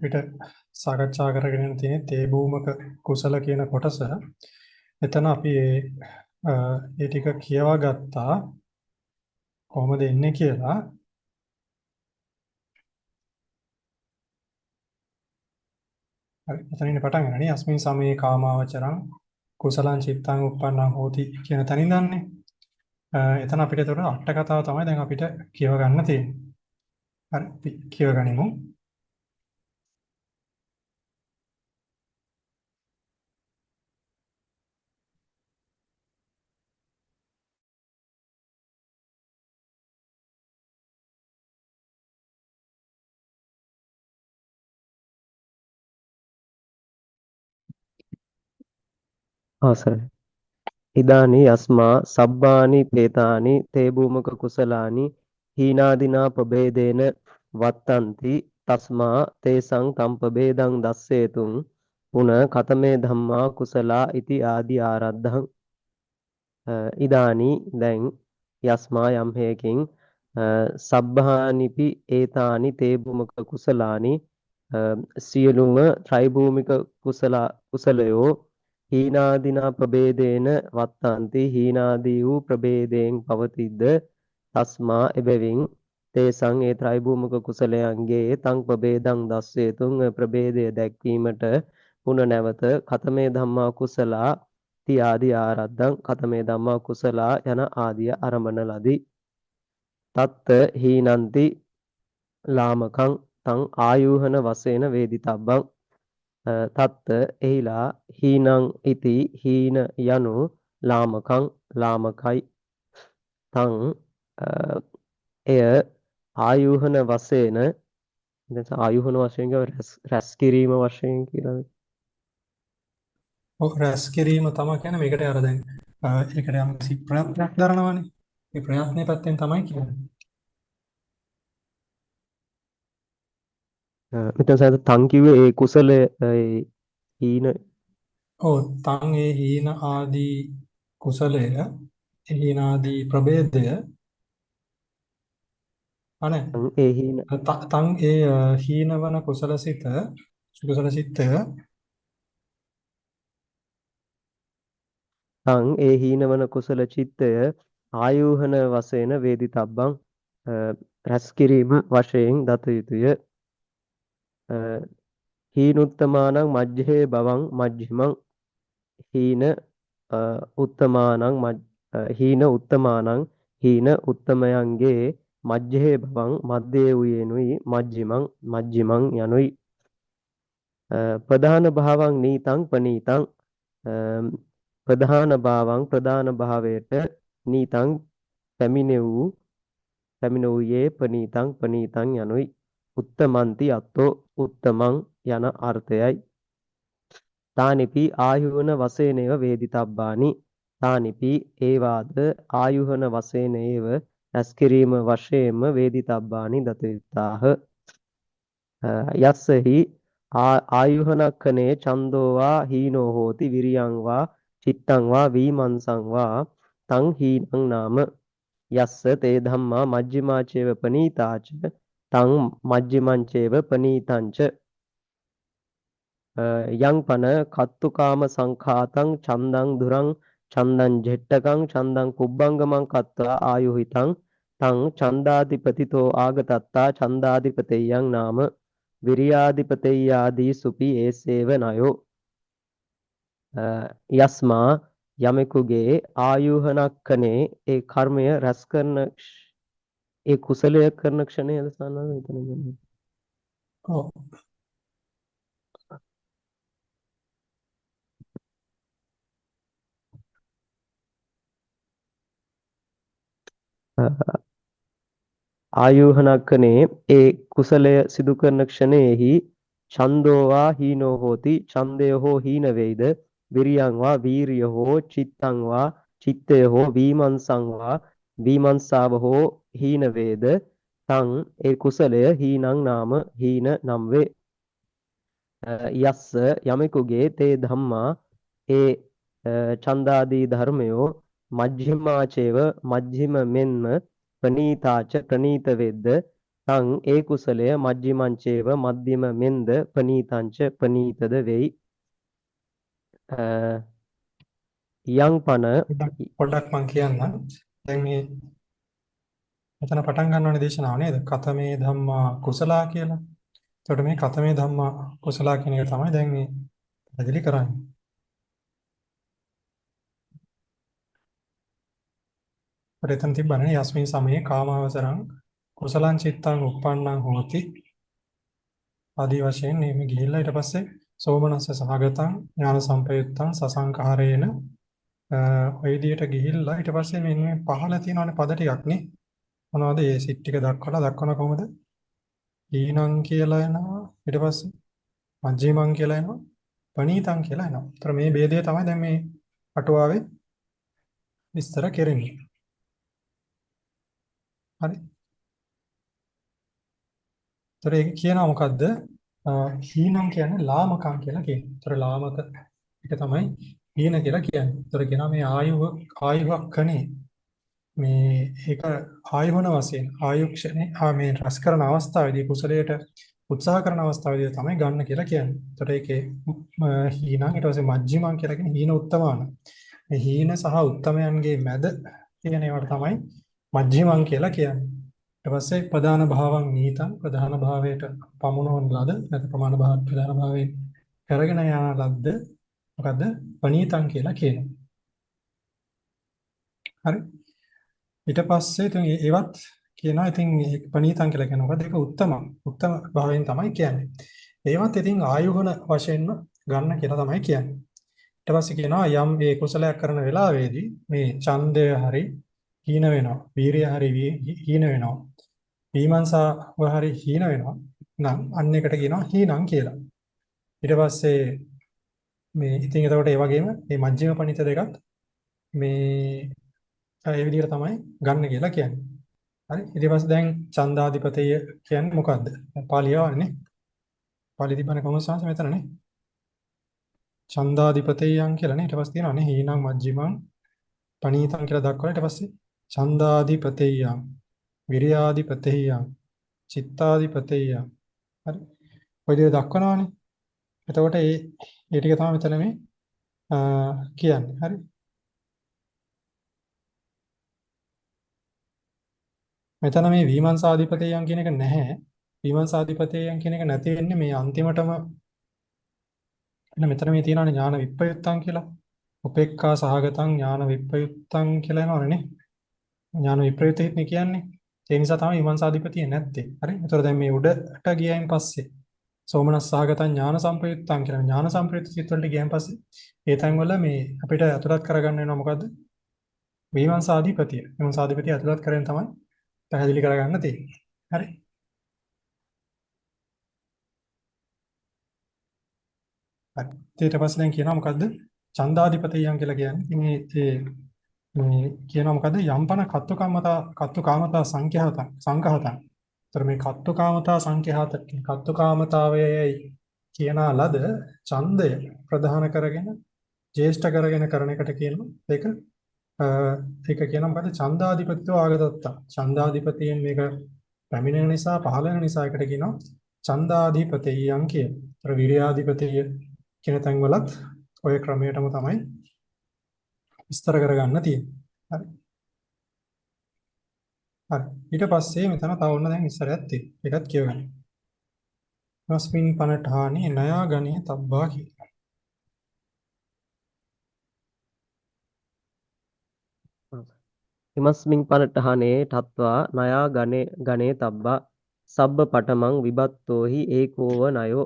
අපිට සාකච්ඡා කරගෙන තියෙන තේ භූමක කුසල කියන කොටස. එතන අපි ඒ ටික කියවා ගත්තා කොහොමද එන්නේ කියලා. හරි එතනින් පටන් ගන්නනේ අස්මින් සමේ කාමාවචරං කුසලං චිත්තං උප්පන්නං හෝති කියන තැනින් දන්නේ. එතන අපිට ඒතර අට කතාව තමයි දැන් අපිට කියව ගන්න තියෙන්නේ. හරි අපි කියව ගනිමු. අවසරයි. ඉදානි යස්මා සබ්බානි පේතානි තේ භූමක කුසලානි හීනාදිනා පබේදේන වත්තන්ති තස්මා තේසං තම්පබේදං දස්සේතුං පුන කතමේ ධම්මා කුසලා ඉති ආදි ආරද්ධං. ඉදානි දැන් යස්මා යම් හේකින් සබ්බානිපි ඒතානි තේ භූමක කුසලානි සියලුම ත්‍රිභූමික කුසලයෝ හීනාදිනා ප්‍රභේදේන වත්තාන්ති හීනාදී වූ ප්‍රභේදයෙන් පවතිද්ද තස්මා එබැවින් තේසං ඒ ත්‍රිභූමික කුසලයන්ගේ තං ප්‍රභේදං දස්සේතුං ප්‍රභේදය දැක්වීමට පුන නැවත කතමේ ධම්මා කුසලා ති ආදී ආරද්ධං කතමේ ධම්මා කුසලා යන ආදිය ආරම්භන ලදී. තත්ත හීනන්ති ලාමකං තං ආයෝහන වශයෙන් වේදිතබ්බං. තත්ත එහිලා හීනං ඉති හීන යනු ලාමකං ලාමකයි තං එය ආයෝහන වශයෙන් ආයෝහන වශයෙන් රැස් කිරීම වශයෙන් කියලා. ඔව් රැස් කිරීම තමයි කියන්නේ මේකට අර දැන් ඒකට යම් කිසි ප්‍රයත්නයක් දරනවානේ. ඒ ප්‍රයත්නයේ පැත්තෙන් තමයි කියන්නේ. මෙතන සාද තං කිව්වේ ඒ කුසලය හීන ඔව් තං ඒ හීන ආදී කුසලය හීන ආදී ප්‍රභේදය අනේ ඒ හීන තං ඒ හීනවන කුසලසිත කුසලසිතය තං ඒ හීනවන කුසල චිත්තය ආයෝහන වශයෙන් වේදිතබ්බං රැස් කිරීම වශයෙන් දත යුතුය. හීනුත්තමානං මජ්ජේ බවං මජ්ජිමං හීන උත්තමානං හීන උත්තමානං හීන උත්තමයන්ගේ මජ්ජේ බවං මධ්‍යේ වූයේනුයි මජ්ජිමං මජ්ජිමං යනුයි. ප්‍රධාන භාවං නීතං පනීතං ප්‍රධාන භාවං ප්‍රධාන භාවයට නීතං පැමිණ වූයේ පනීතං පනීතං යනුයි. උත්තමන්ති අත්තෝ උත්තමං යන අර්ථයයි. තානිපි ආයුහන වශයෙන්ව වේදිතබ්බානි තානිපි ඒවාද ආයුහන වශයෙන්ව රැස් කිරීම වශයෙන්ම වේදිතබ්බානි දත යුත්තාහ. යස්සහි ආයුහනක්ඛනේ චන්දෝවා හීනෝ හෝති විරියං වා චිත්තං වා වීමංසං වා තං හීනං නාම. යස්ස තේ ධම්මා මජ්ක්‍ධිමා චේව පනීතාච තං මජ්ක්‍ධිමං චේව පනීතං ච. යං පන කත්තුකාම සංඛාතං චන්දං දුරං චන්දං ජෙට්ටකං චන්දං කුබ්බංගමං කତ୍වා ආයුහිතං තං චන්දාදිපතිතෝ ආගතත්තා චන්දාදිපතෙය්‍යං නාම. විරියාදිපතෙය්‍යාදී සුපි ඒසේව නයෝ. යස්මා යමෙකුගේ ආයුහනක්කනේ ඒ කර්මය රැස් කරන ඒ කුසලය කරන ක්ෂණයද සානව එතන ගන්නේ. ඔව් ආයුහනක්කනේ ඒ කුසලය සිදු කරන ක්ෂණයෙහි ඡන්දෝවා හීනෝ හෝති ඡන්දය හෝ හීන වේද විරියං වා වීරිය හෝ චිත්තං වා චිත්තය හෝ වීමංසං වා වීමංසාව හෝ හීන වේද තං ඒ කුසලය හීනං නාම හීන නම් වේ. යස්ස යමෙකුගේ තේ ධම්මා ඒ ඡන්දාදී ධර්මයෝ මජ්ක්‍ධිමාචේව මජ්ක්‍ධිම මෙන්ම ප්‍රනීතාච ප්‍රනීත වෙද්ද තං ඒ කුසලය මජ්ක්‍ධිමංචේව මධ්‍යම මෙන්ද පනීතංච පනීතද වෙයි. යං පන පොඩ්ඩක් මං කියන්නම්. දැන් මේ මෙතන පටන් ගන්නවනේ දේශනාව නේද? කතමේ ධම්මා කුසලා කියලා. එතකොට මේ කතමේ ධම්මා කුසලා කියන එක තමයි දැන් මේ පැහැදිලි කරන්නේ. ඒත් එතන තිබ්බනේ යස්මින් සමයේ කාමාවසරං කුසලං චිත්තං උප්පන්නං හෝති. ආදී වශයෙන් මේ ගිහිල්ලා ඊට පස්සේ සෝමනස්ස සහගතං ඥාන සම්පයුත්තං සසංඛාරේන ඔය විදියට ගිහිල්ලා ඊට පස්සේ මේ පහළ තියෙනවනේ පද ටිකක් නේ. මොනවද මේ සිත් ටික දක්වන කොහොමද? ඊනං කියලා එනවා. ඊට පස්සේ මජ්ක්‍ධිමං කියලා එනවා. පණීතං කියලා එනවා. ඒතර මේ ભેදය තමයි දැන් මේ අටුවාවේ විස්තර කෙරෙන්නේ. හරි. ඒතර ඒක කියනවා මොකද්ද? හීනං කියන්නේ ලාමකං කියලා කියනවා. ඒතර ලාමක එක තමයි හීන කියලා කියන්නේ. ඒතර කියනවා මේ ආයුවක්කනේ මේ ඒක ආයුවන වශයෙන් ආයුක්ෂණේ මේ රස කරන අවස්ථාවේදී කුසලයට උත්සාහ කරන අවස්ථාවේදී තමයි ගන්න කියලා කියන්නේ. ඒතර ඒකේ හීනං ඊට පස්සේ මජ්ක්‍ධිමං කියලා කියන්නේ හීන උත්තමාන. මේ හීන සහ උත්තමයන්ගේ මැද කියන ඒවාට තමයි මජ්ක්‍ධිමං කියලා කියන්නේ. ඊට පස්සේ ප්‍රධාන භාවං නීතං ප්‍රධාන භාවයට පමුණවන ලද නැත්නම් ප්‍රමාණ භාව ප්‍රධාන භාවයෙන් කරගෙන යන ලද්ද මොකද්ද? පණීතං කියලා කියනවා. හරි. ඊට පස්සේ ඉතින් ඒවත් කියනවා ඉතින් පණීතං කියලා කියනවා. මොකද ඒක උත්තම භාවයෙන් තමයි කියන්නේ. ඒවත් ඉතින් ආයුහන වශයෙන්ම ගන්න කියලා තමයි කියන්නේ. ඊට පස්සේ කියනවා යම් මේ කුසලයක් කරන වෙලාවේදී මේ ඡන්දය හරි හීන වෙනවා. වීරිය හරි හීන වෙනවා. විමර්ශාව හරි හීන වෙනවා. නම් අන්න එකට කියනවා හීනං කියලා. ඊට පස්සේ මේ ඉතින් එතකොට ඒ වගේම මේ මජ්ක්‍ධිම පණිත දෙකත් මේ ඒ විදිහට තමයි ගන්න කියලා කියන්නේ. හරි. ඊට පස්සේ දැන් ඡන්දාධිපතය කියන්නේ මොකද්ද? පාලියවන්නේ. පාලි තිබ්බනේ කොහොමද සංස මෙතනනේ. ඡන්දාධිපතයයන් කියලානේ ඊට පස්සේ තියෙනවානේ හීනං මජ්ක්‍ධිමං පණීතං කියලා දක්වලා ඊට පස්සේ ඡන්දාධිපතයයන් විරියාධිපතයයන් චිත්තාධිපතයයන් හරි. ඔය දේ දක්වනවානේ. එතකොට ඒ ටික තමයි මෙතන මේ කියන්නේ. හරි. මෙතන මේ විමර්ශාධිපතයයන් කියන එක නැහැ. විමර්ශාධිපතයයන් කියන එක නැති වෙන්නේ මේ අන්තිමටම මෙතන මේ තියෙනවානේ ඥාන විප්පයුත්තං කියලා. උපේක්ඛා සහගතං ඥාන විප්පයුත්තං කියලා එනවනේ. ඥාන විප්‍රයුත්තේ කියන්නේ. ඒ නිසා තමයි විමර්ශාධිපතිය නැත්තේ. හරි. ඒතර දැන් මේ උඩට ගියයින් පස්සේ සෝමනස් සහගතං ඥාන සම්ප්‍රයුත්තං කියලා ඥාන සම්ප්‍රයුත්ත සිත් වලට ගියන් පස්සේ ඒ තැන් වල මේ අපිට අතුලත් කරගන්න වෙනවා මොකද්ද? විමර්ශාධිපතිය. විමර්ශාධිපතිය අතුලත් කරගෙන තමයි පැහැදිලි කරගන්න තියෙන්නේ. හරි. හරි. ඊට පස්සේ දැන් කියනවා මොකද්ද? ඡන්දාධිපතියන් කියලා කියන්නේ. මේ කියනවා මොකද්ද? යම්පන කත්තුකාමතා සංඛ්‍යාතං. ඒතර මේ කත්තුකාමතා සංඛ්‍යාත කත්තුකාමතාවයයි කියන ලද ඡන්දය ප්‍රධාන කරගෙන ජේෂ්ඨ කරගෙන කරන එකට කියනවා. ඒක කියනවා මොකද්ද? ඡන්දාධිපතිත්ව ආගතත්තා. ඡන්දාධිපතියෙන් මේක පැමිණෙන නිසා පහළ වෙන නිසා එකට කියනවා ඡන්දාධිපතියන් කියලා. ඒතර විරියාධිපතිය කියන තැන් වලත් ඔය ක්‍රමයටම තමයි විස්තර කරගන්න තියෙන්නේ. හරි. හරි. ඊට පස්සේ මෙතන තව ඔන්න දැන් ඉස්සරහට තියෙනවා. ඒකත් කියවගන්න. රස්මින් පනඨානි නයා ගණේ තබ්බා කියලා. ඉමස්මින් පනඨහනේ තත්වා නයා ගනේ තබ්බා සබ්බ පඨමං විබත්තෝහි ඒකෝව නයෝ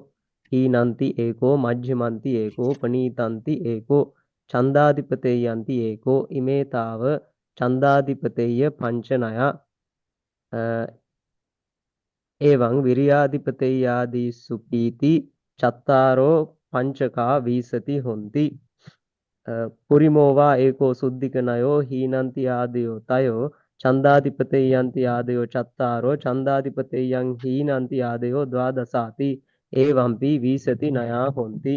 හීනන්ති ඒකෝ මජ්ක්‍ධිමන්ති ඒකෝ පනීතන්ති ඒකෝ ඡන්දාධිපතේයන්ති ඒකෝ ඉමේතාව ඡන්දාධිපතේය පංචනය එවං විරියාධිපතේයාදී සුපීති චත්තාරෝ පංචකා වීසති හොಂತಿ පුරිමෝවා ඒකෝ සුද්ධිකනයෝ හීනන්ති ආදයෝ තයෝ ඡන්දාධිපතේයන්ති ආදයෝ චත්තාරෝ ඡන්දාධිපතේයං හීනන්ති ආදයෝ ද්වාදසාති එවම්පි වීසති නයා හොಂತಿ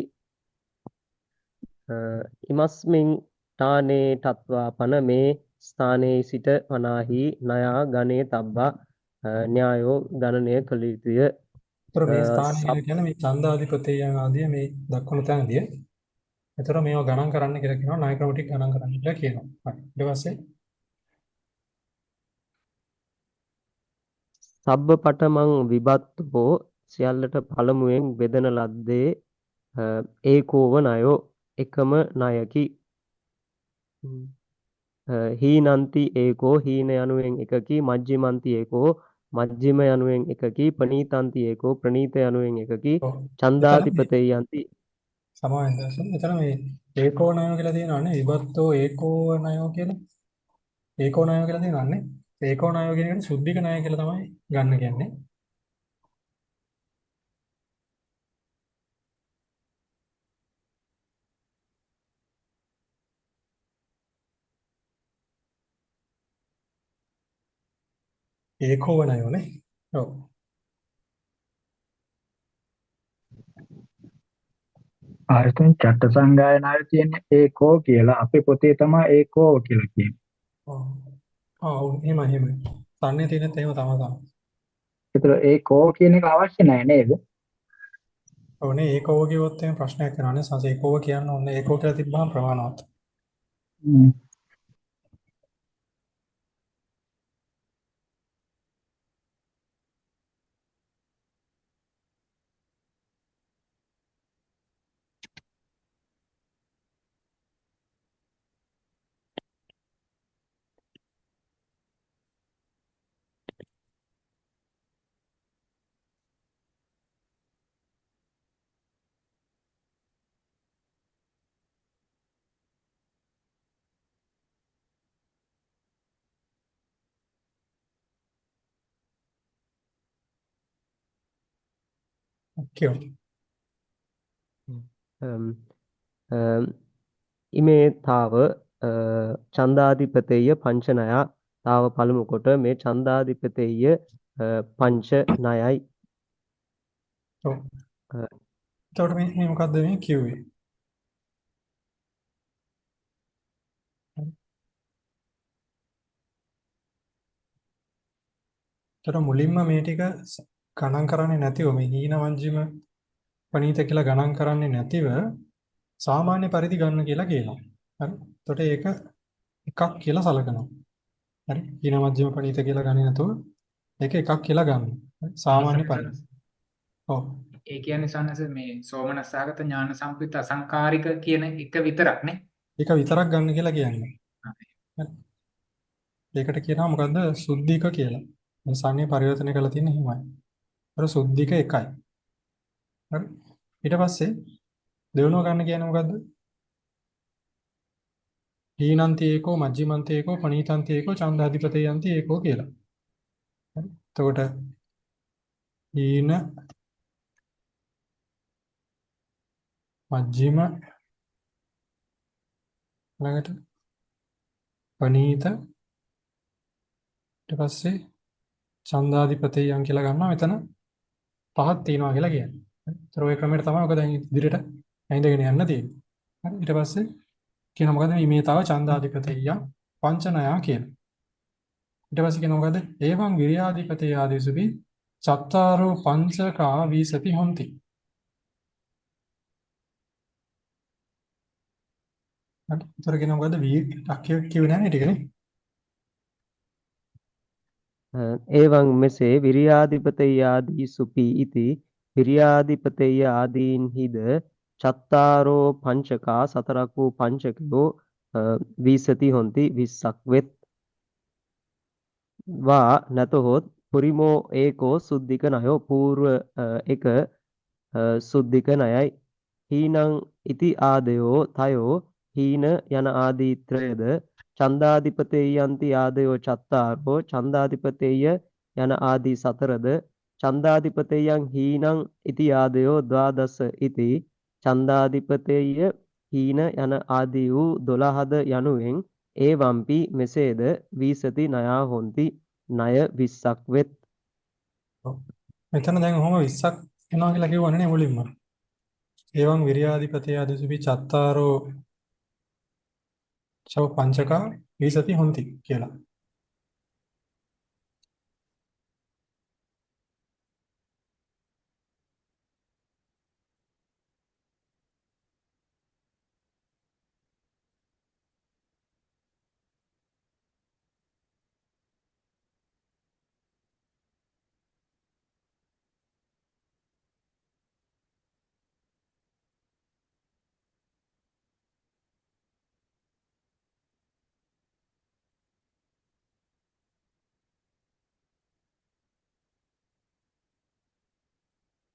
ඉමස්මින් තානේ තත්වා පන මේ ස්ථානයේ සිට පනාහි නයා ගනේ තබ්බා න්‍යායෝ ගණනය කළ යුතුය. ඒතර මේ ස්ථානය සබ් කියලා කියන්නේ මේ ඡන්දාධිපතේයන් ආදී මේ දක්වන තැනදී. ඒතර මේවා ගණන් කරන්න කියලා කියනවා ණය ක්‍රම ටික ගණන් කරන්න කියලා කියනවා. හරි. ඊට පස්සේ සබ්බ පඨමං විභත්තෝ සියල්ලට පළමුවෙන් බෙදන ලද්දේ ඒකෝව ණයෝ එකම ණයකි. හීනන්ති ඒකෝ හීන යනුවෙන් එකකි මජ්ජිමන්ති ඒකෝ මජ්ජිම යනුවෙන් එකකි ප්‍රනීතන්ති ඒකෝ ප්‍රනීත යනුවෙන් එකකි ඔව්. එතන මේ ඡන්දාධිපතේයන්ති. සමාවෙන් දැසන. එතන මේ ඒකෝ ණයෝ කියලා තියෙනවානේ. විභක්තෝ ඒකෝ ණයෝ කියලා. ඒකෝ ණයෝ කියලා තියෙනවානේ. ඒකෝ ණයෝ කියන එකට සුද්ධික ණය කියලා තමයි ගන්න කියන්නේ. ඒකෝව ණයෝනේ. ඔව්. ආයතන චට්ට සංගායනාවේ තියෙන ඒකෝ කියලා අපේ පොතේ තමයි ඒකෝ කියලා කියන්නේ. ඔව්. ඔව් එහෙමයි. තන්නේ තියෙනත් එහෙම තමයි. ඒතර ඒකෝ කියන එක අවශ්‍ය නැහැ නේද? ඕනේ ඒකෝව කිව්වොත් එහෙම ප්‍රශ්නයක් වෙනවානේ. සංස ඒකෝව කියන්න ඕනේ ඒකෝ කියලා තිබ්බහම ප්‍රමාණවත්. හ්ම්. කියමු. ඉමේ තාව ඡන්දාධිපතේය පංච ණය තාව පළමු කොට මේ ඡන්දාධිපතේය පංච ණයයි. ඔව්. එතකොට මේ මොකද්ද මේ කිව්වේ? එතකොට මුලින්ම මේ ටික ගණන් කරන්නේ නැතිව මේ හීන වංජිම පණීත කියලා ගණන් කරන්නේ නැතිව සාමාන්‍ය පරිදි ගන්න කියලා කියනවා. හරි. එතකොට ඒක එකක් කියලා සලකනවා. හරි. හීන වංජිම පණීත කියලා ගන්නේ නැතුව ඒක එකක් කියලා ගන්න. හරි. සාමාන්‍ය පරිදි. ඔව්. ඒ කියන්නේ සන්නස මේ සෝමනස්සාගත ඥාන සම්ප්‍රිත අසංකාරික කියන එක විතරක් නේ. ඒක විතරක් ගන්න කියලා කියන්නේ. හරි. ඒකට කියනවා මොකද්ද? සුද්ධික කියලා. මේ සංඥා පරිවර්තනය කරලා තියෙන හිමයි. අර සුද්ධික එකයි. හරි. ඊට පස්සේ දෙවෙනව ගන්න කියන්නේ මොකද්ද? හීනන්ති ඒකෝ මජ්ජිමන්ති ඒකෝ පණීතන්ති ඒකෝ ඡන්දාධිපතේයන්ති ඒකෝ කියලා. හරි. එතකොට හීන මජ්ජිම ළඟට පණීත ඊට පස්සේ ඡන්දාධිපතේයන් කියලා ගන්නවා. මෙතන පහක් තියෙනවා කියලා කියන්නේ. හරි. ඒතර ওই ක්‍රමයට තමයි ඔක දැන් ඉදිරියට ඇඳගෙන යන්න තියෙන්නේ. හරි. ඊට පස්සේ කියන මොකද මේ තාව ඡන්දාධිපතේයන් පංචනයා කියලා. ඊට පස්සේ කියන මොකද? ඒවං විරියාධිපතේ ආදීසුපි චත්තාරෝ පංචකා වීසති හොಂತಿ. හරි. ඒතර කියන මොකද? කියුවේ නැහැ නේ ටිකනේ. එවං මෙසේ විරියාධිපතේය ආදී සුපි ඉති විරියාධිපතේය ආදීන්හිද චත්තාරෝ පංචකා සතරක් වූ පංචකයෝ විසති හොಂತಿ 20ක් වෙත්. වා නැතහොත් පුරිමෝ ඒකෝ සුද්ධික ණයෝ పూర్ව එක සුද්ධික ණයයි. හීනං ඉති ආදයෝ තයෝ හීන යන ආදී ත්‍රයද ඡන්දාධිපතේයන්ති ආදයෝ චත්තාරෝ ඡන්දාධිපතේය යන ආදී සතරද ඡන්දාධිපතේයන් හීනං ඉති ආදයෝ ද්වාදස ඉති ඡන්දාධිපතේය හීන යන ආදී වූ 12ද යනුවෙන් ඒවම්පි මෙසේද වීසති ණයා හොಂತಿ ණය 20ක් වෙත්. ඔව්. මෙතන දැන් ඔහොම 20ක් වෙනවා කියලා කිව්වනේ නේ මුලින්ම. ඒවං විරියාධිපතේ ආදීසුපි චත්තාරෝ චව පංචකා විසති හොಂತಿ කියලා.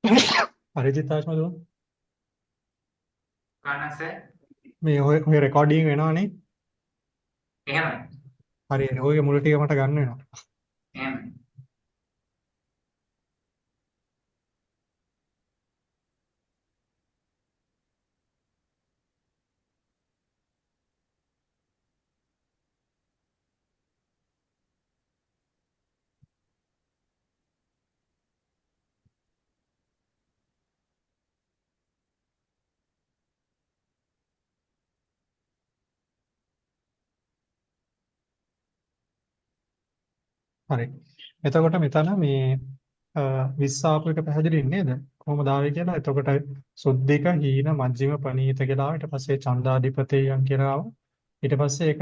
හරි ජිතාෂ් මදුව කනස මේ ඔය රෙකෝඩින් වෙනවනේ. එහෙමයි. හරි ඔයගේ මුල ටික මට ගන්න වෙනවා. එහෙමයි. හරි. එතකොට මෙතන මේ 20 ආපු එක පැහැදිලි නේද? කොහොමද ආවේ කියලා. එතකොට සුද්ධික, හීන, මජ්ක්‍ධිම, ප්‍රණීත කියලා ආවා. ඊට පස්සේ ඡන්දාධිපතේයන් කියලා ආවා. ඊට පස්සේ ඒක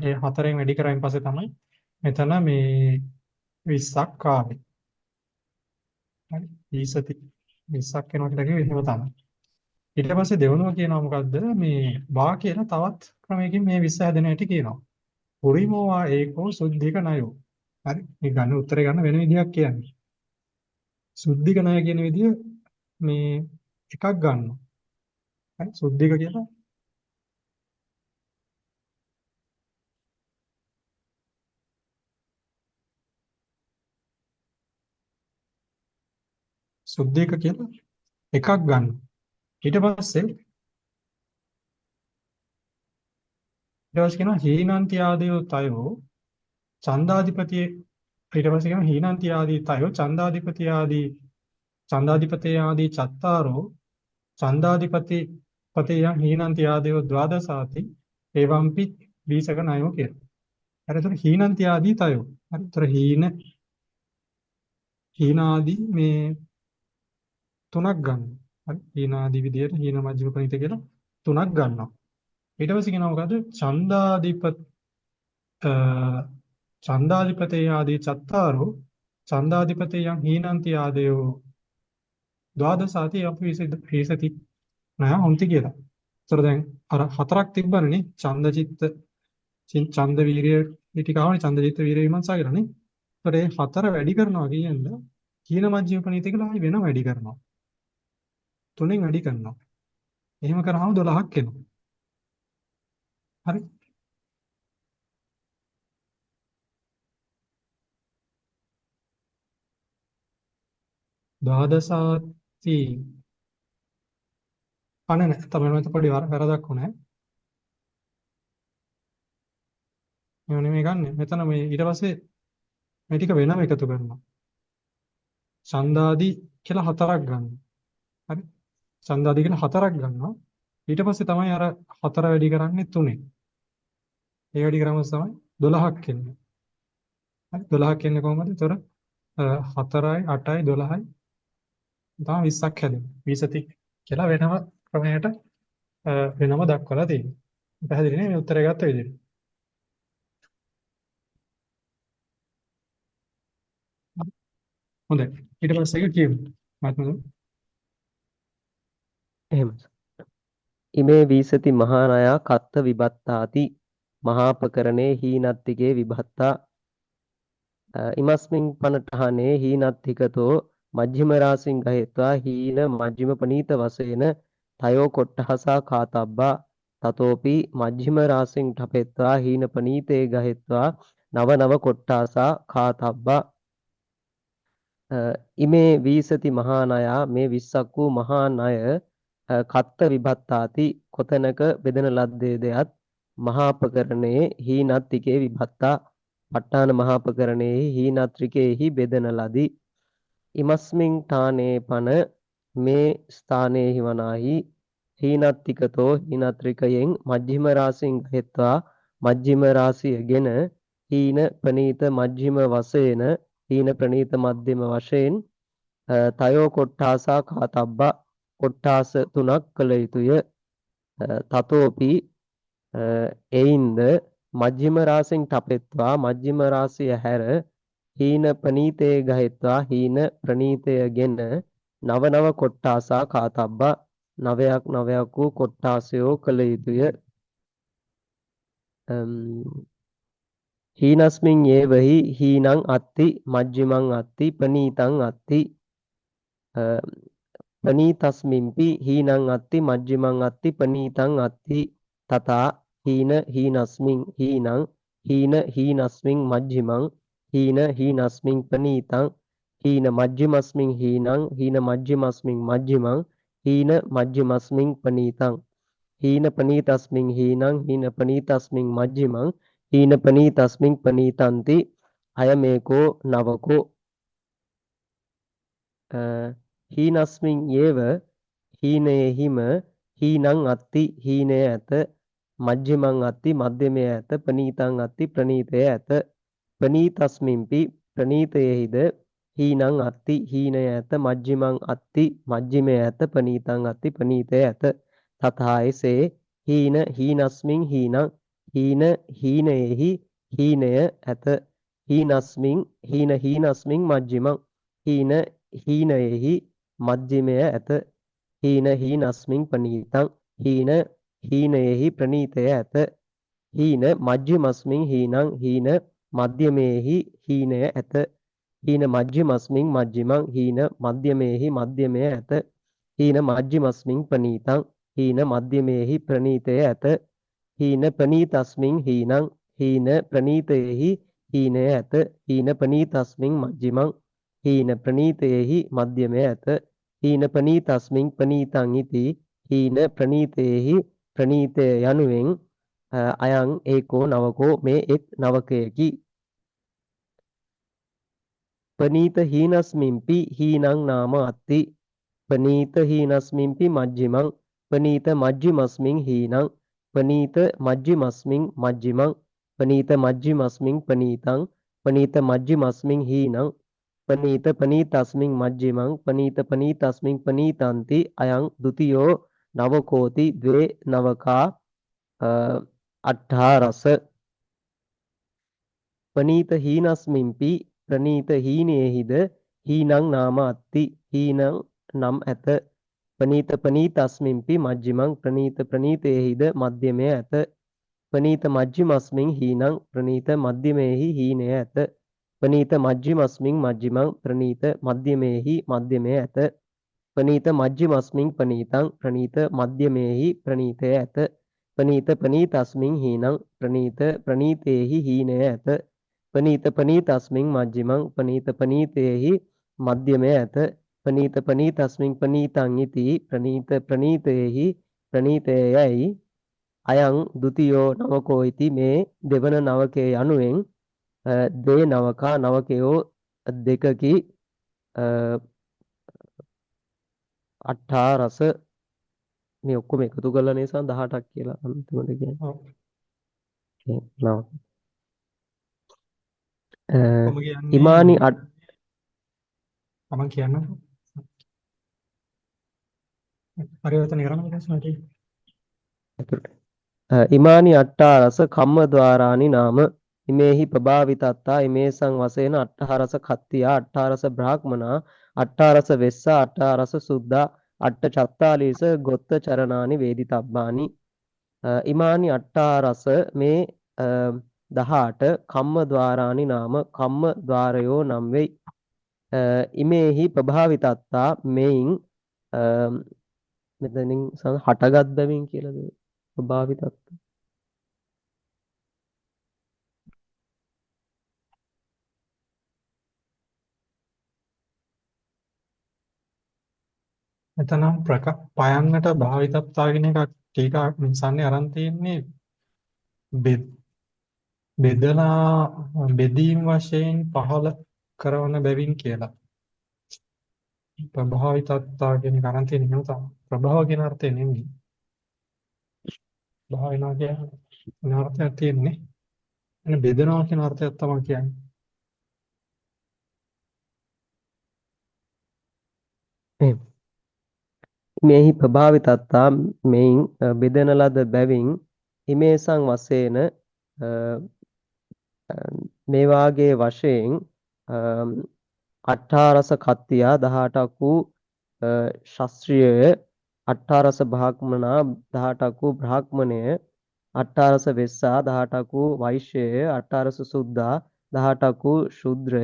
ඒ හතරෙන් වැඩි කරායින් පස්සේ තමයි මෙතන මේ 20ක් ආවේ. හරි. ඊසති 20ක් වෙනවා කියලා කිව්වේ එහෙම තමයි. ඊට පස්සේ දෙවෙනුව කියනවා මොකද්ද? මේ වා කියලා තවත් ක්‍රමයකින් මේ 20 හැදෙන හැටි කියනවා. පුරිමෝවා ඒකෝ සුද්ධික නයෝ. හරි. මේ ගන්න උත්තරේ ගන්න වෙන විදිහක් කියන්නේ. සුද්ධික ණය කියන විදිය මේ එකක් ගන්නවා. හරි. සුද්ධික කියලා සුද්ධික කියලා එකක් ගන්නවා. ඊට පස්සේ කියනවා හීනන්ති ආදීව තයෝ ඡන්දාධිපතියේ ඊට පස්සේ කියනවා හීනන්ති ආදී තයෝ ඡන්දාධිපතේ ආදී චත්තාරෝ ඡන්දාධිපති පතේයන් හීනන්ති ආදීව ද්වාදසාති එවම්පි බීසක ණයෝ කියලා. හරි. ඒතර හීනන්ති ආදී තයෝ. හරි. ඒතර හීන ආදී මේ තුනක් ගන්නවා. හරි. හීන ආදී විදියට හීන මජ්ක්‍ධිම ප්‍රණීත කියලා තුනක් ගන්නවා. ඊට පස්සේ කියනවා මොකද? ඡන්දාධිපතේ ආදී චත්තාරෝ ඡන්දාධිපතේයන් හීනන්ති ආදයෝ ද්වාදසාති අපි විසති නෑ හොන්ති කියලා. ඒතර දැන් අර හතරක් තිබ්බනේ ඡන්ද චිත්ත ඡන්ද වීර්ය ටික ආවනේ ඡන්ද චිත්ත වීර්ය විමර්ශා කියලා නේ. ඒතර ඒ හතර වැඩි කරනවා කියන්නේ හීන මජ්ක්‍ධිම ප්‍රණීත කියලා ආයි වෙනම වැඩි කරනවා. තුනෙන් වැඩි කරනවා. එහෙම කරාම 12ක් එනවා. හරි. ද්වාදසාති අනේ නෑ තමයි මට පොඩි වැරදක් වුණා. මේ නෙමෙයි ගන්නෙ. මෙතන මේ ඊට පස්සේ මේ ටික වෙනම එකතු කරනවා. ඡන්දාදී කියලා හතරක් ගන්නවා. හරි. ඡන්දාදී කියලා හතරක් ගන්නවා. ඊට පස්සේ තමයි අර හතර වැඩි කරන්නේ තුනේ. ඒ වැඩි කරාම තමයි 12ක් එන්නේ. හරි. 12ක් එන්නේ කොහොමද? ඒතර 4යි 8යි 12යි තමයි 20ක් හැදෙන්නේ. 20ති කියලා වෙනම ක්‍රමයකට වෙනම දක්වලා තියෙනවා. පැහැදිලි නේ මේ උත්තරය ගත්ත විදිහට. හොඳයි. ඊට පස්සේ ඒක කියමු. මතකද? එහෙමයි. ඉමේ වීසති මහානයා කත්ත විභත්තාති මහාපකරණේ හීනත්තිකේ විභත්තා ඉමස්මින් පනඨානේ හීනත්තිකතෝ මජ්ක්‍ධිම රාසින් ගහෙත්වා හීන මජ්ක්‍ධිම පනීත වශයෙන් තයෝ කොට්ඨහසා කාතබ්බා තතෝපි මජ්ක්‍ධිම රාසින් ඨපෙත්වා හීන පනීතේ ගහෙත්වා නව නව කොට්ඨාසා කාතබ්බා ඉමේ වීසති මහානයා මේ 20ක් වූ මහා ණය කත්ත විභත්තාති කොතැනක බෙදන ලද්දේදයත් මහාපකරණේ හීනත්තිකේ විභත්තා ප ဋ ාණ මහාපකරණේ හීනත්‍රිකේහි බෙදන ලදී ඉමස්මින් ඨානේ පන මේ ස්ථානේහි වනාහි හීනත්තිකතෝ හීනත්‍රිකයෙන් මජ්ක්‍ධිම රාසින් හෙත්වා මජ්ක්‍ධිම රාසියගෙන හීන ප්‍රනීත මජ්ක්‍ධිම වශයෙන් හීන ප්‍රනීත මධ්‍යම වශයෙන් තයෝ කොට්ඨාසා කාතබ්බා කොට්ඨාස තුනක් කළ යුතුය තතෝපි එයින්ද මජ්ක්‍ධිම රාසින් ඨපෙත්වා මජ්ක්‍ධිම රාසිය හැර හීන ප්‍රනීතේ ගහෙත්වා හීන ප්‍රනීතයගෙන නව නව කොට්ඨාසා කාතබ්බා නවයක් නවයක් වූ කොට්ඨාසයෝ කළ යුතුය හීනස්මින් ඒවහි හීනං අත්ති මජ්ක්‍ධිමං අත්ති ප්‍රනීතං අත්ති පනීතස්මින්පි හීනං අත්ති මජ්ජිමං අත්ති පනීතං අත්ති තථා හීන හීනස්මින් හීනං හීන හීනස්මින් මජ්ජිමං හීන හීනස්මින් පනීතං හීන මජ්ජිමස්මින් හීනං හීන මජ්ජිමස්මින් මජ්ජිමං හීන මජ්ජිමස්මින් පනීතං හීන පනීතස්මින් හීනං හීන පනීතස්මින් මජ්ජිමං හීන පනීතස්මින් පනීතන්ති අයමේකෝ නවකෝ හීනස්මින් ඒව හීනයෙහිම හීනං අත්ති හීනය ඇත මජ්ජිමං අත්ති මධ්‍යමය ඇත පනීතං අත්ති ප්‍රනීතය ඇත පනීතස්මින්පි ප්‍රනීතයෙහිද හීනං අත්ති හීනය ඇත මජ්ජිමං අත්ති මජ්ජිමය ඇත පනීතං අත්ති ප්‍රනීතය ඇත තථා එසේ හීන හීනස්මින් හීනං හීන හීනයෙහි හීනය ඇත හීනස්මින් හීන හීනස්මින් මජ්ජිමං හීන හීනයෙහි මධ්‍යමය ඇත හීන හීනස්මින් පනීතං හීන හීනයෙහි ප්‍රනීතය ඇත හීන මජ්ජිමස්මින් හීනං හීන මධ්‍යමයෙහි හීනය ඇත හීන මජ්ජිමස්මින් මජ්ජිමං හීන මධ්‍යමයෙහි මධ්‍යමය ඇත හීන මජ්ජිමස්මින් පනීතං හීන මධ්‍යමයෙහි ප්‍රනීතය ඇත හීන පනීතස්මින් හීනං හීන ප්‍රනීතයෙහි හීනය ඇත හීන පනීතස්මින් මජ්ජිමං හීන ප්‍රනීතයෙහි මධ්‍යමය ඇත හීන ප්‍රනීතස්මින් ප්‍රනීතං ඉති හීන ප්‍රනීතයෙහි ප්‍රනීතය යනුවෙන් අයං ඒකෝ නවකෝ මේ එක් නවකයකි පනීත හීනස්මින්පි හීනං නාම අත්ති පනීත හීනස්මින්පි මජ්ජිමං පනීත මජ්ජිමස්මින් හීනං පනීත මජ්ජිමස්මින් මජ්ජිමං පනීත මජ්ජිමස්මින් පනීතං පනීත මජ්ජිමස්මින් හීනං පනීත පනීතස්මින් මජ්ජිමං පනීත පනීතස්මින් පනීතන්ති අයං ဒ ුතියෝ නවකෝති ද්වේ නවකා අට්ඨාරස පනීත හීනස්මින්පි ප්‍රනීත හීනයෙහිද හීනං නාම අත්ති හීනං නම් ඇත පනීත පනීතස්මින්පි මජ්ජිමං ප්‍රනීත ප්‍රනීතයෙහිද මධ්‍යමය ඇත පනීත මජ්ජිමස්මින් හීනං ප්‍රනීත මධ්‍යමයෙහි හීනය ඇත පනීත මජ්ජිමස්මින් මජ්ජිමං ප්‍රනීත මධ්‍යමයෙහි මධ්‍යමය ඇත පනීත මජ්ජිමස්මින් පනීතං ප්‍රනීත මධ්‍යමයෙහි ප්‍රනීතය ඇත පනීත පනීතස්මින් හීනං ප්‍රනීත ප්‍රනීතයෙහි හීනය ඇත පනීත පනීතස්මින් මජ්ජිමං පනීත පනීතයෙහි මධ්‍යමය ඇත පනීත පනීතස්මින් පනීතං ඉති ප්‍රනීත ප්‍රනීතයෙහි ප්‍රනීතයයි අයං ဒ ුතියෝ නවකෝ ඉති මේ දෙවන නවකය යනුවෙන් දේ නවකා නවකයෝ දෙකකි අට්ඨාරස මේ ඔක්කොම එකතු කරලා නිසා 18ක් කියලා අන්තිමට කියන්නේ ඔව්. නව කොහොම කියන්නේ ඉමානි මම කියන්න පරිවර්තන කරන්න ප්‍රශ්නට ඉමානි අට්ඨාරස කම්මද්වාරානි නාම ඉමේහි ප්‍රභාවිතත්තා ඉමේසං වශයෙන් අට්ඨාරස කත්තියා අට්ඨාරස බ්‍රාහ්මනා අට්ඨාරස වෙස්සා අට්ඨාරස සුද්ධා අට්ඨ චත්තාලීස ගොත්ත චරණානි වේදිතබ්බානි ඉමානි අට්ඨාරස මේ 18 කම්මද්වාරානි නාම කම්මද්වාරයෝ නම් වෙයි ඉමේහි ප්‍රභාවිතත්තා මෙයින් මෙතනින් හටගත් බැවින් කියලාද ප්‍රභාවිතත්ත එතනම් පයන්නට භාවිතත්තා කියන එක ටීකා නිසන්නේ අරන් තියෙන්නේ බෙදලා බෙදීම් වශයෙන් පහළ කරන බැවින් කියලා. ප්‍රභාවිතත්තා කියන එක අරන් තියෙන්නේ එහෙම තමයි. ප්‍රභාව කියන අර්ථය නෙමෙයි. භාවනා කියන අර්ථයක් තියෙන්නේ. එන බෙදනවා කියන අර්ථයක් තමයි කියන්නේ. මෙහි ප්‍රභාවිතත්තා මෙයින් බෙදන ලද බැවින් හිමේසං වශයෙන් මේ වාගේ වශයෙන් අට්ඨාරස කත්තියා 18ක් වූ ශාස්ත්‍රීය අට්ඨාරස බ්‍රාහ්මනා 18ක් වූ බ්‍රාහ්මණය අට්ඨාරස වෙස්සා 18ක් වූ වෛශ්‍යය අට්ඨාරස සුද්ධා 18ක් වූ ශූද්‍රය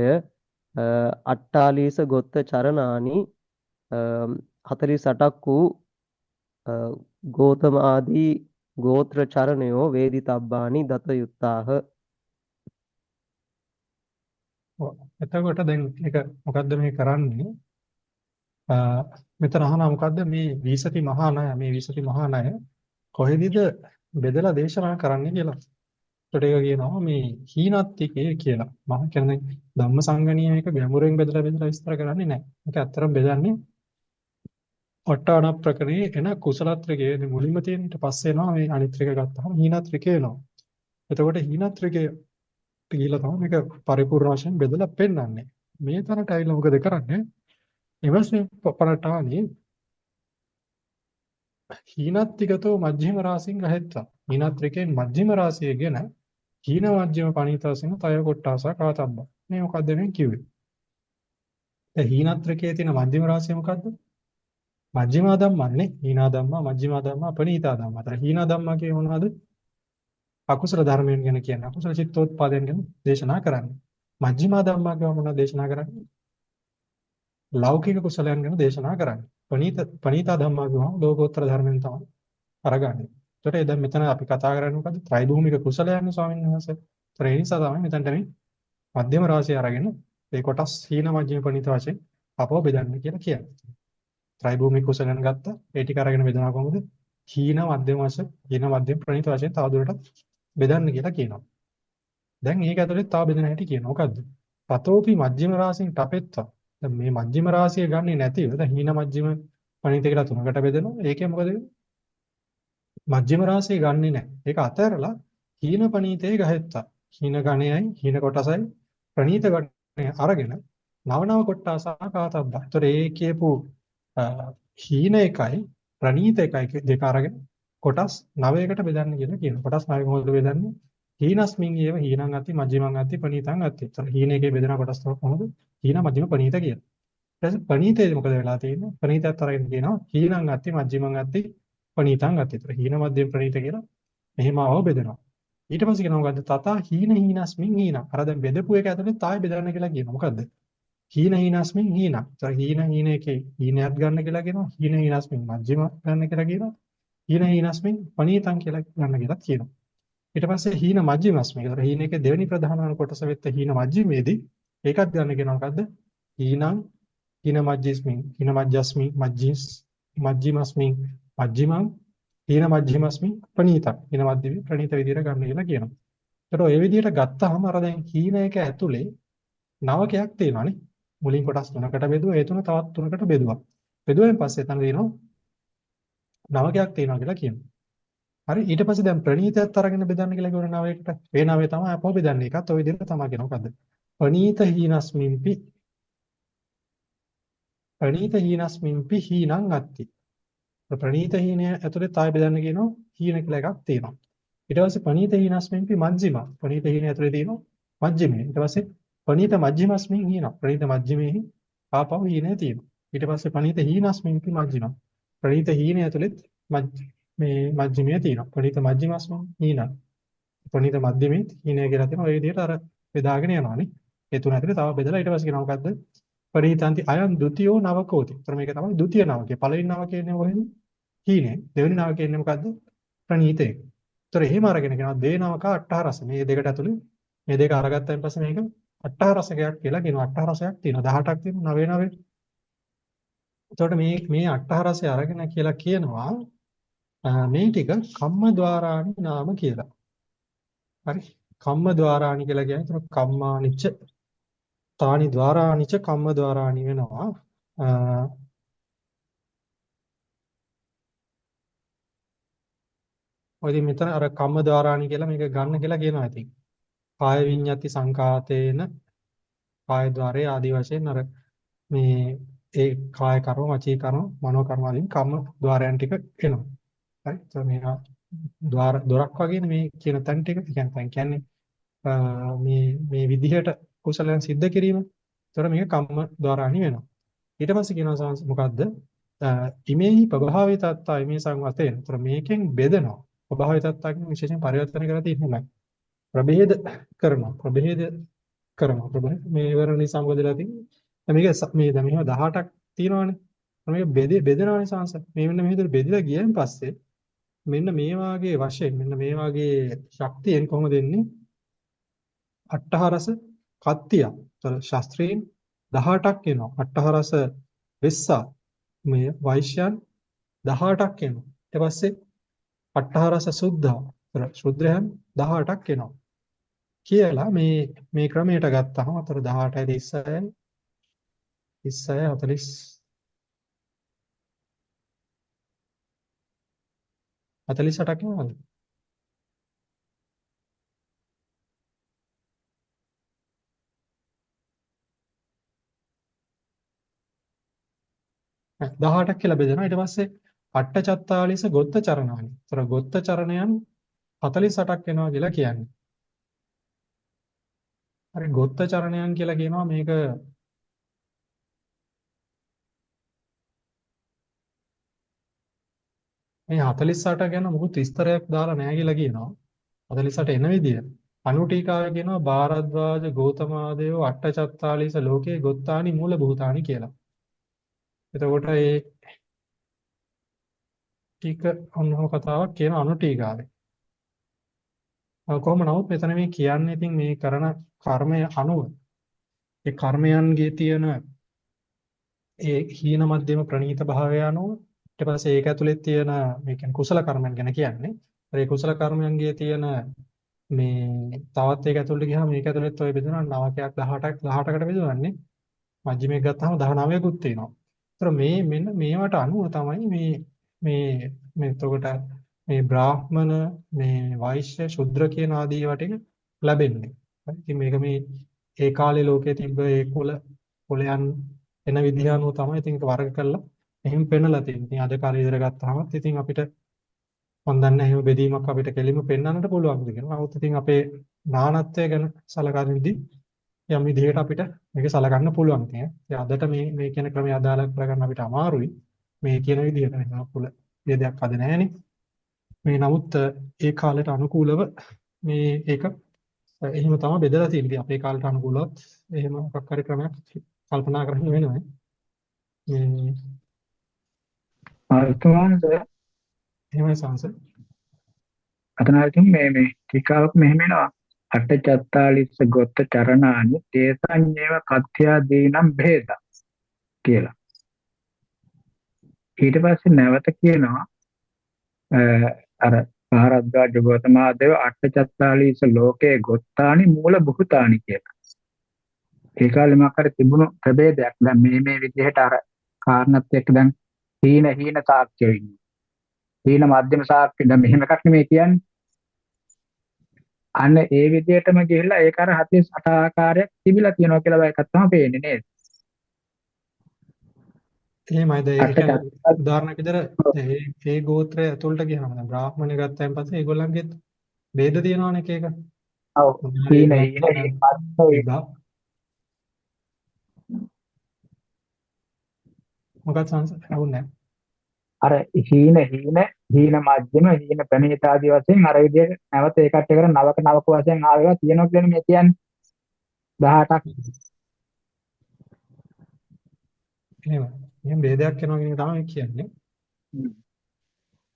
අට්ඨාලීස ගොත්ත චරණානි 48ක් වූ ගෝතම ආදී ගෝත්‍ර චරණයෝ වේදිතබ්බානි දත යුත්තාහ. ඔව්. එතකොට දැන් ඒක මොකද්ද මේ කරන්නේ? අ, මෙතන අහනවා මොකද්ද මේ වීසති මහා ණය මේ වීසති මහා ණය කොහෙදද බෙදලා දේශනා කරන්න කියලා. ඒකට ඒක කියනවා මේ හීනත්තිකය කියලා. මම කියන්නේ ධම්මසංගණීය මේක ගැඹුරින් බෙදලා විස්තර කරන්නේ නැහැ. ඒක ඇත්තටම බෙදන්නේ වට්ටාණ ප්‍රකරණේ එන කුසලත්‍රිකයේ ඉතින් මුලින්ම තියෙන ඊට පස්සේ එනවා මේ අනිත්‍රික ගත්තාම හීනත්‍රිකය එනවා. එතකොට හීනත්‍රිකය කියලා තමයි මේක පරිපූර්ණ වශයෙන් බෙදලා පෙන්වන්නේ. මේ තරට ඇවිල්ලා මොකද කරන්නේ? එවස්නේ පරටානේ හීනත්තිගතෝ මජ්ක්‍ධිම රාසින් ගහෙත්තා. හීනත්‍රිකයෙන් මජ්ක්‍ධිම රාසියගෙන හීන මජ්ක්‍ධිම පණිතවසින තය කොට්ටාසා කාතබ්බ. මේ මොකද්ද මේ කිව්වේ? දැන් හීනත්‍රිකයේ තියෙන මජ්ක්‍ධිම රාසිය මොකද්ද? මජ්ක්‍ධිමා ධම්මන්නේ හීනා ධම්මා මජ්ක්‍ධිමා ධම්මා පණීතා ධම්මා. අතර හීනා ධම්මා කියේ මොනවද? අකුසල ධර්මයන් ගැන කියන්නේ. අකුසල චිත්තෝත්පාදයන් ගැන දේශනා කරන්නේ. මජ්ක්‍ධිමා ධම්මා කියව මොනවද දේශනා කරන්නේ? ලෞකික කුසලයන් ගැන දේශනා කරන්නේ. පණීතා ධම්මා කියවම ලෝකෝත්තර ධර්මයන් තමයි අරගන්නේ. ඒතකොට දැන් මෙතන අපි කතා කරන්නේ මොකද්ද? ත්‍රිභූමික කුසලයන් ස්වාමීන් වහන්සේ. ඒතර ඒ නිසා තමයි මෙතනට මේ මධ්‍යම රාශිය අරගෙන ඒ කොටස් හීන මජ්ක්‍ධිම පණීත වශයෙන් අපව බෙදන්න කියලා කියන්නේ. ත්‍රිභූමික කුසලයන් ගත්තා. ඒ ටික අරගෙන බෙදනවා කොහොමද? හීන මධ්‍යම වශයෙන්, හීන මධ්‍යම ප්‍රණීත වශයෙන් තවදුරටත් බෙදන්න කියලා කියනවා. දැන් මේක ඇතුලේ තව බෙදෙන හැටි කියනවා. මොකද්ද? පතෝපි මජ්ක්‍ධිම රාශියෙන් තපෙත්තා. දැන් මේ මජ්ක්‍ධිම රාශිය ගන්නේ නැතිව දැන් හීන මජ්ක්‍ධිම ප්‍රණීත කියලා තුනකට බෙදෙනවා. ඒකේ මොකද වෙන්නේ? මජ්ක්‍ධිම රාශිය ගන්නේ නැහැ. ඒක අතහැරලා හීන ප්‍රණීතේ ගහෙත්තා. හීන ගණයයි, හීන කොටසයි ප්‍රණීත ගණය අරගෙන නව නව කොටසා කාතබ්බා. ඒතර ඒ කියපු හීන එකයි ප්‍රණීත එකයි දෙක අරගෙන කොටස් 9කට බෙදන්න කියලා කියනවා. කොටස් 9 කොහොමද බෙදන්නේ? හීනස්මින් ඒව හීනං අත්ති මජ්ජිමං අත්ති ප්‍රණීතං අත්ති. ඒතර හීන එකේ බෙදෙන කොටස් තමයි කොහොමද? හීන මජ්ජිම ප්‍රණීත කියලා. ඊට පස්සේ ප්‍රණීතයේ මොකද වෙලා තියෙන්නේ? ප්‍රණීතයත් අරගෙන කියනවා හීනං අත්ති මජ්ජිමං අත්ති ප්‍රණීතං අත්ති. ඒතර හීන මධ්‍යම ප්‍රණීත කියලා මෙහෙම ආව බෙදෙනවා. ඊට පස්සේ කියනවා මොකද්ද? තථා හීන හීනස්මින් හීන. අර දැන් බෙදපු එක ඇතුලේ තායි බෙදන්න කියලා කියනවා. මොකද්ද? හීන හීනස්මින් හීන. ඒතර හීන එකේ හීනයත් ගන්න කියලා කියනවා. හීන හීනස්මින් මජ්ජිම ගන්න කියලා කියනවා. හීන හීනස්මින් පණීතං කියලා ගන්න කියලා කියනවා. ඊට පස්සේ හීන මජ්ජිමස්මින්. ඒතර හීන එකේ දෙවෙනි ප්‍රධාන කොටස වෙත්ත හීන මජ්ජිමේදී ඒකත් ගන්න කියනවා මොකද්ද? හීනං හීන මජ්ජිස්මින් හීන මජ්ජස්මින් මජ්ජිමස්මින් මජ්ජිමං හීන මජ්ජිමස්මින් පණීතං. හීන මධ්‍යමේ ප්‍රණීත විදියට ගන්න කියලා කියනවා. ඒතර ඔය විදියට ගත්තාම අර දැන් හීන එක ඇතුලේ නවකයක් තියෙනවානේ. මුලින් කොටස් තුනකට බෙදුවා. ඒ තුන තවත් තුනකට බෙදුවා. බෙදුවෙන් පස්සේ එතන තියෙනවා නවකයක් තියෙනවා කියලා කියනවා. හරි ඊට පස්සේ දැන් ප්‍රණීතයත් අරගෙන බෙදන්න කියලා කියවන නවයකට. ඒ නවය තමයි අපෝ බෙදන්නේ. එකත් ওই විදිහට තමයි කියනවා. මොකද්ද? ප්‍රණීත හීනස්මින්පි හීනං අත්ති. ප්‍රණීත හීනය ඇතුලේ තායි බෙදන්න කියනවා හීන කියලා එකක් තියෙනවා. ඊට පස්සේ ප්‍රණීත හීනස්මින්පි මජ්ජිම. ප්‍රණීත හීනය ඇතුලේ තියෙනවා මජ්ජිමේ. ඊට පස්සේ ප්‍රණීත මජ්ජිමස්මින් හීන. ප්‍රණීත මජ්ජිමේහි ආපහු හීනය තියෙනවා. ඊට පස්සේ ප්‍රණීත හීනස්මින්පි මජ්ජිම. ප්‍රණීත හීනය ඇතුලේ මේ මජ්ජිමේ තියෙනවා. ප්‍රණීත මජ්ජිමස්මින් හීන. ප්‍රණීත මධ්‍යමේ හීනය කියලා තියෙනවා. ඒ විදිහට අර බෙදාගෙන යනවානේ. ඒ තුන ඇතුලේ තව බෙදලා ඊට පස්සේ කියනවා මොකද්ද? පරිහිතාන්ති අයං ဒ ුතියෝ නවකෝති. ඒතර මේක තමයි ဒ ුතිය නවකය. පළවෙනි නවකය කියන්නේ මොකෙන්ද? හීනේ. දෙවෙනි නවකය කියන්නේ මොකද්ද? ප්‍රණීතේ. ඒතර එහෙම අරගෙන කියනවා දේ නවක අට්ඨාරස. මේ දෙකට ඇතුලේ මේ දෙක අරගත්තයින් පස්සේ මේක අට්ඨාරසකයක් කියලා කියනවා. අට්ඨාරසයක් තියෙනවා. 18ක් තියෙනවා 9 9. එතකොට මේ අට්ඨාරසය අරගෙන කියලා කියනවා මේ ටික කම්මද්වාරාණි නාම කියලා. හරි. කම්මද්වාරාණි කියලා කියන්නේ එතන කම්මානිච්ච තානි ద్వාරානිච කම්ම ద్వාරානි වෙනවා. ඔය ඉතින් මෙතන අර කම්ම ద్వාරානි කියලා මේක ගන්න කියලා කියනවා ඉතින්. කාය විඤ්ඤාති සංකාතේන කාය ద్వාරේ ආදී වශයෙන් අර මේ ඒ කාය කර්ම වචී කර්ම මනෝ කර්ම ආදී කම්ම ద్వාරයන් ටික එනවා. හරි. ඒත් මේවා දොරක් වගේනේ මේ කියන තැන් ටික. කියන්නේ මේ විදිහට කුසලයන් සිද්ධ කිරීම. ඒතර මේක කම්ම ద్వාරාණි වෙනවා. ඊට පස්සේ කියනවා මොකද්ද? ඉමේහි ප්‍රභාවේ තත්තා ඉමේ සංවතේන. ඒතර මේකෙන් බෙදෙනවා. ප්‍රභාවේ තත්තා කියන්නේ විශේෂයෙන් පරිවර්තන කරලා තියෙන්නේ නැහැ. ප්‍රභේද කරනවා. ප්‍රභේද කරනවා. මේ වර නිසා මොකදලා තියෙන්නේ? මේක මේ දැන් මෙහෙම 18ක් තියෙනවානේ. මේක බෙදෙනවානේ සංස. මේ මෙන්න මේ විදිහට බෙදලා ගියන් පස්සේ මෙන්න මේ වාගේ වශයෙන් මෙන්න මේ වාගේ ශක්තියෙන් කොහොමද එන්නේ? අට්ඨහරස කත්තියක්. ඒතර ශාස්ත්‍රයෙන් 18ක් එනවා. අට්ඨහරස වෙස්සා මේ වෛශ්‍යයන් 18ක් එනවා. ඊට පස්සේ අට්ඨහරස සුද්ධා. ඒතර ශුද්‍රයන් 18ක් එනවා. කියලා මේ ක්‍රමයට ගත්තහම අතර 18යි 36යි 36 48ක් එනවාද? 18ක් කියලා බෙදෙනවා. ඊට පස්සේ අට්ඨචත්තාලීස ගොත්ත චරණානි. ඒතර ගොත්ත චරණයන් 48ක් වෙනවා කියලා කියන්නේ. හරි ගොත්ත චරණයන් කියලා කියනවා මේක මේ 48 ගැන මුකුත් විස්තරයක් දාලා නැහැ කියලා කියනවා. 48 එන විදිය. අනුටීකාවේ කියනවා භාරද්වාජ ගෞතමාදේව අට්ඨචත්තාලීස ලෝකේ ගොත්තානි මූල භූතානි කියලා. එතකොට ඒ ටික ඔන්නම කතාවක් කියන අනුටීකාවේ. කොහොම නමුත් මෙතන මේ කියන්නේ ඉතින් මේ කරන කර්මය අනුව ඒ කර්මයන්ගේ තියෙන ඒ හීන මධ්‍යම ප්‍රණීත භාවය අනුව ඊට පස්සේ ඒක ඇතුලේ තියෙන මේ කියන්නේ කුසල කර්මයන් ගැන කියන්නේ. ඒ කුසල කර්මයන්ගේ තියෙන මේ තවත් ඒක ඇතුළට ගියාම මේක ඇතුළෙත් ඔය බෙදෙනවා 9ක් 18කට බෙදවන්නේ. මජ්ක්‍ධිමයක් ගත්තාම 19කුත් තියෙනවා. ඒතර මේ මෙන්න මේවට අනුව තමයි මේ එතකොට මේ බ්‍රාහ්මණ මේ වෛශ්‍ය ශුද්‍ර කියන ආදී වටින් ලැබෙන්නේ. ඉතින් මේක මේ ඒ කාලේ ලෝකයේ තිබ්බ ඒ කුලයන් එන විදිහ අනුව තමයි ඉතින් ඒක වර්ග කරලා එහෙම පෙන්නලා තියෙන්නේ. ඉතින් අද කාලේ ඉදර ගත්තාම ඉතින් අපිට මම දන්නේ එහෙම බෙදීමක් අපිට කෙලින්ම පෙන්වන්නට පුළුවන්ද කියලා. නමුත් ඉතින් අපේ නානත්වය ගැන සලකන විදි යම් විදිහකට අපිට මේක සලකන්න පුළුවන් ඉතින්. ඉතින් අදට මේ කියන ක්‍රමය අදාළ කරගන්න අපිට අමාරුයි. මේ කියන විදිහට නේ කුල ભેදයක් අද නැහැනේ. මේ නමුත් ඒ කාලයට අනුකූලව මේ ඒක එහෙම තමයි බෙදලා තියෙන්නේ. ඉතින් අපේ කාලයට අනුකූලවත් එහෙම මොකක් හරි ක්‍රමයක් කල්පනා කරන්න වෙනවා. මේ අර්ථවන්ත එහෙමයි සංස. අතනාරින් මේ ටිකාවක් මෙහෙම එනවා. අට්ඨචත්තාලිස්ස ගොත්ත චරණානි තේසඤ්ඤේව කත්ත්‍යා දීනම් භේද කියලා. ඊට පස්සේ නැවත කියනවා අර භාරද්වාජ ගෞතමාදේව අට්ඨචත්තාලිස්ස ලෝකේ ගොත්තානි මූල භූතානි කියලා. ඒ කාලේ මොකක් හරි තිබුණු ප්‍රභේදයක්. දැන් මේ විදිහට අර කාරණත් එක්ක දැන් හීන සාක්ෂ්‍ය වෙන්නේ. හීන මධ්‍යම සාක්ෂ්‍ය දැන් මෙහෙම එකක් නෙමෙයි කියන්නේ. අන්න ඒ විදිහටම ගිහිල්ලා ඒක අර 48 ආකාරයක් තිබිලා තියෙනවා කියලා එකක් තමයි පේන්නේ නේද? එහෙමයිද ඒ කියන්නේ උදාහරණයක් විදිහට ඒ ගෝත්‍රය ඇතුළට ගියාම දැන් බ්‍රාහ්මණය ගත්තයින් පස්සේ ඒගොල්ලන්ගෙත් ભેද තියෙනවානේ එක එක. ඔව්. හීන මොකක්ද සංස හවුන්නේ? අර හීන මධ්‍යම හීන ප්‍රණීත ආදී වශයෙන් අර විදිහට නැවත ඒකට එකට නවක වශයෙන් ආවේවා තියෙනවා කියන්නේ මේ කියන්නේ 18ක්. එහෙම ભેදයක් වෙනවා කියන එක තමයි කියන්නේ.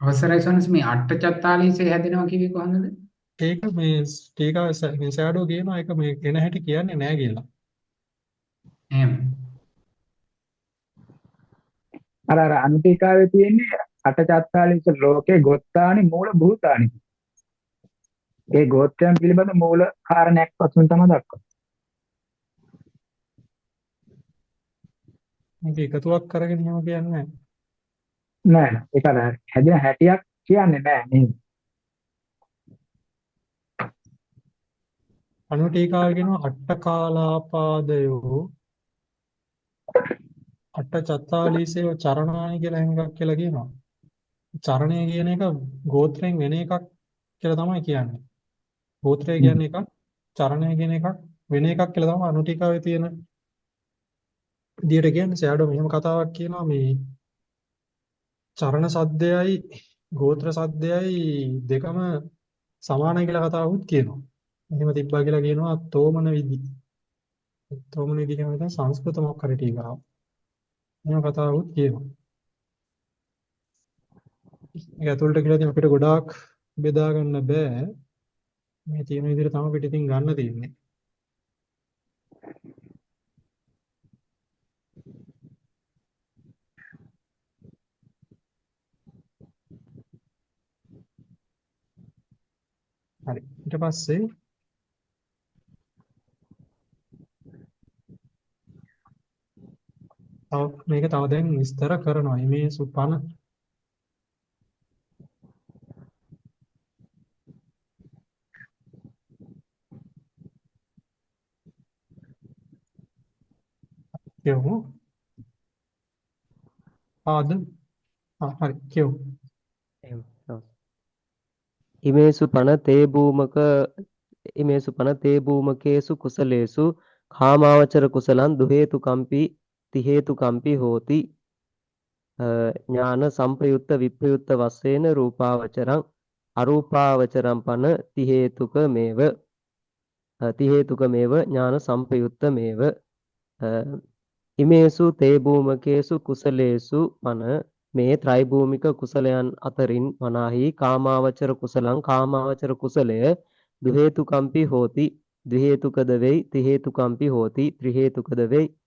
අවසරයි සොනස් මේ අට්ඨචත්තාලීසේ හැදෙනවා කිව්වේ කොහොමද? ඒක මේ ටීකා මේ ෂැඩෝ කියනවා ඒක මේ එන හැටි කියන්නේ නෑ කියලා. එහෙම. අර අනුටීකාවේ තියෙන්නේ අටචත්තාලිස්ස ලෝකේ ගොත්තානි මූල භූතානි. ඒ ගෝත්‍රයන් පිළිබඳ මූල කාරණයක් වශයෙන් තමයි දක්වන්නේ. මේක එකතුවක් කරගෙන එහෙම කියන්නේ නෑ ඒක අර හැදෙන හැටියක් කියන්නේ නෑ නේද? අනුටීකාව කියනවා අට්ඨකාලාපාදයෝ අට්ඨචත්තාලීසේව චරණානි කියලා එහෙම එකක් කියලා කියනවා. චරණය කියන එක ගෝත්‍රයෙන් වෙන එකක් කියලා තමයි කියන්නේ. ගෝත්‍රය කියන්නේ එකක්, චරණය කියන එකක් වෙන එකක් කියලා තමයි අනුටීකාවේ තියෙන විදියට කියන්නේ. ෂැඩෝ මෙහෙම කතාවක් කියනවා මේ චරණ සද්දයයි ගෝත්‍ර සද්දයයි දෙකම සමානයි කියලා කතාවකුත් කියනවා. එහෙම තිබ්බා කියලා කියනවා තෝමන විදි. තෝමන විදි කියන එක සංස්කෘත මොකක් හරි ටීකාවක්. එහෙම කතාවකුත් කියනවා. මේක ඇතුළට කියලා ඉතින් අපිට ගොඩාක් බෙදා ගන්න බෑ. මේ තියෙන විදිහට තමයි අපිට ඉතින් ගන්න තියෙන්නේ. හරි. ඊට පස්සේ මේක තව දැන් විස්තර කරනවා. මේ සුපන කියමු. ආද හරි කියමු. එහෙම. ඔව්. ඉමේසු පන තේ භූමක ඉමේසු පන තේ භූමකේසු කුසලේසු කාමාවචර කුසලං දුහේතුකම්පි තිහේතුකම්පි හෝති. ඥාන සම්පයුත්ත විප්‍රයුත්ත වස්සේන රූපාවචරං අරූපාවචරං පන තිහේතුකමේව තිහේතුකමේව ඥාන සම්පයුත්තමේව. ඉමේසු තේ භූමකේසු කුසලේසු පන මේ ත්‍රිභූමික කුසලයන් අතරින් වනාහි කාමාවචර කුසලං කාමාවචර කුසලය දුහේතුකම්පි හෝති ද්විහේතුකද වෙයි තිහේතුකම්පි හෝති ත්‍රිහේතුකද වෙයි.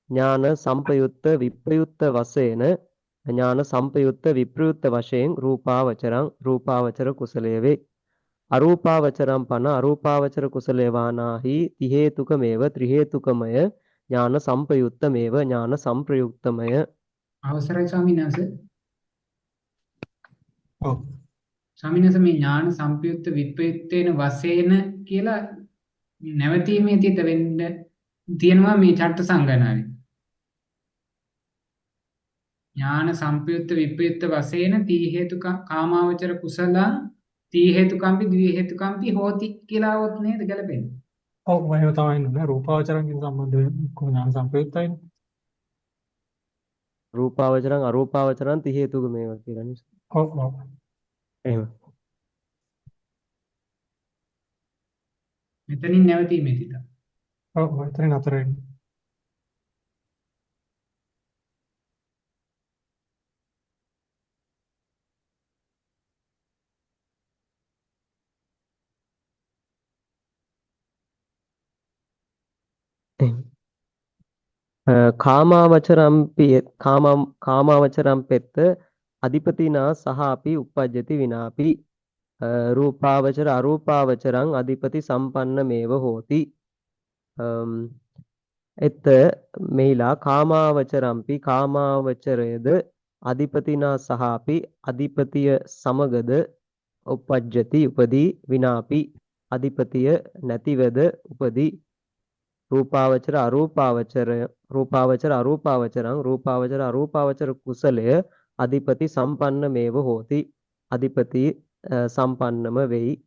ඥාන සම්පයුත්ත විප්‍රයුත්ත වශයෙන් ඥාන සම්පයුත්ත විප්‍රයුත්ත වශයෙන් රූපාවචරං රූපාවචර කුසලය වේ. අරූපාවචරං පන අරූපාවචර කුසලය වානාහි තිහේතුකමේව ත්‍රිහේතුකමය ඥාන සම්පයුත්තමේව ඥාන සම්ප්‍රයුක්තමය. අවසරයි ස්වාමීන් වහන්සේ. ඔව්. ස්වාමීන් වහන්සේ මේ ඥාන සම්පයුක්ත විප්‍රයුක්තේන වශයෙන් කියලා නැවතීමේ තිත වෙන්න තියෙනවා මේ චට්ට සංගණනාවේ. ඥාන සම්පයුක්ත විප්‍රයුක්ත වශයෙන් තී හේතුක කාමාවචර කුසල තී හේතුකම්පි ද්වි හේතුකම්පි හෝති කියලා આવොත් නේද ගැලපෙන්නේ? ඔව් එහෙම තමයි ඉන්නේ. රූපාවචරයෙන් සම්බන්ධ ඥාන සම්ප්‍රයුක්තයි. රූපාවචරං අරූපාවචරං තිහේතුකමේව කියලා නේ. ඔව් ඔව්. එහෙම. මෙතනින් නැවතීමේ තිත. ඔව් එතනින් අතර වෙන්නේ. එහෙම. කාමාවචරම්පි කාමාවචරම් පෙත්ත අධිපතිනා සහාපි uppajjati විනාපි. රූපාවචර අරූපාවචරං අධිපති සම්පන්නමේව හෝති. එත මෙහිලා කාමාවචරම්පි කාමාවචරයද අධිපතිනා සහාපි අධිපතිය සමගද uppajjati උපදී විනාපි අධිපතිය නැතිවද උපදී. රූපාවචර අරූපාවචරං රූපාවචර අරූපාවචර කුසලය අධිපති සම්පන්නමේව හෝති. අධිපති සම්පන්නම වෙයි.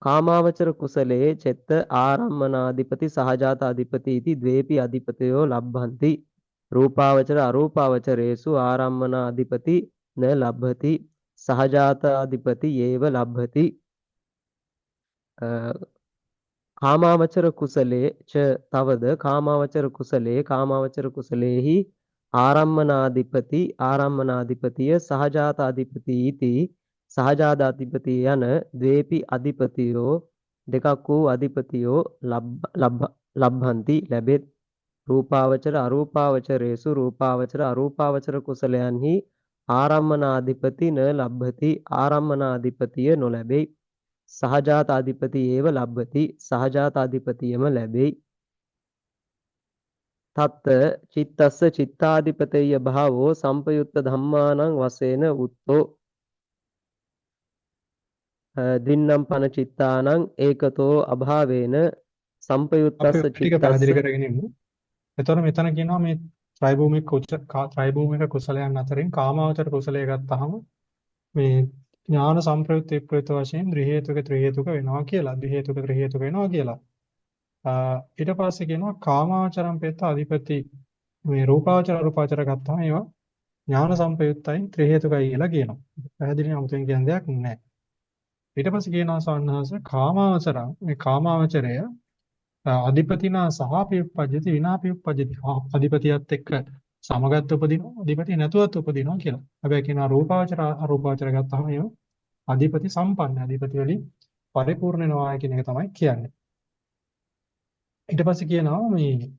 කාමාවචර කුසලයේ චෙත්ත ආරම්මනාධිපති සහජාත අධිපති इति ද්වේපි අධිපතයෝ ලබ්භಂತಿ. රූපාවචර අරූපාවචරේසු ආරම්මනාධිපති න ලබ්භති සහජාත අධිපති යේව ලබ්භති. කාමාවචර කුසලේ ච තවද කාමාවචර කුසලේහි ආරම්මනාධිපතිය සහජාතාධිපති इति සහජාතාධිපති යන ද්වේපි අධිපතියෝ දෙකක් වූ අධිපතියෝ ලබ්භಂತಿ ලැබෙත්. රූපාවචර අරූපාවචරේසු රූපාවචර අරූපාවචර කුසලයන්හි ආරම්මනාධිපති න ලබ්භති ආරම්මනාධිපතිය නොලැබේ. සහජාතාධිපති ඒව ලබ්භති සහජාතාධිපතියම ලැබෙයි. තත් චිත්තස්ස චිත්තාධිපතේය භාවෝ සම්පයුත්ත ධම්මානං වශයෙන් උත්තෝ. දින්නම් පන චිත්තානං ඒකතෝ අභාවේන සම්පයුත්තස්ස අපි ටික පැහැදිලි චිත්තස්ස. කරගෙන ඉමු. එතකොට මෙතන කියනවා මේ ත්‍රිභූමික කුසලයන් අතරින් කාමාවචර කුසලය ගත්තාම මේ ඥාන සම්ප්‍රයුක්ත විප්‍රයුක්ත වශයෙන් ද්වි හේතුක ත්‍රි හේතුක වෙනවා කියලා. ද්වි හේතුක ත්‍රි හේතුක වෙනවා කියලා. ඊට පස්සේ කියනවා කාමාවචරම් පෙත්ත අධිපති මේ රූපාවචර අරූපාවචර ගත්තාම ඒවා ඥාන සම්ප්‍රයුක්තයි ත්‍රි හේතුකයි කියලා කියනවා. පැහැදිලිව 아무තෙන් කියන දෙයක් නැහැ. ඊට පස්සේ කියනවා සවන්නහස කාමාවචරම් මේ කාමාවචරය අධිපතිනා සහාපි uppajjati විනාපි uppajjati. අධිපතියත් එක්ක සමගත් උපදිනවා අධිපති නැතුවත් උපදිනවා කියලා. හැබැයි කියනවා රූපාවචර අරූපාවචර ගත්තාම ඒව අධිපති සම්පන්න අධිපති වලින් පරිපූර්ණ වෙනවා කියන එක තමයි කියන්නේ. ඊට පස්සේ කියනවා මේ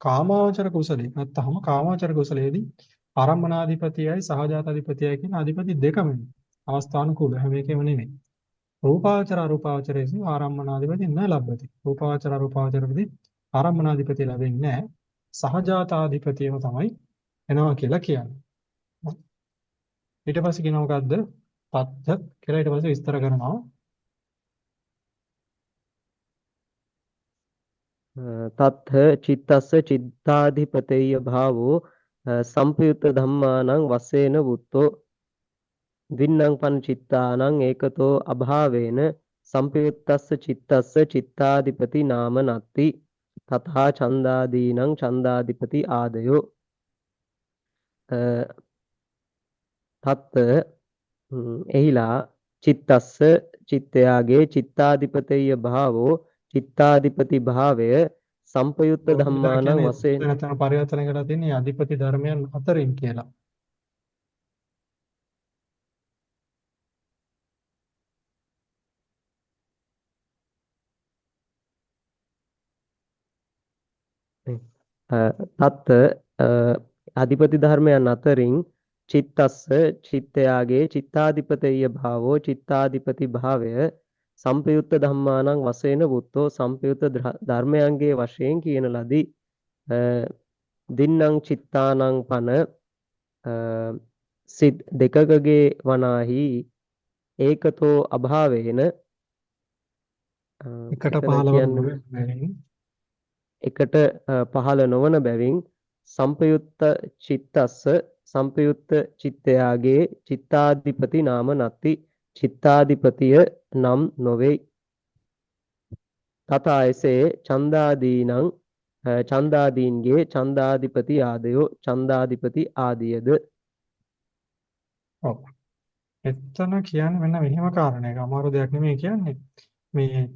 කාමාවචර කුසලයේ නැත්තම් කාමාවචර කුසලයේදී ආරම්මනාධිපතියයි සහජාතාධිපතියයි කියන අධිපති දෙකම අවස්ථානුකූල හැම එකම නෙමෙයි. රූපාවචර අරූපාවචරයේදී ආරම්මනාධිපති න ලබ්ධති. රූපාවචර අරූපාවචරයේදී ආරම්මනාධිපති ලැබෙන්නේ නැහැ. සහජාතාධිපතියම තමයි එනවා කියලා කියන්නේ. ඊට පස්සේ කියනවා මොකද්ද? තත්ත්‍ය කියලා ඊට පස්සේ විස්තර කරනවා. තත්ථ චිත්තස්ස චිත්තාධිපතේය භාවෝ සම්පයුත්ත ධම්මානං වස්සේන වුත්තෝ වින්නං පන චිත්තානං ඒකතෝ අභාවේන සම්පයුත්තස්ස චිත්තස්ස චිත්තාධිපති නාම නත්ති තථා ඡන්දාදීනං ඡන්දාධිපති ආදයෝ තත්ත එහිලා චිත්තස්ස චිත්තයාගේ චිත්තාධිපතේය භාවෝ චිත්තාධිපති භාවය සම්පයුත්ත මෙතන ධම්මානං කියන්නේ වශයෙන් නැත්නම් පරිවර්තන කරලා තියෙන්නේ අධිපති ධර්මයන් අතරින් කියලා. තත්ත අධිපති ධර්මයන් අතරින් චිත්තස්ස චිත්තයාගේ චිත්තාධිපතේය භාවෝ චිත්තාධිපති භාවය සම්පයුත්ත ධම්මානං වශයෙන් වුත්තෝ සම්පයුත්ත ධර්මයන්ගේ වශයෙන් කියන ලදී දින්නම් චිත්තානං පන සිත් දෙකකගේ වනාහි ඒකතෝ අභාවේන එකට ඒකට 15 කියන්නේ වෙනින් එකට පහළ නොවන බැවින් සම්පයුත්ත චිත්තස්ස සම්පයුත්ත චිත්තයාගේ චිත්තාධිපති නාම නත්ති චිත්තාධිපතිය නම් නොවේ. තථා එසේ ඡන්දාදීනං ඡන්දාදීන්ගේ ඡන්දාධිපති ආදයෝ ඡන්දාධිපති ආදියද. ඔව්. එතන කියන්නේ මෙන්න මෙහෙම කාරණයක්. අමාරු දෙයක් නෙමෙයි කියන්නේ. මේ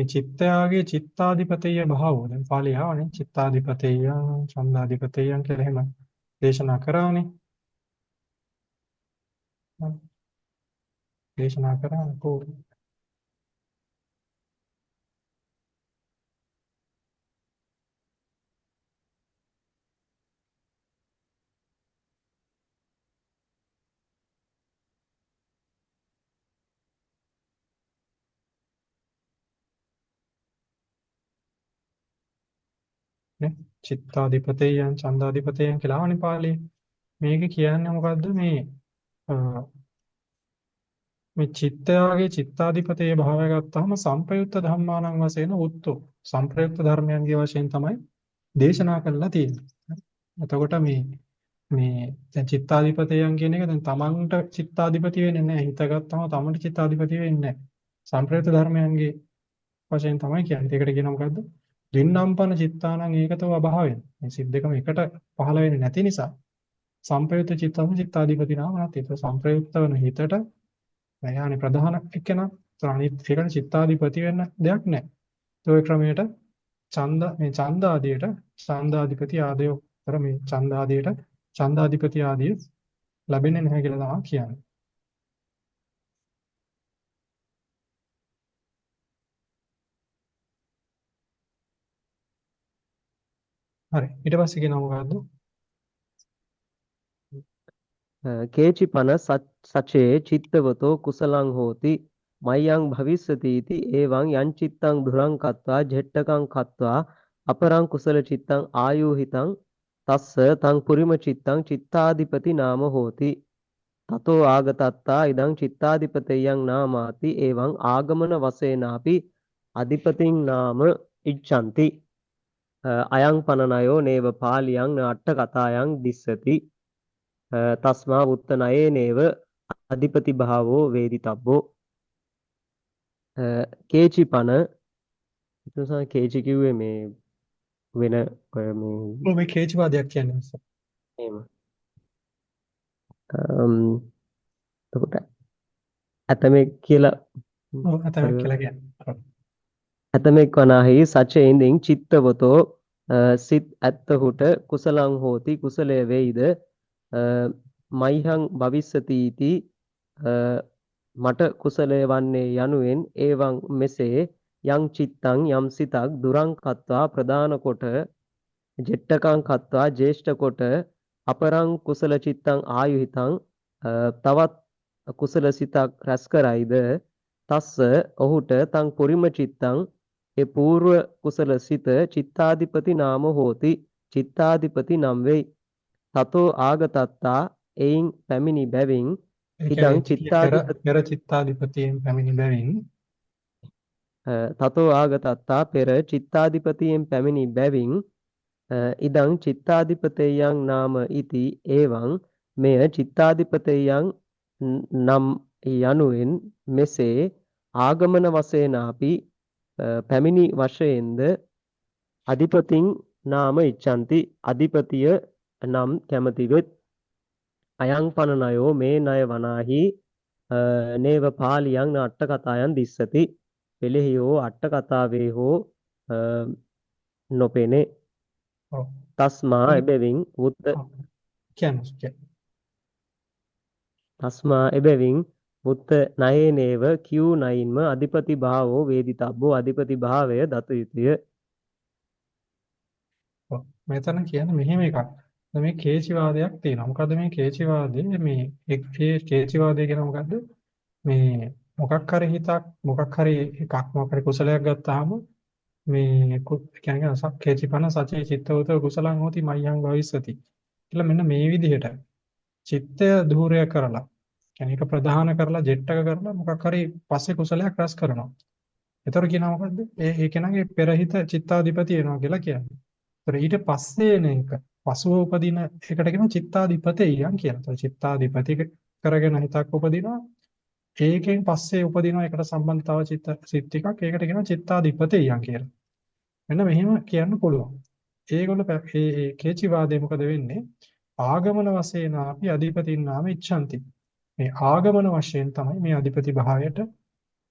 චිත්තයාගේ චිත්තාධිපතේය භාවෝ දැන් පාළි ආවනේ චිත්තාධිපතේයං ඡන්දාධිපතේයං කියලා එහෙම දේශනා කරානේ. දේශනා කරානේ පොඩි. නේ චිත්තාධිපතේයං ඡන්දාධිපතේයං කියලා ආවනේ පාළි. මේක කියන්නේ මොකද්ද අ, මේ චිත්තයාගේ චිත්තාධිපතේය භාවය ගත්තාම සංපයුත්ත ධම්මානං වශයෙන් උත්තෝ සංප්‍රයුක්ත ධර්මයන්ගේ වශයෙන් තමයි දේශනා කරලා තියෙන්නේ. එතකොට මේ දැන් චිත්තාධිපතයන් කියන එක දැන් තමන්ට චිත්තාධිපති වෙන්නේ නැහැ. හිත ගත්තම තමන්ට චිත්තාධිපති වෙන්නේ නැහැ. සංප්‍රයුක්ත ධර්මයන්ගේ වශයෙන් තමයි කියන්නේ. ඒකට කියනවා මොකද්ද? රින්නම්පන චිත්තානං ඒකතව අභාවයෙන්. මේ සිත් දෙකම එකට පහළ වෙන්නේ නැති නිසා සංප්‍රයුක්ත චිත්තං චිත්තාධිපති නාම නැති. ඒක සංප්‍රයුක්ත වෙන හිතට එයානේ ප්‍රධාන එක්කෙනා. අනිත් ඒකට චිත්තාධිපති වෙන්න දෙයක් නැහැ. ඒ ක්‍රමයට මේ ඡන්ද ආදියට ඡන්දාධිපති ආදයෝ කර මේ ඡන්ද ආදියට ඡන්දාධිපති ආදිය ලැබෙන්නේ නැහැ කියලා තමයි කියන්නේ. හරි. ඊට පස්සේ කියනවා මොකද්ද? කේචිපන සචේ චිත්තවතෝ කුසලං හෝති මයං භවිස්සති එවං යං චිත්තං ධුරං කତ୍වා ජෙට්ටකං කତ୍වා අපරං කුසල චිත්තං ආයෝහිතං තස්ස තං පුරිම චිත්තං චිත්තාධිපති නාම හෝති තතෝ ආගතත්තා ඉදං චිත්තාධිපතයං නාමාති එවං ආගමන වශයෙන්ාපි අධිපතින් නාම ඉච්ඡanti අයං පනනයෝ නේව පාලියං අට්ඨ කතායන් දිස්සති තස්මා උත්තනයේ නේව අධිපති භාවෝ වේදිතබ්බෝ කේචි පන එතන කේචි කිව්වේ මේ වෙන මේ මේ කේචවාදයක් කියන්නේ. එහෙම එතකොට ඇතමෙක් කියලා ඔව් අතමක් කියලා කියන්නේ. ඇතමෙක් වනාහි සචේන්දින් චිත්තවතෝ සිත් ඇත්තහුට කුසලං හෝති කුසලය වෙයිද මයිහං භවිස්සති මට කුසලය වන්නේ යනුවෙන් එවං මෙසේ යං චිත්තං යම් සිතක් දුරං කତ୍වා ප්‍රදාන කොට ජෙට්ටකං කତ୍වා ජේෂ්ඨ කොට අපරං කුසල චිත්තං ආයුහිතං තවත් කුසල සිතක් රැස් කරයිද තස්ස ඔහුට තං පුරිම චිත්තං ඒ పూర్ව කුසල සිත චිත්තාධිපති නාම හෝති චිත්තාධිපති නම් වෙයි තතෝ ආගතත්තා එයින් පැමිණි බැවින් ඒ ඉදං කියන්නේ චිත්තාධිපති පෙර චිත්තාධිපතියෙන් පැමිණි බැවින් තතෝ ආගතත්තා පෙර චිත්තාධිපතියෙන් පැමිණි බැවින් ඉදං චිත්තාධිපතේයං නාම ඉති එවං මෙය චිත්තාධිපතේයං නම් යනුවෙන් මෙසේ ආගමන වශයෙන්ාපි පැමිණි වශයෙන්ද අධිපතින් නාම ඉච්ඡanti අධිපතිය නම් කැමති වෙත් අයං පන ණයෝ මේ ණය වනාහි නේව පාලියං අට්ඨ කතායන් දිස්සති පෙළෙහිෝ අට්ඨ කතාවේ හෝ නොපෙනේ ඔව් තස්මා එබැවින් වුත්ත කියන්නේ තස්මා එබැවින් වුත්ත නයේනේව කියූ නයින්ම අධිපති භාවෝ වේදිතබ්බෝ අධිපති භාවය දත යුතුය ඔව්. මෙතන කියන්නේ මෙහෙම එකක්. දැන් මේ කේචිවාදයක් තියෙනවා. මොකද්ද මේ කේචිවාදය? මේ කේචිවාදය කියන මොකද්ද? මේ මොකක් හරි හිතක් මොකක් හරි එකක් මොකක් හරි කුසලයක් ගත්තාම මේ කියන්නේ කේචිපන සචේ චිත්තවත කුසලං හෝති මයං භවිස්සති කියලා මෙන්න මේ විදිහට චිත්තය ධූරය කරලා කියන්නේ ඒක ප්‍රධාන කරලා ජෙට්ටක කරලා මොකක් හරි පස්සේ කුසලයක් රැස් කරනවා. ඒතර කියනවා මොකද්ද? ඒ කෙනාගේ පෙරහිත චිත්තාධිපති වෙනවා කියලා කියන්නේ. ඒතර ඊට පස්සේ එන එක පසුව උපදින එකට කියනවා චිත්තාධිපතේයන් කියලා. ඒතර චිත්තාධිපති කරගෙන හිතක් උපදිනවා. ඒකෙන් පස්සේ උපදිනවා ඒකට සම්බන්ධ තව සිත් ටිකක්. ඒකට කියනවා චිත්තාධිපතේයන් කියලා. මෙන්න මෙහෙම කියන්න පුළුවන්. ඒගොල්ලෝ ඒ කේචිවාදේ මොකද වෙන්නේ? ආගමන වශයෙන් අපි අධිපතින් නාම ඉච්ඡanti. මේ ආගමන වශයෙන් තමයි මේ අධිපති භාවයට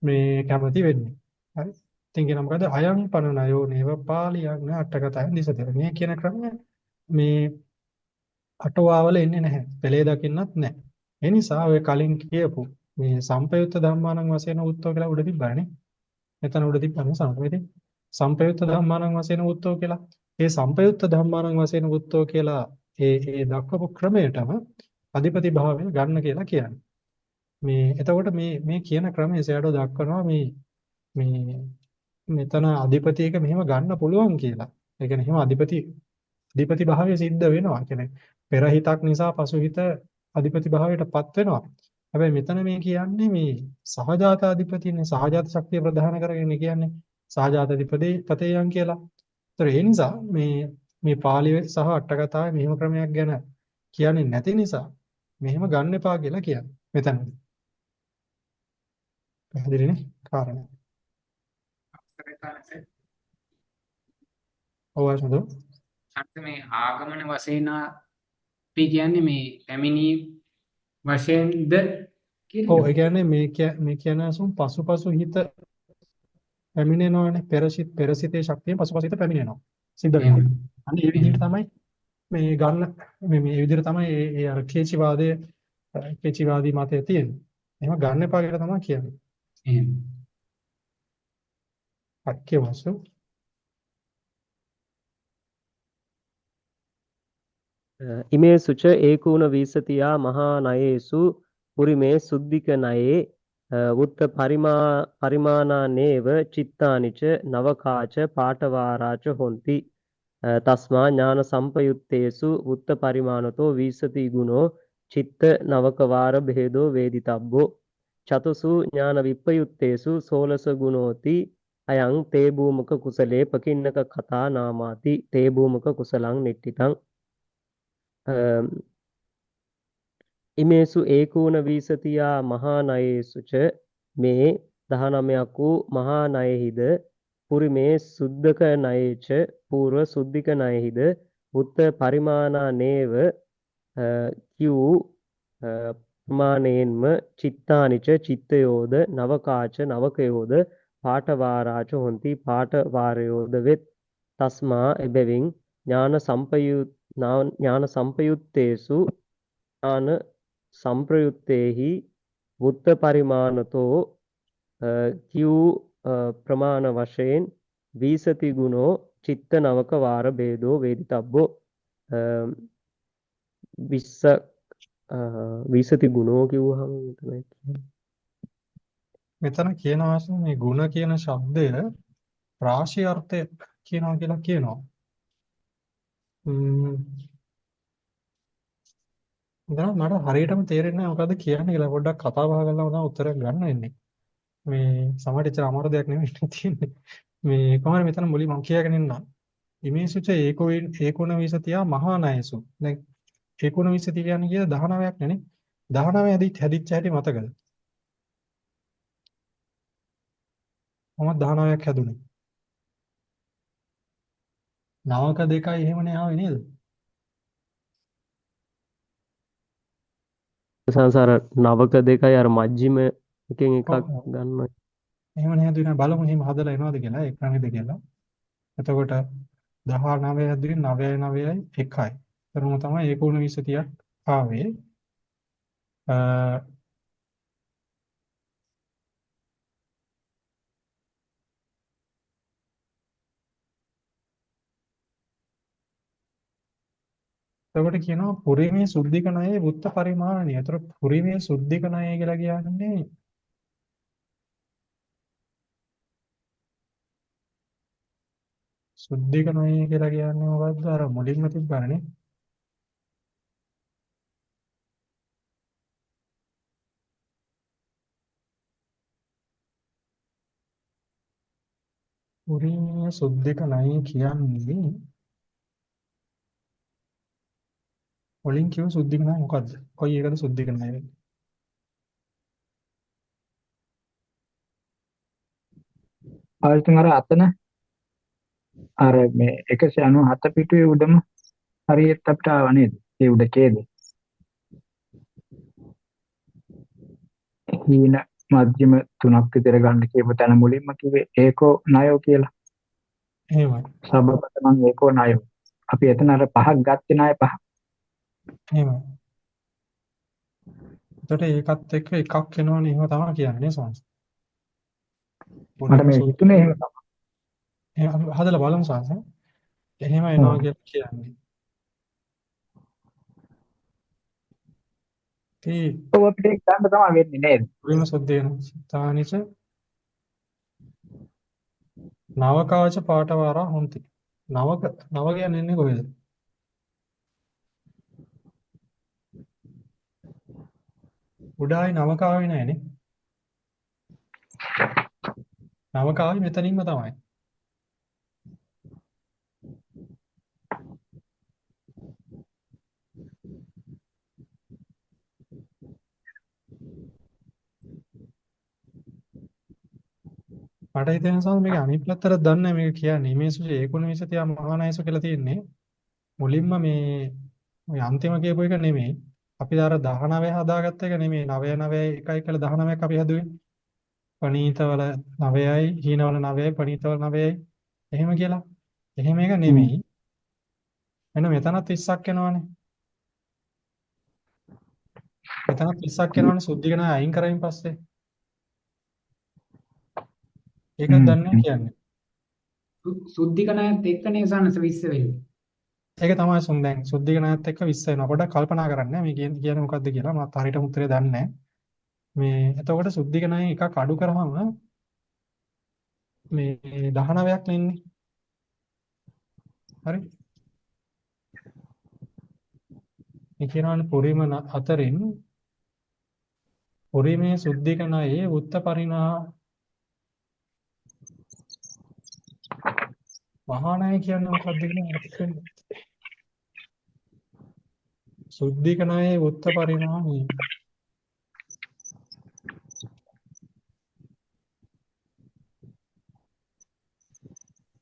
මේ කැමති වෙන්නේ. හරි. ඉතින් කියන මොකද අයං පනනයෝ නේව පාලියං අටකතයන් දිසතර. මේ කියන ක්‍රමය මේ අටුවාවල එන්නේ නැහැ. පෙළේ දකින්නත් නැහැ. ඒ නිසා ඔය කලින් කියපු මේ සම්පයුත්ත ධම්මානං වශයෙන් උත්තෝ කියලා උඩ තිබ්බානේ. මෙතන උඩ තිබ්බම සම්පයුත්තේ සම්පයුත්ත ධම්මානං වශයෙන් උත්තෝ කියලා. ඒ සම්පයුත්ත ධම්මානං වශයෙන් උත්තෝ කියලා ඒ දක්වපු ක්‍රමයටම අධිපති භාවය ගන්න කියලා කියන්නේ. මේ එතකොට මේ කියන ක්‍රමයේ සෑඩෝ දක්වනවා මේ මෙතන අධිපතියක මෙහෙම ගන්න පුළුවන් කියලා. ඒ කියන්නේ එහෙම අධිපති භාවය සිද්ධ වෙනවා. කියන්නේ පෙර හිතක් නිසා පසු හිත අධිපති භාවයටපත් වෙනවා. හැබැයි මෙතන මේ කියන්නේ මේ සහජාත අධිපතියනේ සහජාත ශක්තිය ප්‍රධාන කරගෙන කියන්නේ සහජාත අධිපතේයන් කියලා. ඒතර ඒ නිසා මේ පාළි සහ අට කතාවේ මෙහෙම ක්‍රමයක් ගැන කියන්නේ නැති නිසා මෙහෙම ගන්න එපා කියලා කියන්නේ. මෙතනදී. පැහැදිලිනේ කාරණා. ඔව් අසදෝ. අර්ථ මේ ආගමන වශයෙන් අපි කියන්නේ මේ පැමිණි වශයෙන්ද ඔව් කියන්නේ ඒ කියන්නේ මේ කියන අසුන් පසුපසු හිත පැමිණෙනවානේ පෙරසිතේ ශක්තිය පසුපසු හිත පැමිණෙනවා. සිද්ධ වෙනවා. අන්න ඒ විදිහට තමයි මේ ගන්න මේ විදිහට තමයි ඒ අර කේචිවාදී මතය තියෙන්නේ. එහෙම ගන්න එපා කියලා තමයි කියන්නේ. එහෙම. අක්කේවසු ඉමේසුච ඒකූණ වීසතියා මහා නයේසු පුරිමේ සුද්ධික නයේ උත්ත පරිමානානේව චිත්තානිච නවකාච පාඨවාරාච හොಂತಿ තස්මා ඥාන සම්පයුත්තේසු උත්ත පරිමානතෝ වීසති ගුණෝ චිත්ත නවකවාර බෙහෙදෝ වේදිතබ්බෝ චතුසු ඥාන විප්පයුත්තේසු සෝලස ගුණෝති අයං තේ භූමක කුසලේ පකින්නක කතා නාමාති තේ භූමක කුසලං නිට්ඨිතං ඉමේසු ඒකූණ වීසතියා මහා නයේසුච මේ 19ක් වූ මහා නයෙහිද පුරිමේ සුද්ධක නයේච పూర్ව සුද්ධික නයෙහිද උත්ත පරිමානානේව කියූ ප්‍රමාණයෙන්ම චිත්තානිච චිත්තයෝද නවකාච නවකයෝද පාඨවාරාච හොಂತಿ පාඨවාරයෝද වෙත් තස්මා එබැවින් ඥාන සම්පයුත්තේසු ඥාන සම්ප්‍රයුත්තේහි වුත්ත පරිමාණතෝ කිව් ප්‍රමාණ වශයෙන් විසති ගුණෝ චිත්ත නවක වාර භේදෝ වේදිතබ්බෝ විස්ස විසති ගුණෝ කිව්වහම මෙතන මෙතන කියනවා මේ ಗುಣ කියන શબ્දය රාශි අර්ථය කියනවා කියලා කියනවා. දැන් මට හරියටම තේරෙන්නේ නැහැ මොකද්ද කියන්නේ කියලා. පොඩ්ඩක් කතා බහ කරලා තමයි උත්තරයක් ගන්න වෙන්නේ. මේ සමහරවිට අමාරු දෙයක් නෙමෙයි තියෙන්නේ. මේ කොහොමද මෙතන මුලින් මම කියාගෙන ඉන්නා. ඉමේසුච ඒකෝන විසතිය මහානායසු. දැන් ඒකෝන විසතිය කියන්නේ කිය 19ක් නේ. 19 හැදිච්ච හැටි මතකද? කොහොමද 19ක් හැදුනේ? නවක දෙකයි එහෙමනේ ආවේ නේද? සංසාර නවක දෙකයි අර මජ්ජිම එකෙන් එකක් ඔව් ඔව්. ගන්න. එහෙමනේ හැදුවේ නෑ. බලමු එහෙම හදලා එනවද කියලා එක්කනේද කියලා. එතකොට 19 හැදුවේ 9යි 9යි 1යි. එතනම තමයි ඒකෝන විසතියක් ආවේ. අ, එතකොට කියනවා පුරිමේ සුද්ධික ණයේ වුත්ත පරිමාණණිය. ඒතර පුරිමේ සුද්ධික ණය කියලා කියන්නේ සුද්ධික ණය කියලා කියන්නේ මොකද්ද? අර මුලින්ම තිබ්බනේ. පුරිමේ සුද්ධික ණය කියන්නේ මුලින් කිව්ව සුද්ධික ණය මොකද්ද? කොයි එකද සුද්ධික ණය වෙන්නේ? ආයතන අර අතන අර මේ 197 පිටුවේ උඩම හරියට අපිට ආව නේද? ඒ උඩ ඡේදය. හීන මධ්‍යම තුනක් විතර ගන්න කියපු තැන මුලින්ම කිව්වේ ඒකෝ ණයෝ කියලා. එහෙමයි. සබපතමන් ඒකෝ ණයෝ. අපි එතන අර පහක් ගත්තේ ණය පහ. එහෙමයි. එතකොට ඒකත් එක්ක එකක් වෙනවනේ එහෙම තමයි කියන්නේ නේ සංස්. මට පුරිමේ මේ සුද්ධික හිතුනේ එහෙම තමයි. එහෙම හදලා බලමු සංස්. එහෙම ඔව්. එනවා කියලා කියන්නේ. ඒ ඔව් අපිට ඒක ගන්න තමයි වෙන්නේ නේද? පුරිම සුද්ධේන සිතානිච නවකාච පාඨවාරා හොಂತಿ. නව කියන්නේ එන්නේ කොහෙද? උඩායි නවකාවේ නැහැනේ. නවකාවේ මෙතනින්ම තමයි. මට හිතෙන නිසා මේක අනිත් පැත්තට දන්නේ නැහැ මේක කියන්නේ. මේ සුජ ඒකුණ විසතිය මහානායස කියලා තියෙන්නේ. මුලින්ම මේ අන්තිම කියපු එක නෙමෙයි. අපි අර 19 හදාගත්ත එක නෙමෙයි. 9 9 1යි කියලා 19ක් අපි හදුවේ. පණීතවල 9යි, හීනවල 9යි, පණීතවල 9යි. එහෙම කියලා. එහෙම එක නෙමෙයි. එන්න මෙතනත් 20ක් එනවනේ. මෙතනත් 20ක් එනවනේ සුද්ධික ණය අයින් කරයින් පස්සේ. ඒකක් දන්නේ නැහැ කියන්නේ. සුද්ධික ණයත් එක්කනේ සානස 20 වෙන්නේ. ඒක තමයි දැන් සුද්ධික ණයත් එක්ක 20 වෙනවා. පොඩ්ඩක් කල්පනා කරන්න මේ කියන්නේ මොකද්ද කියලා. මම හරියට උත්තරේ දන්නේ නැහැ. මේ එතකොට සුද්ධික ණය එකක් අඩු කරාම මේ 19ක් නෙන්නේ. හරි. මේ කියනවානේ පුරිම අතරින් පුරිමේ සුද්ධික ණයේ උත්ත පරිණා මහා ණය කියන්නේ මොකක්ද කියලා අර්ථ වෙන්නේ. සුද්ධික ණයේ උත්ත පරිණාමය.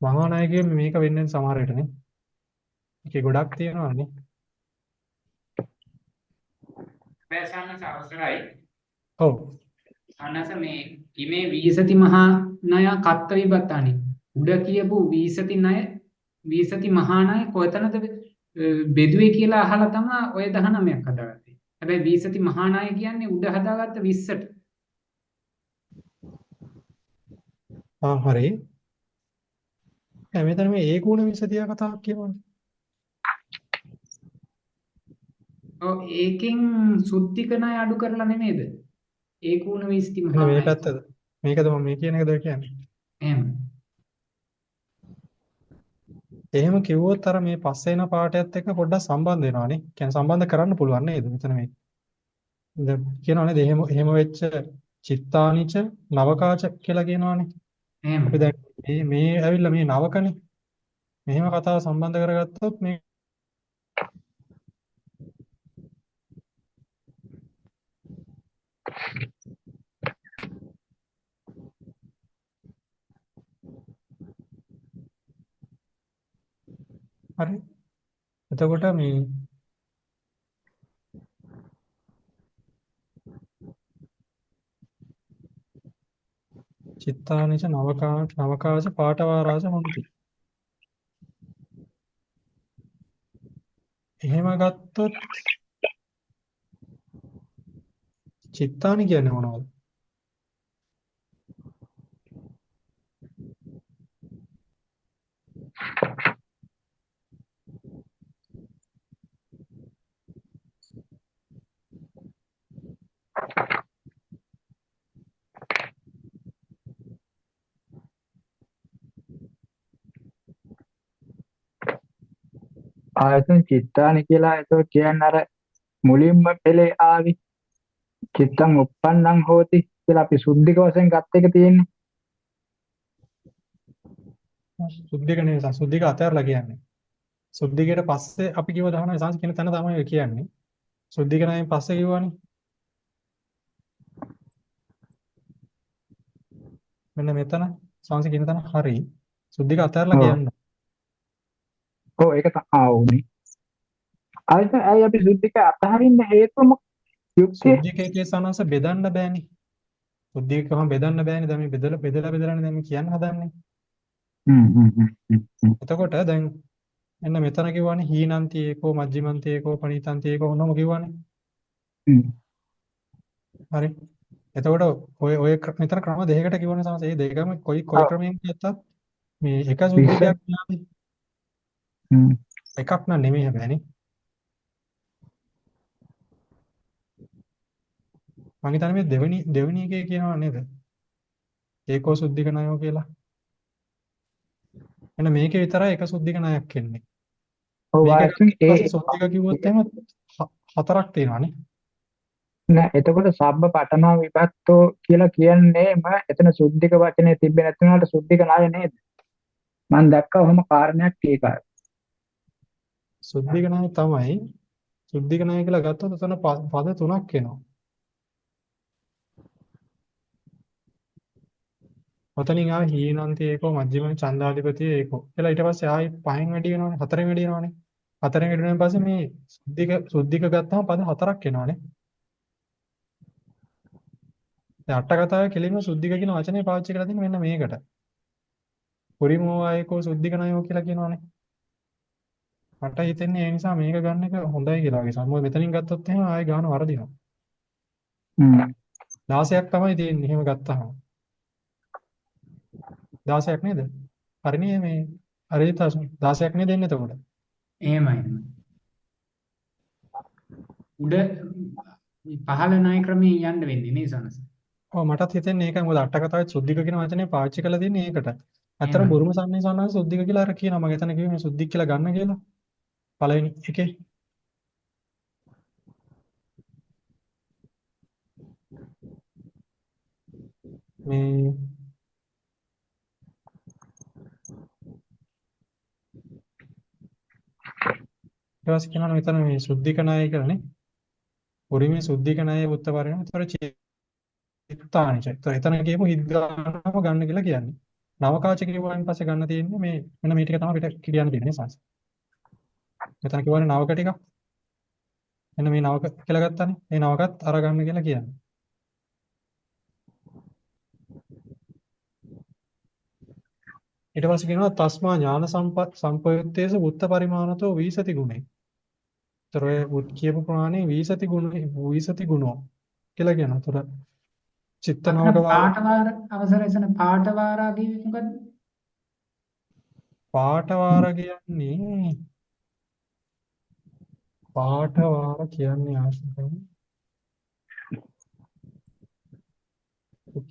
මහා ණය කියන්නේ මේක වෙන්නේ සමහර විට නේ. ඒකේ ගොඩක් තියෙනවානේ. සානස අවසරයි. ඔව්. සානස මේ ඉමේ විසති මහා ණය කත්ත විපත්තානි. උඩ කියපු විසති ණය වීසති මහානාය කොතනද බෙදුවේ කියලා අහලා තමයි ඔය 19ක් හදාගත්තේ. හැබැයි වීසති මහානාය කියන්නේ උඩ හදාගත්ත 20ට. හරි. දැන් මෙතන මේ ඒකූණ විසතිය කතාවක් කියනවානේ. ඔව් ඒකෙන් සුද්ධික ණය අඩු කරලා නෙමෙයිද? ඒකූණ වීසති මෙන්න මේ මහානාය. පැත්තද? මේකද මම මේ කියන එකද කියන්නේ? එහෙම. එහෙම කිව්වොත් අර මේ පස්සේ එන පාඩයත් එක්ක පොඩ්ඩක් සම්බන්ධ වෙනවානේ. කියන්නේ සම්බන්ධ කරන්න පුළුවන් නේද? මෙතන මේ දැන් කියනවා නේද? එහෙම වෙච්ච චිත්තානිච නවකාච කියලා කියනවානේ. එහෙම. අපි දැන් මේ ඇවිල්ලා මේ නවකනේ. මෙහෙම කතාව සම්බන්ධ කරගත්තොත් මේ හරි. එතකොට මේ චිත්තානිච නවකාච පාඨවාරාච හොಂತಿ. එහෙම ගත්තොත් චිත්තානි කියන්නේ මොනවද? ආයතන චිත්තානි කියලා ඒක කියන්නේ අර මුලින්ම පෙළේ ආවි චිත්තං උප්පන්නං හෝති කියලා අපි සුද්ධික වශයෙන් ගත්ත එක තියෙන්නේ. සුද්ධික නෙවෙයි සුද්ධික අතහැරලා කියන්නේ. සුද්ධිකයට පස්සේ අපි කිව්ව 19 සංස් කියන තැන තමයි ඔය කියන්නේ. සුද්ධික ණයෙන් පස්සේ කිව්වනේ. මෙන්න මෙතන සංස් කියන තැන හරි. සුද්ධික අතහැරලා ඔව්. කියන්න. ඔව් ඒක උනේ. ආයතන ඇයි අපි සුද්ධික අතහරින්න හේතුව මොකක්ද? යුක්තිය. සුද්ධිකයේ සංස් බෙදන්න බෑනේ. සුද්ධිකකම බෙදන්න බෑනේ. දැන් මේ බෙදලානේ දැන් මේ කියන්න හදන්නේ. හ්ම්. එතකොට දැන් එන්න මෙතන කිව්වනේ හීනන්ති ඒකෝ මජ්ජිමන්ති ඒකෝ පණීතන්ති ඒකෝ ඔන්නම කිව්වනේ. හ්ම්. හරි. එතකොට ඔය මෙතන ක්‍රම දෙකකට කිව්වනේ සංස්. ඒ දෙකම කොයි ක්‍රමයෙන් ගත්තත් මේ එක සුද්ධිකයක් නාමේ හ්ම්. එකක් නන් නෙමෙයි හැබැයිනේ. මම හිතන්නේ මේ දෙවෙනි එකේ කියනවා නේද? ඒකෝ සුද්ධික ණයෝ කියලා. එන්න මේකේ විතරයි එක සුද්ධික ණයක් එන්නේ. ඔව් මේක ආයතන ගත්තට පස්සේ සුද්ධික කිව්වොත් එහෙම හතරක් තියෙනවානේ. නෑ එතකොට සබ්බ පඨමා විභක්තෝ කියලා කියන්නේම එතන සුද්ධික වචනේ තිබ්බේ නැතුණාට සුද්ධික ණය නේද? මම දැක්කා ඔහොම කාරණයක් ඒකයි. සුද්ධික ණය තමයි. සුද්ධික ණය කියලා ගත්තොත් එතන පද තුනක් එනවා. ඔතනින් ආව හීනන්ති ඒකෝ මජ්ජිම ඡන්දාධිපති ඒකෝ කියලා ඊට පස්සේ ආයි පහෙන් වැඩි වෙනවනේ හතරෙන් වැඩි වෙනවනේ. හතරෙන් වැඩි වෙනාන් පස්සේ මේ සුද්ධික ගත්තාම පද හතරක් එනවනේ. දැන් අට කතාවේ කෙලින්ම සුද්ධික කියන වචනේ පාවිච්චි කරලා තියෙන්නේ මෙන්න මේකට. පුරිමෝ ආයකෝ සුද්ධික ණයෝ කියලා කියනවනේ. මට හිතෙන්නේ ඒ නිසා මේක ගන්න එක හොඳයි කියලා වගේ. සම්මත මෙතනින් ගත්තොත් එහෙම ආයෙ ගාන වරදිනවා. හ්ම්. 16ක් තමයි තියෙන්නේ එහෙම ගත්තාම. 16ක් නේද? හරිනේ මේ අරිත 16ක් නේද එන්නේ එතකොට? එහෙමයි. උඩ පහළ ණය ක්‍රමයෙන් යන්න වෙන්නේ නේ සංස්. ඔව් මටත් හිතෙන්නේ ඒකයි. මොකද අට කතාවේ සුද්ධික කියන වචනේ පාවිච්චි කරලා තියෙන්නේ ඒකට. අතර එහෙමයි. බුරුම සම්නිසානස සුද්ධික කියලා අර කියනවා. මම එතන කිව්වේ මේ සුද්ධික කියලා ගන්න කියලා. පළවෙනි එකේ. මේ ඊට පස්සේ කියනවා මෙතන මේ සුද්ධික ණය කියලානේ. පුරිමේ සුද්ධික ණය උත්තපරිණ. ඒතර චිත්තානිච. ඒතර එතන කියපු හිත් ගන්නම ගන්න කියලා කියන්නේ. නවකාච කියුවායින් පස්සේ ගන්න තියෙන්නේ මේ මෙන්න මේ ටික තමයි අපිට කියන්න තියෙන්නේ සංස. මෙතන කියවනේ නවක ටික. මෙන්න මේ නවක කියලා ගත්තානේ. මේ නවකත් අර ගන්න කියලා කියන්නේ. ඊට පස්සේ කියනවා තස්මා ඥාන සම්පයුත්තේසු උත්ත පරිමාණතෝ වීසති ගුණේ. ඒතර ඔය කියපු ප්‍රමාණය වීසති ගුණෝ කියලා කියනවා. ඒතර චිත්ත අතන නවක වාර පාට වාර අවසරයි සන පාට වාරා කියන්නේ මොකද්ද? පාට වාර කියන්නේ ආශ්‍රිතව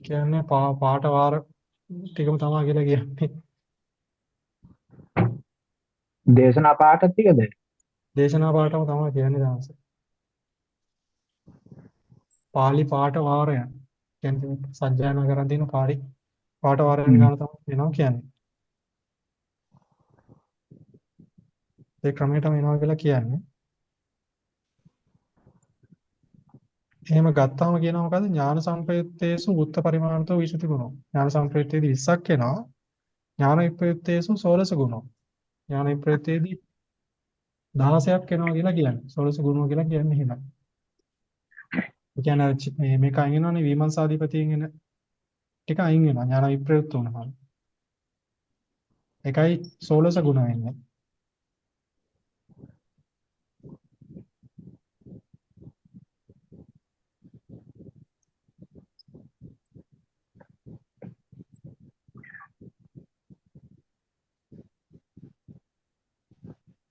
කියන්නේ පාට වාර ටිකම තමයි කියලා කියන්නේ. දේශනා පාඨ ටිකද? දේශනා පාඨම තමයි කියන්නේ දැන්ස. පාලි පාට වාරය කියන්නේ සජ්ජායනා කරන් දින පාට වාරයන් හ්ම්. ගන්න තමයි වෙනවා කියන්නේ. ඒ ක්‍රමයටම වෙනවා කියලා කියන්නේ. එහෙම ගත්තාම කියනවා මොකද්ද? ඥාන සම්පයුත්තේසු උත්ත පරිමාණතෝ විසුති ගුණෝ. ඥාන සම්පයුත්තේදී 20ක් එනවා. ඥාන විප්‍රයුත්තේසු 16 ගුණෝ. ඥාන විප්‍රයුත්තේදී 16ක් එනවා කියලා කියන්නේ. 16 ගුණෝ කියලා කියන්නේ එහෙමයි. ඒ කියන්නේ මේක අයින් වෙනවනේ විමර්ශාධිපතියෙන් එන ටික අයින් වෙනවා ඥාන විප්‍රයුක්ත වුණාම. ඒකයි 16 ගුණ වෙන්නේ.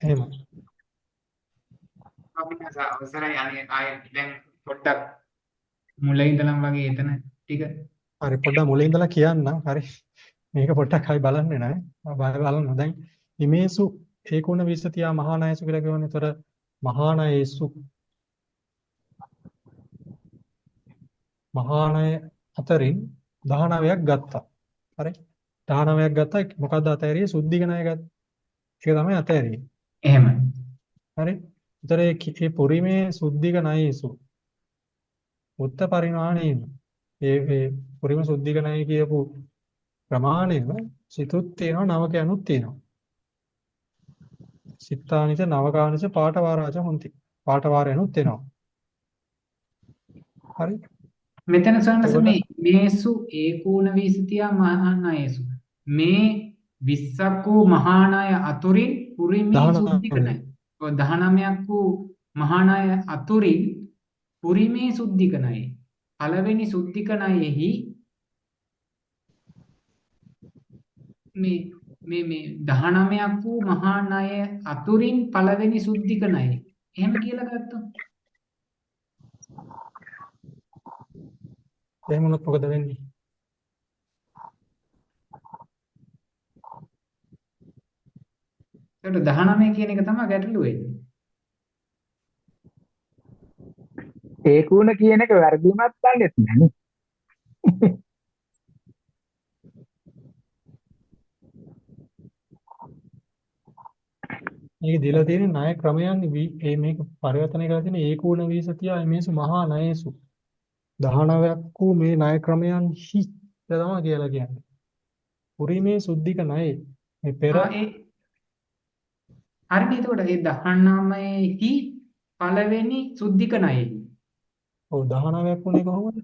එහෙමයි. අපිට අවසරයි අනේ ආයෙ දැන් පොඩ්ඩක් මුල ඉඳලම වගේ එතන ටික හරි පොඩ්ඩක් මුලින් ඉඳලා කියන්නම්. හරි. මේක පොඩ්ඩක් ආයි බලන්නේ නැහැ. බලන්න. දැන් ඉමේසු ඒකුණ විසතියා මහානායසු කියලා කියවනේ. ඒතර මහානාය අතරින් 19ක් ගත්තා. හරි. 19ක් ගත්තා. මොකද්ද අතෑරියේ? සුද්ධික ණය ගත්තා. ඒක තමයි අතෑරියේ. එහෙමයි. හරි. ඒතර ඒ පුරිමේ සුද්ධික ණයේසු උත්ත පරිමාණේන ඒ පුරිම සුද්ධික ණය කියපු ප්‍රමාණයම සිතුත් තියෙනවා නවකයන්ුත් තියෙනවා. සිතානිච නවකානිච පාඨවාරාච හොಂತಿ. පාඨවාරයන්ුත් එනවා. හරි. මෙතන සන්නස එතකොට මේසු ඒකූණ වීසතියා මහානායසු මේ 20ක් වූ මහානාය අතුරින් පුරිමේ සුද්ධික 19 ණය. ඔය 19ක් වූ මහානාය අතුරින් පුරිමේ සුද්ධික ණය. පළවෙනි සුද්ධික ණයෙහි මේ 19ක් වූ මහා ණය අතුරින් පළවෙනි සුද්ධික ණය. එහෙම කියලා ගත්තොත් එහෙම වුණොත් මොකද වෙන්නේ? ඒකට 19 කියන එක තමයි ගැටලුව වෙන්නේ. ඒකුණ කියන එක වැරදීමක් දන්නේ නැහැ. මේක දීලා තියෙන ණය ක්‍රමයන් මේක පරිවර්තනය කරලා තියෙන ඒකූණ වීසතියා මේසු මහා ණයසු 19ක් වූ මේ ණය ක්‍රමයන් හි කියලා තමයි කියලා කියන්නේ. පුරිමේ සුද්ධික ණය මේ පෙර හරිනේ. එතකොට ඒ 19හි පළවෙනි සුද්ධික ණයෙහි ඔව් 19ක් වුණේ කොහොමද?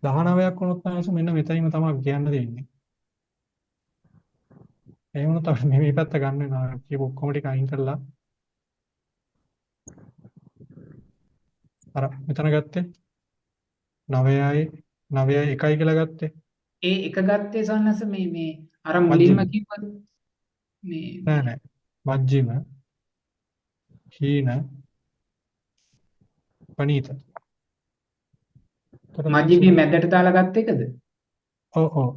19ක් වුණොත් තමයි මෙන්න මෙතනින්ම තමයි කියන්න දෙන්නේ. ඒ වුණොත් අපි මේ පැත්ත ගන්න වෙනවා. කියපු ඔක්කොම ටික අයින් කරලා අර මෙතන ගත්තේ 9යි 9යි 1යි කියලා ගත්තේ. ඒ එක ගත්තේ සන්නස මේ අර මජ්ජිම. මුලින්ම කිව්වද නෑ නෑ. මජ්ජිම හීන පනීත. මජ්ජිමේ මැදට දාලා ගත්ත එකද? ඔව් ඔව්.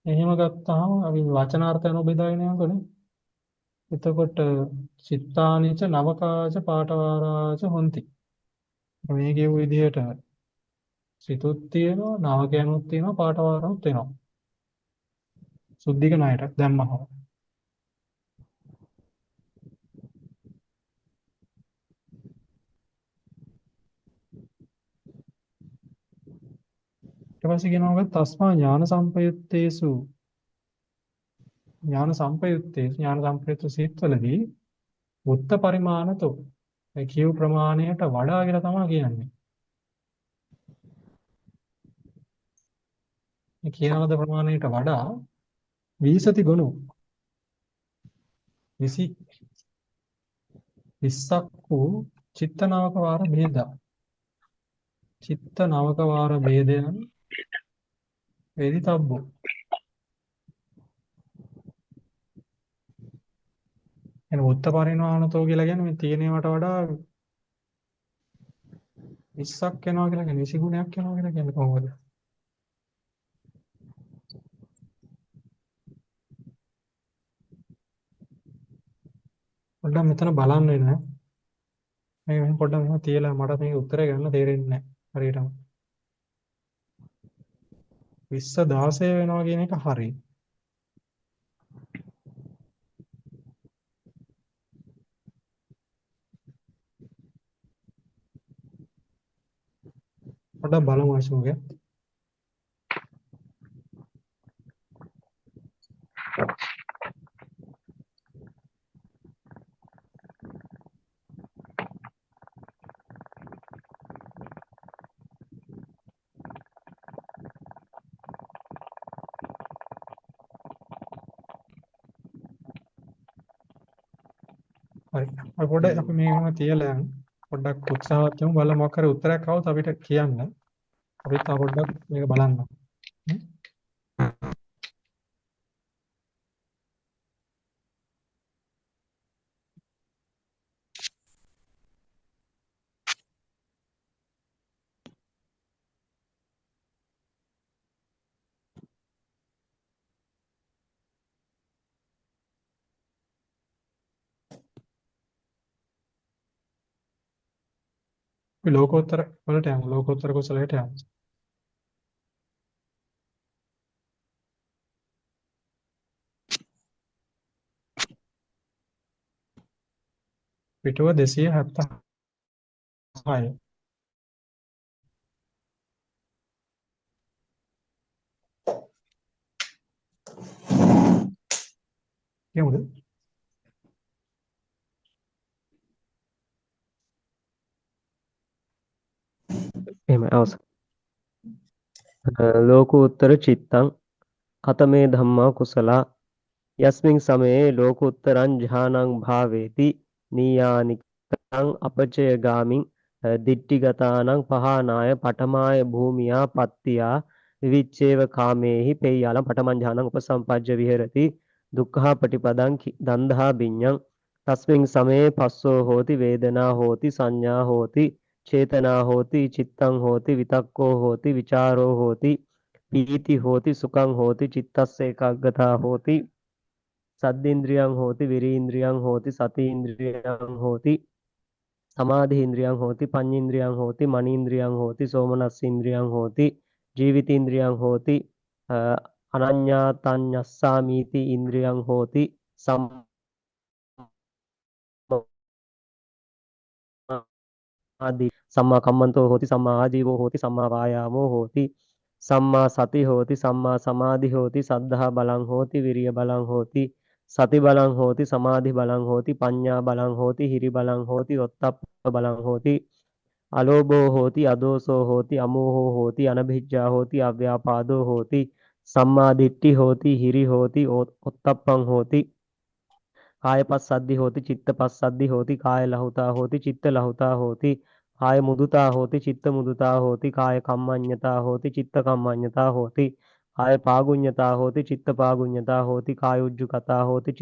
එහෙම ගත්තාම අපි වචනාර්ථය නොබෙදාගෙන යනකොනේ. එතකොට චිත්තානිච නවකාච පාඨවාරාච හොಂತಿ. මේ කියපු විදිහට සිතුත් තියෙනවා නවකයන්ුත් තියෙනවා පාඨවාරනුත් තියෙනවා. සුද්ධික ණයට දැම්මහම. ඊට පස්සේ කියනවා තස්මා ඥාන සම්පයුත්තේ සිත්වලදී උත්ත පරිමාණතෝ ඒ කියු ප්‍රමාණයට වඩා කියලා තමයි කියන්නේ. මේ කියන ලද ප්‍රමාණයට වඩා වීසති ගොනු 20 20ක් වූ චිත්ත නවක වාර ભેදා චිත්ත නවක වාර ભેදයන් වේදිතබ්බෝ එන උත්ත පරිණාමතෝ කියලා කියන්නේ මේ තියෙනවට වඩා 20ක් වෙනවා කියලා කියන්නේ 20 ගුණයක් වෙනවා කියලා කියන්නේ කොහොමද? පොඩ්ඩක් මෙතන බලන්න වෙනවා. මේ පොඩ්ඩක් මෙහෙම තියලා මට මේක උත්තරේ ගන්න තේරෙන්නේ නැහැ හරියටම. 20 16 වෙනවා කියන එක හරි. පොඩ්ඩක් බලමු අශෝකය. හරි. අපි පොඩ්ඩක් අපි මේකම තියලා පොඩ්ඩක් උත්සාහවත් වෙමු බලමු මොකක් හරි උත්තරයක් આવුත් අපිට කියන්න. අපිත් තව පොඩ්ඩක් මේක බලන්න. හ්ම්? අපි ලෝකෝත්තර වලට යමු. ලෝකෝත්තර කුසලයට යමු. පිටුව 276. කියමුද? එහෙම අවසන්. ලෝකෝත්තර චිත්තං කතමේ ධම්මා කුසලා යස්මින් සමයේ ලෝකෝත්තරං ඥානං භාවේති නීයානිකං අපචය ගාමින් දිට්ඨිගතානං පහනාය පඨමාය භූමියා පත්තියා විවිච්ඡේව කාමේහි පෙය්‍යාලං පඨමං ඥානං උපසම්පජ්ජ විහෙරති දුක්ඛා පටිපදං දන්දහා බිඤ්ඤං තස්මින් සමයේ පස්සෝ හෝති වේදනා හෝති සංඥා හෝති චේතනා හෝති චිත්තං හෝති විතක්කෝ හෝති විචාරෝ හෝති පීති හෝති සුඛං හෝති චිත්තස්ස ඒකාග්‍රතා හෝති සද්දේන්ද්‍රියං හෝති විරීන්ද්‍රියං හෝති සතීන්ද්‍රියං හෝති සමාධීන්ද්‍රියං හෝති පඤ්ඤේන්ද්‍රියං හෝති මනීන්ද්‍රියං හෝති සෝමනස්සීන්ද්‍රියං හෝති ජීවිතේන්ද්‍රියං හෝති අනඤ්ඤාතඤ්ඤස්සාමීති ඉන්ද්‍රියං හෝති සම්මාදී සම්මා කම්මන්තෝ හෝති සම්මා ආජීවෝ හෝති සම්මා වායාමෝ හෝති සම්මා සති හෝති සම්මා සමාධි හෝති සද්ධා බලං හෝති විරිය බලං හෝති සති බලං හෝති සමාධි බලං හෝති පඤ්ඤා බලං හෝති හිරි බලං හෝති ඔත්තප්ප බලං හෝති අලෝභෝ හෝති අදෝසෝ හෝති අමෝහෝ හෝති අනභිජ්ජා හෝති අව්‍යාපාදෝ හෝති සම්මා දිට්ඨි හෝති හිරි හෝති ඔත්තප්පං හෝති කාය පස්සද්ධි හෝති චිත්ත පස්සද්ධි හෝති කාය ලහුතා හෝති චිත්ත ලහුතා හෝති කාය මුදුතා හෝති චිත්ත මුදුතා හෝති කාය කම්මඤ්ඤතා හෝති චිත්ත කම්මඤ්ඤතා හෝති කාය පාගුඤ්ඤතා හෝති චිත්ත පාගුඤ්ඤතා හෝති කාය උජ්ජුකතා හෝති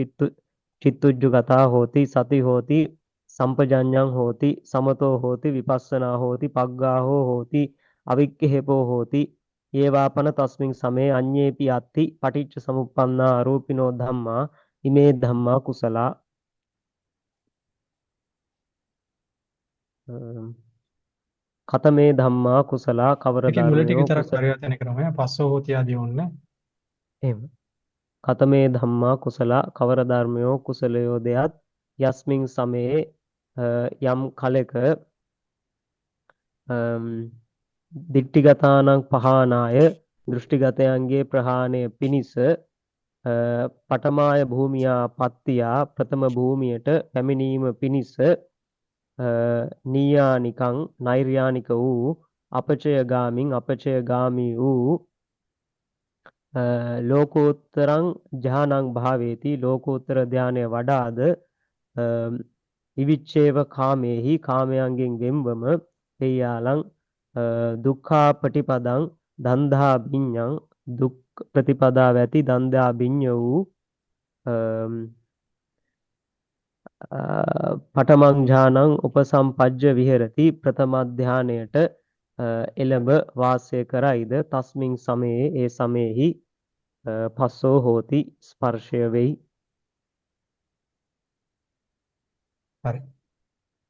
චිත්තුජ්ජුකතා හෝති සති හෝති සම්පජඤ්ඤං හෝති සමතෝ හෝති විපස්සනා හෝති පග්ගාහෝ හෝති අවික්ඛේපෝ හෝති යේවාපන තස්මින් සමේ අඤ්ඤේපි අත්ති පටිච්ච සමුප්පන්නා ආරෝපිනෝ ධම්මා ඉමේ ධම්මා කුසලා කතමේ ධම්මා කුසලා කවර ඒකේ මුල ටික ධර්මයෝ විතරක් කුසල පරිවර්තනය කරමු. පස්සෝ හෝති ආදී ඕනේ. එහෙම කතමේ ධම්මා කුසලා කවර ධර්මයෝ කුසලයෝ දෙයත් යස්මින් සමයේ යම් කලක දිට්ඨිගතානං පහනාය දෘෂ්ටිගතයන්ගේ ප්‍රහාණය පිණිස පඨමාය භූමියා පත්තියා ප්‍රථම භූමියට පැමිණීම පිණිස නීයානිකං නෛර්යානික වූ අපචය ගාමින් අපචය ගාමී වූ ලෝකෝත්තරං ඥානං භාවේති ලෝකෝත්තර ධානය වඩාද විවිච්ඡේව කාමේහි කාමයන්ගෙන් වෙන්වම තේයාලං දුක්ඛාපටිපදං දන්දා විඤ්ඤං දුක් ප්‍රතිපදාව ඇති දන්දා විඤ්ඤ වූ පඨමං ඥානං උපසම්පජ්ජ විහෙරති ප්‍රථම ධානයට එළඹ වාසය කරයිද තස්මින් සමයේ ඒ සමයේහි පස්සෝ හෝති ස්පර්ශය වෙයි. හරි.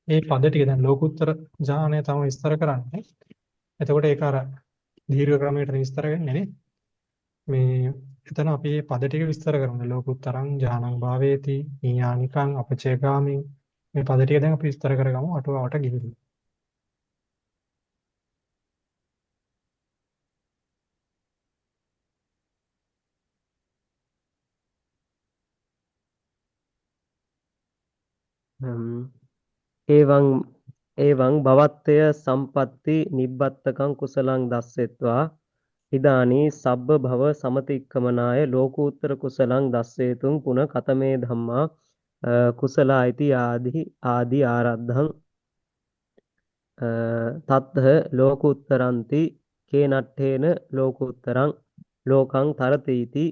මේ පද ටික දැන් ලෝකුත්තර ඥානය තමයි විස්තර කරන්නේ. එතකොට ඒක අර දීර්ඝ ක්‍රමයට විස්තර වෙන්නේ නේ. මේ එතන අපි මේ පද ටික විස්තර කරමු. ලෝකුත්තරං ඥානං භාවේති ඥානිකං අපචේගාමින් මේ පද ටික දැන් අපි විස්තර කරගමු අටුවාවට ගිහින්. එවං එවං භවත්තය සම්පatti නිබ්බත්තකං කුසලං දස්සෙත්වා ඉදානී සබ්බ භව සමතික්කමනාය ලෝකෝත්තර කුසලං දස්සේතුං පුන කතමේ ධම්මා කුසලායිති ආදි ආරද්ධං තත්හ ලෝකුත්තරන්ති කේනට්ඨේන ලෝකුත්තරං ලෝකං තරතීති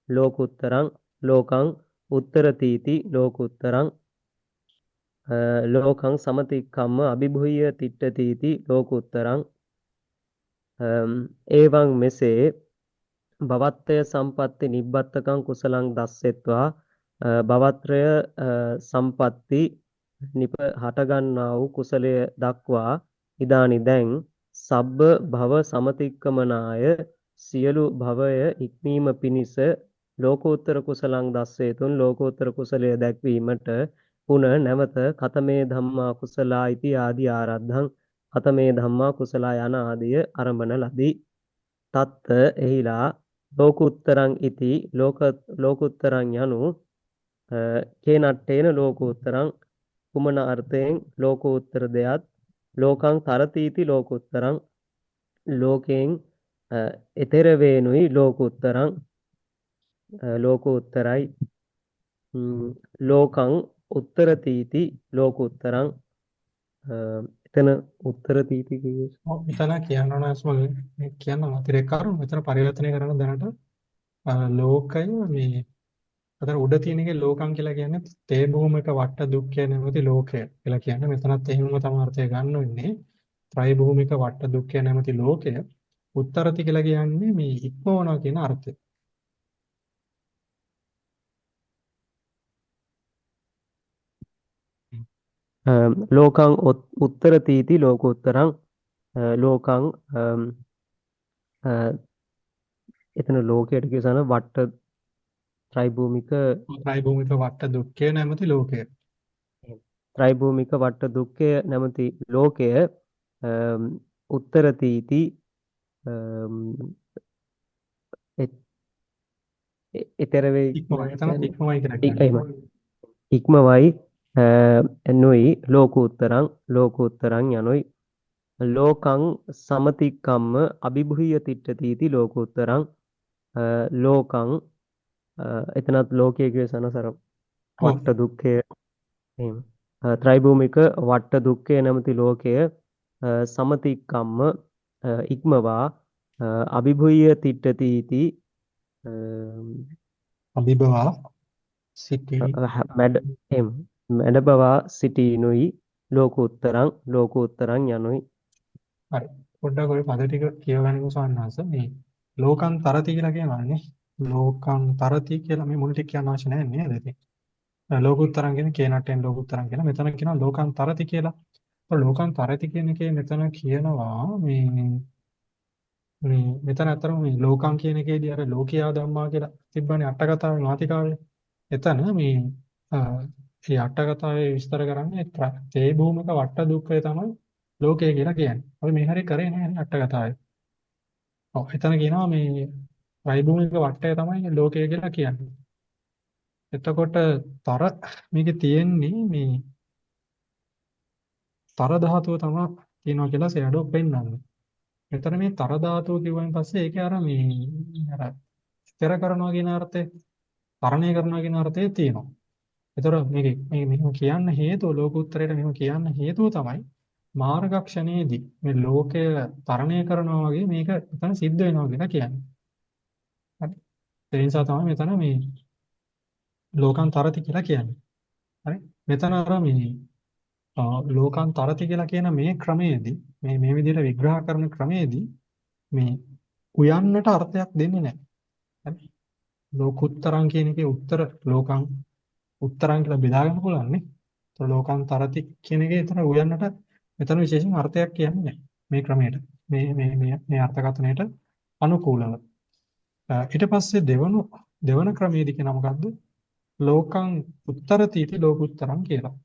ලෝකුත්තරං ලෝකං උත්තරතීති ලෝකුත්තරං ලෝකං සමතික්කම්ම අභිභූය තිට්ඨතීති ලෝකුත්තරං එවං මෙසේ භවත්තය සම්පatti නිබ්බත්තකං කුසලං දස්සෙත්වා භවත්‍රය සම්පatti හටගන්නා වූ කුසලය දක්වා ඉදානි දැන් සබ්බ භව සමතික්කමනාය සියලු භවය ඉක්මීම පිණිස ලෝකෝත්තර කුසලං දස්සේතුන් ලෝකෝත්තර කුසලය දැක්වීමට පුන නැවත කතමේ ධම්මා කුසලා ඉති ආදී ආරද්ධං කතමේ ධම්මා කුසලා යන ආදිය ආරම්භන ලදී. තත්ත එහිලා ලෝකුත්තරං ඉති ලෝකුත්තරං යනු කේනට්ඨේන ලෝකෝත්තරං කුමන අර්ථයෙන් ලෝකෝත්තර දෙයත් ලෝකං තරතීති ලෝකෝත්තරං ලෝකයෙන් එතෙර වේනුයි ලෝකෝත්තරං ලෝකෝත්තරයි ලෝකං උත්තරතීති ලෝකෝත්තරං එතන උත්තරතීති කියේ ඔව් මෙතන කියන්න ඕන මම කියන්න අතිරේක කරුණු මෙතන පරිවර්තනය කරන දැනට ලෝකය මේ අතන උඩ තියෙන එකේ ලෝකම් කියලා කියන්නේ තේ භූමික වට දුක්ඛය නැමැති ලෝකය කියලා කියන්නේ මෙතනත් එහෙමම තමයි අර්ථය ගන්න වෙන්නේ. ත්‍රි භූමික වට දුක්ඛය නැමැති ලෝකය උත්තරති කියලා කියන්නේ මේ ඉක්මවනවා කියන අර්ථය. ලෝකං උත්තරතීති ලෝකෝත්තරං ලෝකං එතන ලෝකයට කියසන වට ත්‍රිභූමික ත්‍රි භූමික වට දුක්ඛය නැමැති ලෝකය. ත්‍රිභූමික වට දුක්ඛය නැමැති ලෝකය උත්තරතීති ඊතර වේ ඉක්මවයි එතන ඉක්මවයි කියලා කියන්නේ. ඉක්මවයි නුයි ලෝකෝත්තරං ලෝකෝත්තරං යනුයි ලෝකං සමතික්කම්ම අභිභූය තිට්ඨතීති ලෝකෝත්තරං ලෝකං එතනත් ලෝකයේ කියසන සර වට දුක්ඛය එහෙම ත්‍රිභූමික වට දුක්ඛය නැමැති ලෝකය සමතික්කම්ම ඉක්මවා අභිභූය තිට්ඨතීති අභිභවා සිටි මැඩබවා සිටිනුයි ලෝකෝත්තරං ලෝකෝත්තරං යනුයි. හරි. පොඩ්ඩක් ඔය පද ටික කියවගන්නකෝ සවන්නාස මේ ලෝකං තරති කියලා කියනවානේ. ලෝකං තරති කියලා මේ මුල් ටික කියන්න අවශ්‍ය නැහැ නේද ඉතින්. ලෝකුත්තරං කියන්නේ කේනට්ටෙන් ලෝකුත්තරං කියලා. මෙතන කියනවා ලෝකං තරති කියලා. ඔය ලෝකං තරති කියන එකේ මෙතන කියනවා මේ මෙතන අතරම මේ ලෝකං කියන එකේදී අර ලෝකියා ධම්මා කියලා තිබ්බනේ අට කතාවේ මාතිකාවේ. එතන මේ මේ අට කතාවේ විස්තර කරන්නේ තේ භූමික වට දුක්ඛය තමයි ලෝකය කියලා කියන්නේ. අපි මේ හැරි කරේ නැහැ අට කතාවේ. ඔව් එතන කියනවා මේ ත්‍රි භූමික වටය තමයි ලෝකය කියලා කියන්නේ. එතකොට තර මේකේ තියෙන්නේ මේ තර ධාතුව තමයි කියනවා කියලා සෙඩෝ පෙන්නන්නේ. මෙතන මේ තර ධාතුව කිව්වන් පස්සේ ඒකේ අර මේ අර ස්ථිර කරනවා කියන අර්ථය, තරණය කරනවා කියන අර්ථය තියෙනවා. ඒතර මෙහෙම කියන්න හේතුව, ලෝකෝත්තරයට මෙහෙම කියන්න හේතුව තමයි මාර්ගක්ෂණයේදී මේ ලෝකය තරණය කරනවා වගේ මේක එතන සිද්ධ වෙනවා කියලා කියන්නේ. හරි. ඒ නිසා තමයි මෙතන මේ ලෝකාන්තරති කියලා කියන්නේ. හරි. මෙතන අර මේ ලෝකාන්තරති කියලා කියන මේ ක්‍රමයේදී මේ විදිහට විග්‍රහ කරන ක්‍රමයේදී මේ උයන්නට අර්ථයක් දෙන්නේ නැහැ. හරි. ලෝකුත්තරං කියන එකේ උත්තර ලෝකං උත්තරං කියලා බෙදා ගන්න පුළුවන් නේ. ඒතර ලෝකාන්තරති කියන එකේ එතන උයන්නට මෙතන විශේෂයෙන් අර්ථයක් කියන්නේ නැහැ. මේ ක්‍රමයට. මේ අර්ථකථනයට අනුකූලව. ඊට පස්සේ දෙවන ක්‍රමයේදී කියන මොකද්ද? ලෝකං උත්තරතිටි ලෝකුත්තරං කියලා.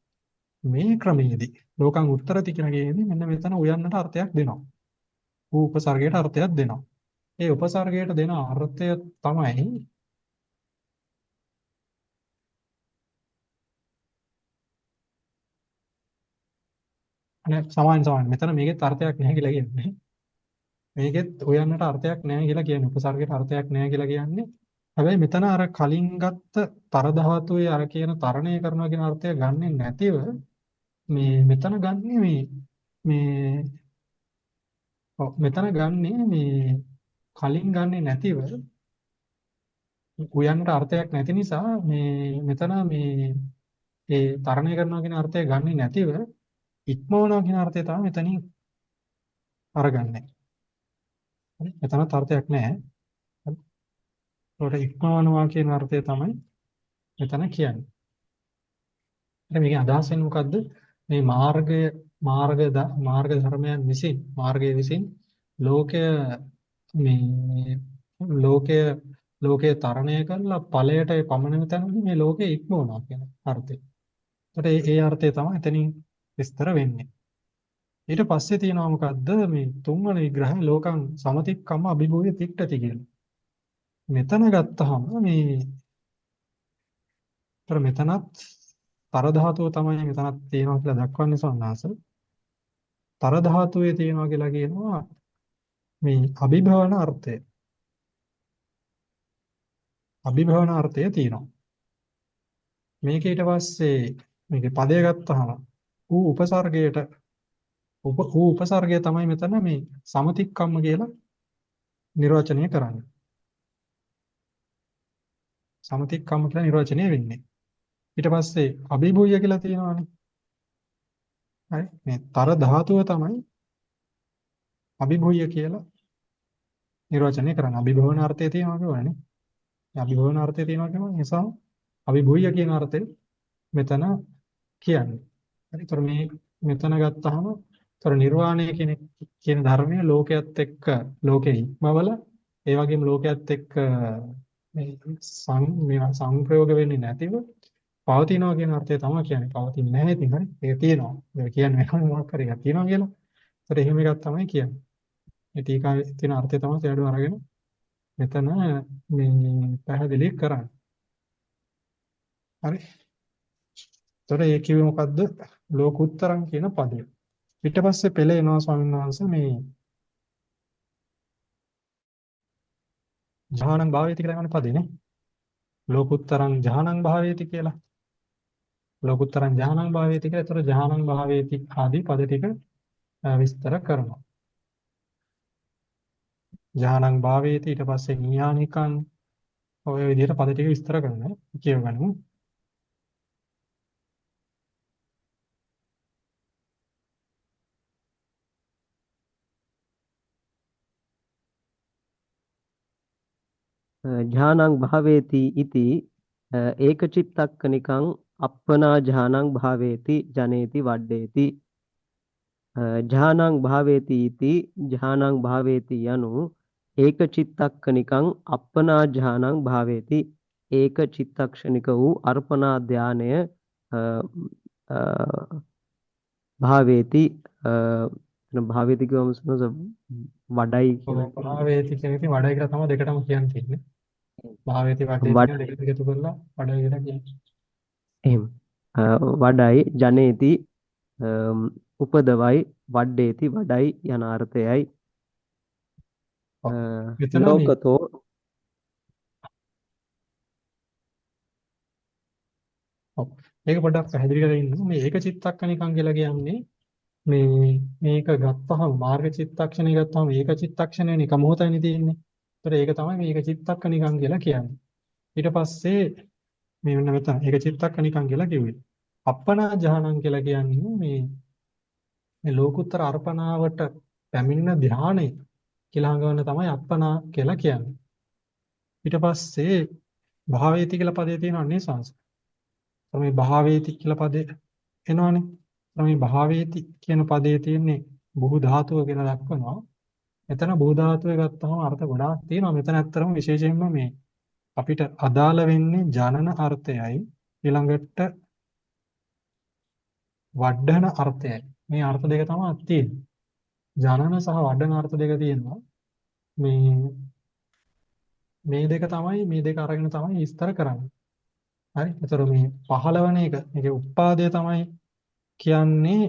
මේ ක්‍රමයේදී ලෝකං උත්තරති කියන එකේදී මෙන්න මෙතන උයන්නට අර්ථයක් දෙනවා. ඌ උපසර්ගයට අර්ථයක් දෙනවා. ඒ උපසර්ගයට දෙන අර්ථය තමයි සමාන මෙතන මේකෙත් අර්ථයක් නැහැ කියලා කියන්නේ. මේකෙත් උයන්නට අර්ථයක් නැහැ කියලා කියන්නේ. උපසර්ගයට අර්ථයක් නැහැ කියලා කියන්නේ. හැබැයි මෙතන අර කලින් ගත්ත තර ධාතුවේ අර කියන තරණය කරනවා කියන අර්ථය ගන්නෙ නැතිව මෙතන ගන්නෙ මෙතන ගන්නෙ කලින් ගන්නෙ නැතිව උයන්නට අර්ථයක් නැති නිසා මෙතන ඒ තරණය කරනවා කියන අර්ථය ගන්නෙ නැතිව ඉක්මවනවා කියන අර්ථය තමයි මෙතනින් අරගන්නේ. හරි. මෙතන අර්ථයක් නැහැ. හරි. ඒකට ඉක්මවනවා කියන අර්ථය තමයි මෙතන කියන්නේ. හරි. මේකේ අදහස් වෙන්නේ මොකද්ද? මේ මාර්ග ධර්මයන් විසින් මාර්ගය විසින් ලෝකය මේ ලෝකය තරණය කරලා ඵලයට පමණන තැනදී මේ ලෝකය ඉක්මවනවා කියන අර්ථය. ඒකට ඒ අර්ථය තමයි එතනින් විස්තර වෙන්නේ. ඊට පස්සේ තියෙනවා මොකද්ද? මේ තුන්වන විග්‍රහය ලෝකං සමතික්කම්ම අභිභූය තික්ටති කියලා. මෙතන ගත්තාම මෙතනත් තර ධාතුව තමයි මෙතනත් තියෙනවා කියලා දක්වන්නේ සන්නාස. තර ධාතුවේ තියෙනවා කියලා කියනවා මේ අභිභවන අර්ථය. අභිභවන අර්ථය තියෙනවා. මේක ඊට පස්සේ මේකේ පදය ගත්තාම ඌ උපසර්ගය තමයි මෙතන මේ සමතික්කම්ම කියලා නිර්වචනය කරන්නේ. සමතික්කම්ම කියලා නිර්වචනය වෙන්නේ. ඊට පස්සේ අභිභූය කියලා තියෙනවානේ. හරි. මේ තර ධාතුව තමයි අභිභූය කියලා නිර්වචනය කරන්නේ. අභිභවන අර්ථය තියෙනවා කියවනේ. අභිභවන අර්ථය තියෙනවා කියන නිසා අභිභූය කියන අර්ථය මෙතන කියන්නේ. හරි. ඒතර මෙතන ගත්තාම ඒතර නිර්වාණය කියන ධර්මයේ ලෝකයේත් එක්ක ලෝකෙ ඉක්මවල ඒ වගේම ලෝකයේත් එක්ක මේ සංප්‍රයෝග වෙන්නේ නැතිව පවතිනවා කියන අර්ථය තමයි කියන්නේ. පවතින්නේ නැහැ ඉතින් හරි. ඒක තියෙනවා. ඒක කියන්නේ වෙනම මොකක් හරි එකක් තියෙනවා කියලා. ඒතර එහෙම එකක් තමයි කියන්නේ. මේ ටීකාවේ තියෙන අර්ථය තමයි සෑඩු අරගෙන මෙතන මේ පැහැදිලි කරන්නේ. හරි. ඒතර ඒ කිව්වේ මොකද්ද? ලෝකුත්තරං කියන පදය. ඊට පස්සේ පෙළ එනවා ස්වාමීන් වහන්සේ මේ ජානං භාවේති කියලා යන පදේ නේ. ලෝකුත්තරං ජානං භාවේති කියලා. ලෝකුත්තරං ජානං භාවේති කියලා. ඒතර ජානං භාවේති ආදී පද ටික විස්තර කරනවා. ජානං භාවේති ඊට පස්සේ නියානිකං ඔය විදිහට පද ටික විස්තර කරනවා. කියවගනිමු. ඥානං භාවේති ඉති ඒකචිත්තක්කනිකං අප්පනා ඥානං භාවේති ජනේති වඩ්ඩේති. ඥානං භාවේති ඉති ඥානං භාවේති යනු ඒකචිත්තක්කනිකං අප්පනා ඥානං භාවේති. ඒකචිත්තක්ෂණික වූ අර්පණා ධානය භාවේති. භාවේති කියවම වඩයි කියන භාවේති කියන එකේ වඩයි කියලා තමයි දෙකටම කියන්න තියෙන්නේ. භාවේති වඩේ කියන දෙක එකතු කරලා වඩයි කියලා කියන්නේ. එහෙම වඩයි ජනේති උපදවයි වඩ්ඩේති වඩයි යන අර්ථයයි. මෙතන මේ ලෝකතෝ ඔව්. ඒක පොඩ්ඩක් පැහැදිලි කරලා ඉන්න. මේ ඒක චිත්තක්කනිකං කියලා කියන්නේ මේක ගත්තහම මාර්ග චිත්තක්ෂණය ගත්තහම ඒක චිත්තක්ෂණයනේ එක මොහොතයිනේ තියෙන්නේ. ඒතර ඒක තමයි මේක චිත්තක්කනිකං කියලා කියන්නේ. ඊට පස්සේ මේ වෙන මෙතන ඒක චිත්තක්කනිකං කියලා කිව්වේ. අප්පනා ජහනං කියලා කියන්නේ මේ ලෝකුත්තර අර්පණාවට පැමිණෙන ධානය කියලා හංගවන්න තමයි අප්පනා කියලා කියන්නේ. ඊට පස්සේ භාවේති කියලා පදේ තියෙනවා නේ සංස. මේ භාවේති කියලා පදේ එනවනේ. මේ භාවේති කියන පදේ තියෙන්නේ බුහු ධාතුව කියලා දක්වනවා. එතන බුහු ධාතුවේ ගත්තහම අර්ථ ගොඩාක් තියෙනවා. මෙතන ඇත්තරම විශේෂයෙන්ම මේ අපිට අදාළ වෙන්නේ ජනන අර්ථයයි ඊළඟට වඩන අර්ථයයි. මේ අර්ථ දෙක තමයි තියෙන්නේ. ජනන සහ වඩන අර්ථ දෙක තියෙනවා. මේ දෙක අරගෙන තමයි විස්තර කරන්නේ. හරි. ඒතර මේ 15 වෙනි එක මේකේ උප්පාදය තමයි කියන්නේ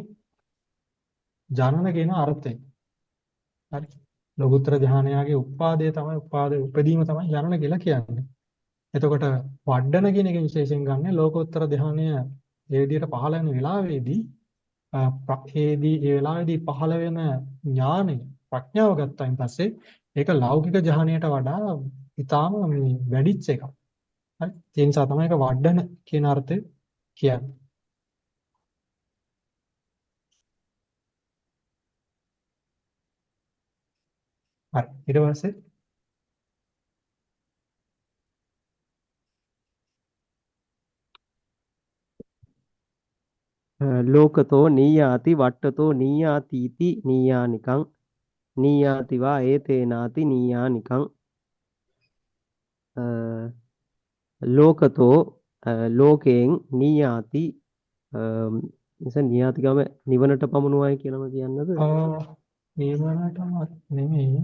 ජනන කියන අර්ථය. හරි. ලෝකුත්තර ධානයාගේ උප්පාදය තමයි උපදීම තමයි ජනන කියලා කියන්නේ. එතකොට වඩන කියන එක විශේෂයෙන් ගන්න ලෝකෝත්තර ධානය ඒ විදිහට පහළ වෙන වෙලාවේදී ඒ වෙලාවේදී පහළ වෙන ඥානය ප්‍රඥාව ගත්තයින් පස්සේ ඒක ලෞකික ධානයට වඩා ඊටාම වැඩිච් එකක්. හරි. ඒ නිසා තමයි ඒක වඩන කියන අර්ථය කියන්නේ. හරි. ඊට පස්සේ ලෝකතෝ නීයාති වට්ටතෝ නීයාතිති නීයානිකං නීයාති වා ඒතේනාති නීයානිකං ලෝකතෝ ලෝකයෙන් නීයාති නිසා නීයාතිකම නිවනට පමුණුවයි කියලාම කියන්නද නිවනටම නෙමෙයි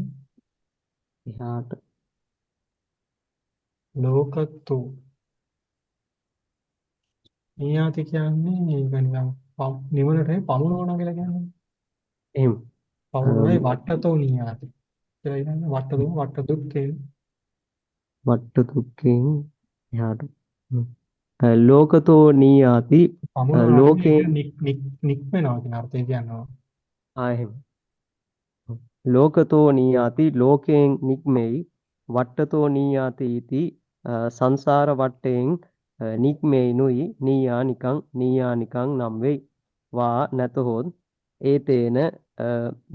එහාට ලෝකතු නියාති කියන්නේ නිකන් නිවනට පමුණවනවා කියලා කියන්නේ. එහෙම පමුණුවයි වට්ටතෝ නියාති කියලා කියන්නේ වට්ට දුක්ඛේ වට්ට දුක්ඛෙන් එහාට ලෝකතෝ නීයාති පමුණවනවා ලෝකේ නික්මනවා කියන අර්ථය කියනවා. එහෙම ලෝකතෝ නීයාති ලෝකයෙන් නික්මෙයි වට්ටතෝ නීයාති इति සංසාර වට්ටයෙන් නික්මෙයිනුයි නීයානිකං නම් වෙයි වා නැතහොත් ඒතේන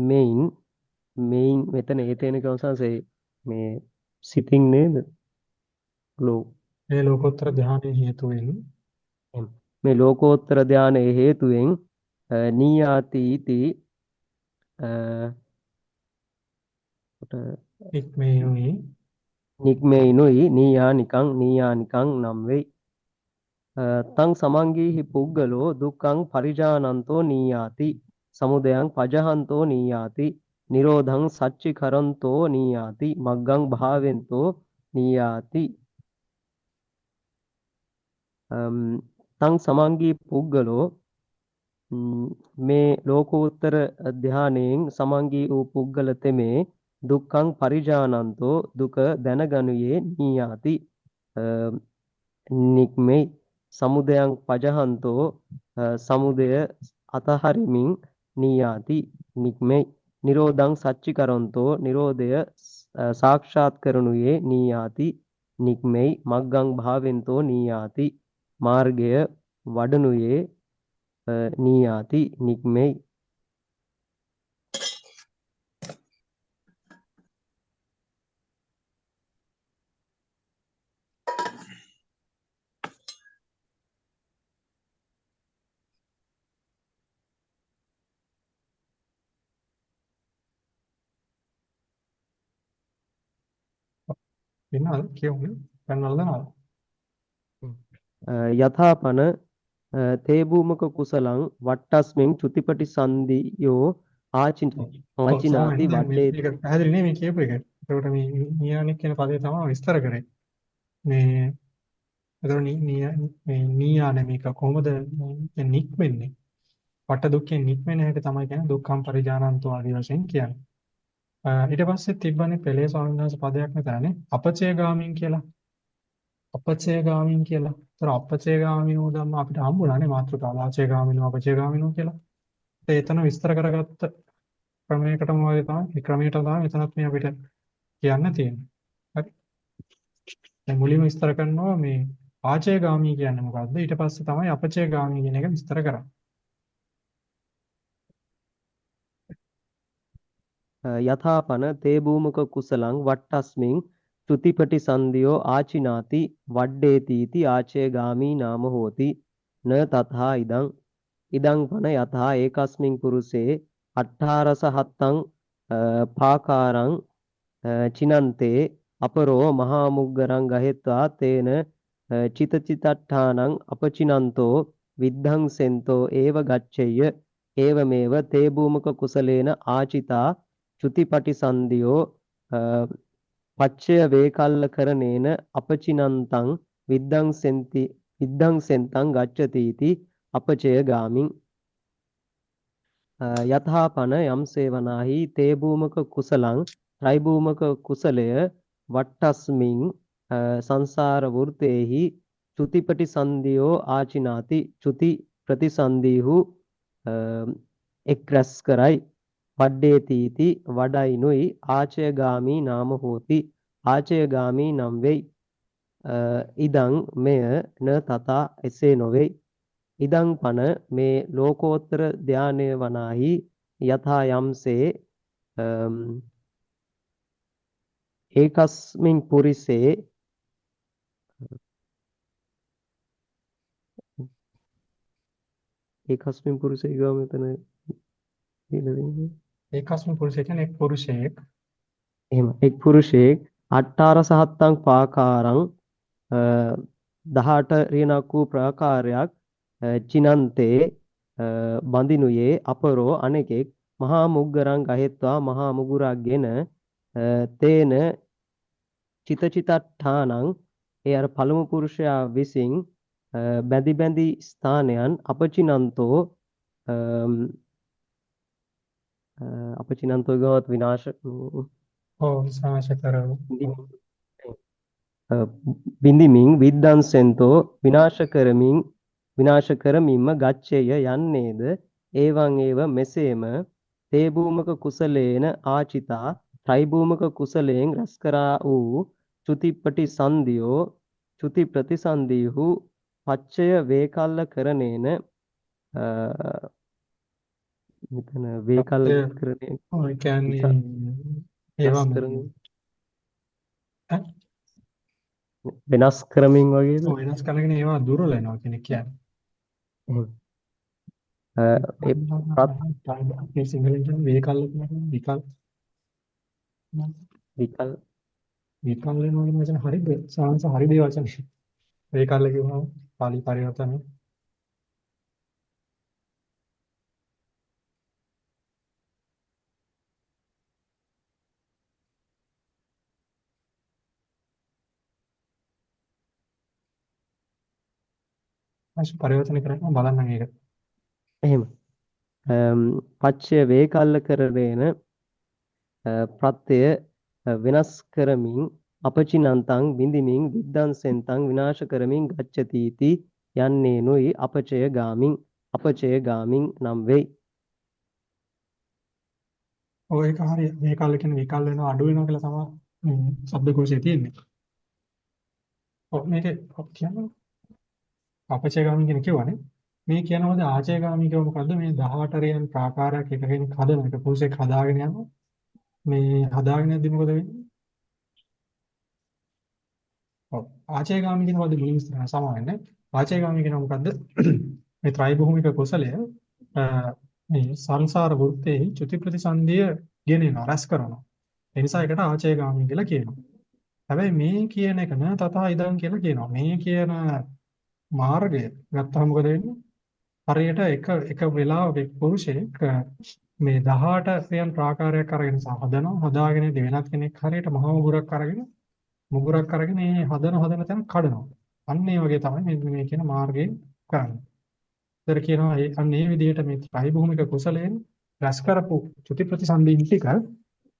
මෙයින් මෙතන ඒතේන කවසන්සේ මේ සිතින් නේද මේ ලෝකෝත්තර ධානයේ හේතුවෙන් මේ ලෝකෝත්තර ධානයේ හේතුවෙන් නීයාති इति නික්මෙයිනුයි නීයානිකං නම් වෙයි තං සමංගීහි පුග්ගලෝ දුක්ඛං පරිජානන්තෝ නීයාති සමුදයං පජහන්තෝ නීයාති නිරෝධං සච්චිකරන්තෝ නීයාති මග්ගං භාවෙන්තෝ නීයාති තං සමංගී පුග්ගලෝ මේ ලෝකෝත්තර ධානයෙන් සමංගී වූ පුග්ගල තෙමේ දුක්ඛං පරිජානන්තෝ දුක දැනගනුයේ නීයාති නික්මෙයි සමුදයං පජහන්තෝ සමුදය අතහරිමින් නීයාති නික්මෙයි නිරෝධං සච්චිකරන්තෝ නිරෝධය සාක්ෂාත් කරනුයේ නීයාති නික්මෙයි මග්ගං භාවෙන්තෝ නීයාති මාර්ගය වඩනුයේ නීයාති නික්මෙයි වෙනවද කියුනේ පෙන්වලා දානවද යථාපන තේ භූමක කුසලං වට්ටස්මින් චුතිපටි සන්දියෝ ආචිනාති වඩේ මේක පැහැදිලි නේ මේ කියපු එක. ඒකට මේ නියානික් කියන පදේ තමයි විස්තර කරේ. මේ ඒතකොට මේ නියාන මේක කොහොමද නික්මෙන්නේ? වට දුක්ඛෙන් නික්මෙන හැටි තමයි කියන්නේ දුක්ඛම් පරිජානන්තෝ ආදී වශයෙන් කියන්නේ. ඊට පස්සේ තිබ්බනේ පෙළේ ස්වාමීන් වහන්සේ පදයක් මෙතනනේ අපචේගාමින් කියලා. අපචේගාමීන් කියලා. ඒතර අපචේගාමිනෝ ධම්ම අපිට හම්බුණානේ මාතෘකාව ආචේගාමිනෝ අපචේගාමිනෝ කියලා. එතන විස්තර කරගත්ත ක්‍රමයකටම වගේ තමයි ඒ ක්‍රමයට තමයි එතනත් මේ අපිට කියන්න තියෙන්නේ. හරි. දැන් මුලින්ම විස්තර කරනවා මේ ආචේගාමී කියන්නේ මොකද්ද? ඊට පස්සේ තමයි අපචේගාමී කියන එක විස්තර කරන්නේ. යථාපන තේ භූමක කුසලං වට්ටස්මින් චුතිපටි සංදියෝ ආචිනාති වඩ්ඩේතිති ආචේගාමී නාම හෝති න තථා ඉදං පන යථා ඒකස්මින් පුරුසේ අට්ඨාරස හත්තං පාකාරං චිනන්තේ අපරෝ මහා මුග්ගරං ගහෙත්වා තේන චිතචිතට්ඨානං අපචිනන්තෝ විද්ධං සෙන්තෝ ඒව ගච්ඡෙය්‍ය ඒවමේව තේ භූමක කුසලේන ආචිතා චුතිපටිසන්ධියෝ පච්චය වේකල්ලකරණේන අපචිනන්තං විද්ධං සෙන්තං ගච්ඡති අපචය ගාමින් යථාපන යම් සේවනාහි තේ භූමක කුසලං ත්‍රිභූමක කුසලය වට්ටස්මින් සංසාර වෘතේහි චුතිපටිසන්ධියෝ ආචිනාති චුති ප්‍රතිසන්ධිහු එක් රැස් කරයි වඩ්ඩේතිති වඩයිනුයි ආචයගාමී නාම හෝති ආචයගාමී නම් වෙයි ඉදං මෙය න තථා එසේ නොවේ ඉදං පන මේ ලෝකෝත්තර ධානය වනාහි යථා යම්සේ ඒකස්මින් පුරිසේ ඒකස්මින් පුරිසේ ගාව මෙතන ඒකස්ම පුරුෂය කියන්නේ එක් පුරුෂයෙක්. එහෙම එක් පුරුෂයෙක් අට්ඨාර සහත්තං පාකාරං 18 රියනක් වූ ප්‍රාකාරයක් චිනන්තේ බඳිනුයේ අපරෝ අනෙකෙක් මහා මුග්ගරං ගහෙත්වා මහා මුගුරක්ගෙන තේන චිතචිතට්ඨානං ඒ අර පළමු පුරුෂයා විසින් බැඳි බැඳි ස්ථානයන් අපචිනන්තෝ අපචිනන්තෝ ගාවත් විනාශ ඔව් විනාශ කරව. බින්දිමින් විද්දන්සෙන්තෝ විනාශ කරමින්ම ගච්ඡේය යන්නේද ඒවං ඒව මෙසේම තේ භූමක කුසලේන ආචිතා ත්‍රිභූමක කුසලයෙන් රැස් කරා වූ චුතිපටි සංදියෝ චුති ප්‍රතිසන්දිහු පච්චය වේකල්ල කරණේන මෙතන වේකල්ල කරණේ ඔය කියන්නේ ඒවා වෙනස් කරමින් වගේද වෙනස් කරගෙන ඒවා දුර්වල වෙනවා කියන එක කියන්නේ. ඒ සිංහලෙන් කියන වේකල්ල කියන්නේ විකල් විකල් විකල් වෙනවා කියන වචන හරිද? සාංශ හරිද ඒ වචනේ? වේකල්ල කියවම පාලි පරිවර්තන පරිවර්තන කරන්න බලන්න මේක. එහෙම පච්චය වේකල්ල කරණේන ප්‍රත්‍යය වෙනස් කරමින් අපචිනන්තං බින්දිමින් විද්දන්සෙන්තං විනාශ කරමින් ගච්ඡති යන්නේනුයි අපචය ගාමින් නම් වෙයි. ඔය එක හරිය වේකල්ල කියන විකල් වෙනවා අඩු වෙනවා කියලා තමයි શબ્දකෝෂයේ තියෙන්නේ. ඔව් මේකේ කියන්නේ අපචේගාමී කියන කියවනේ මේ කියනවාද ආචේගාමී කියව මොකද්ද මේ 18 රියන් ප්‍රාකාරයක් එක කෙනෙක් හදන එක පුරුෂයෙක් හදාගෙන යනවා මේ හදාගෙන යද්දි මොකද වෙන්නේ? ඔව් ආචේගාමී කියන වද මුලින් විස්තර කරන සමාවෙන්නේ ආචේගාමී කියන මොකද්ද මේ ත්‍රිභූමික කුසලය මේ සංසාර වෘත්තේ චුති ප්‍රතිසන්දිය ගෙනෙනවා රැස් කරනවා ඒ නිසා ඒකට ආචේගාමී කියලා කියනවා. හැබැයි මේ කියන එක න තථා ඉදං කියලා කියනවා. මේ කියන මාර්ගය ගත්තාම මොකද වෙන්නේ? හරියට එක වෙලාවක පුරුෂයෙක් මේ 18 රියන් ප්‍රාකාරයක් අරගෙන හදනවා. හදාගෙන ඉඳි වෙනත් කෙනෙක් හරියට මහා මුගුරක් අරගෙන මේ හදන තැන කඩනවා. අන්න ඒ වගේ තමයි මේ කියන මාර්ගයෙන් කරන්නේ. ඒතර කියනවා අන්න ඒ විදිහට මේ ත්‍රිභූමික කුසලයෙන් රැස් කරපු චුති ප්‍රතිසන්දීන් ටික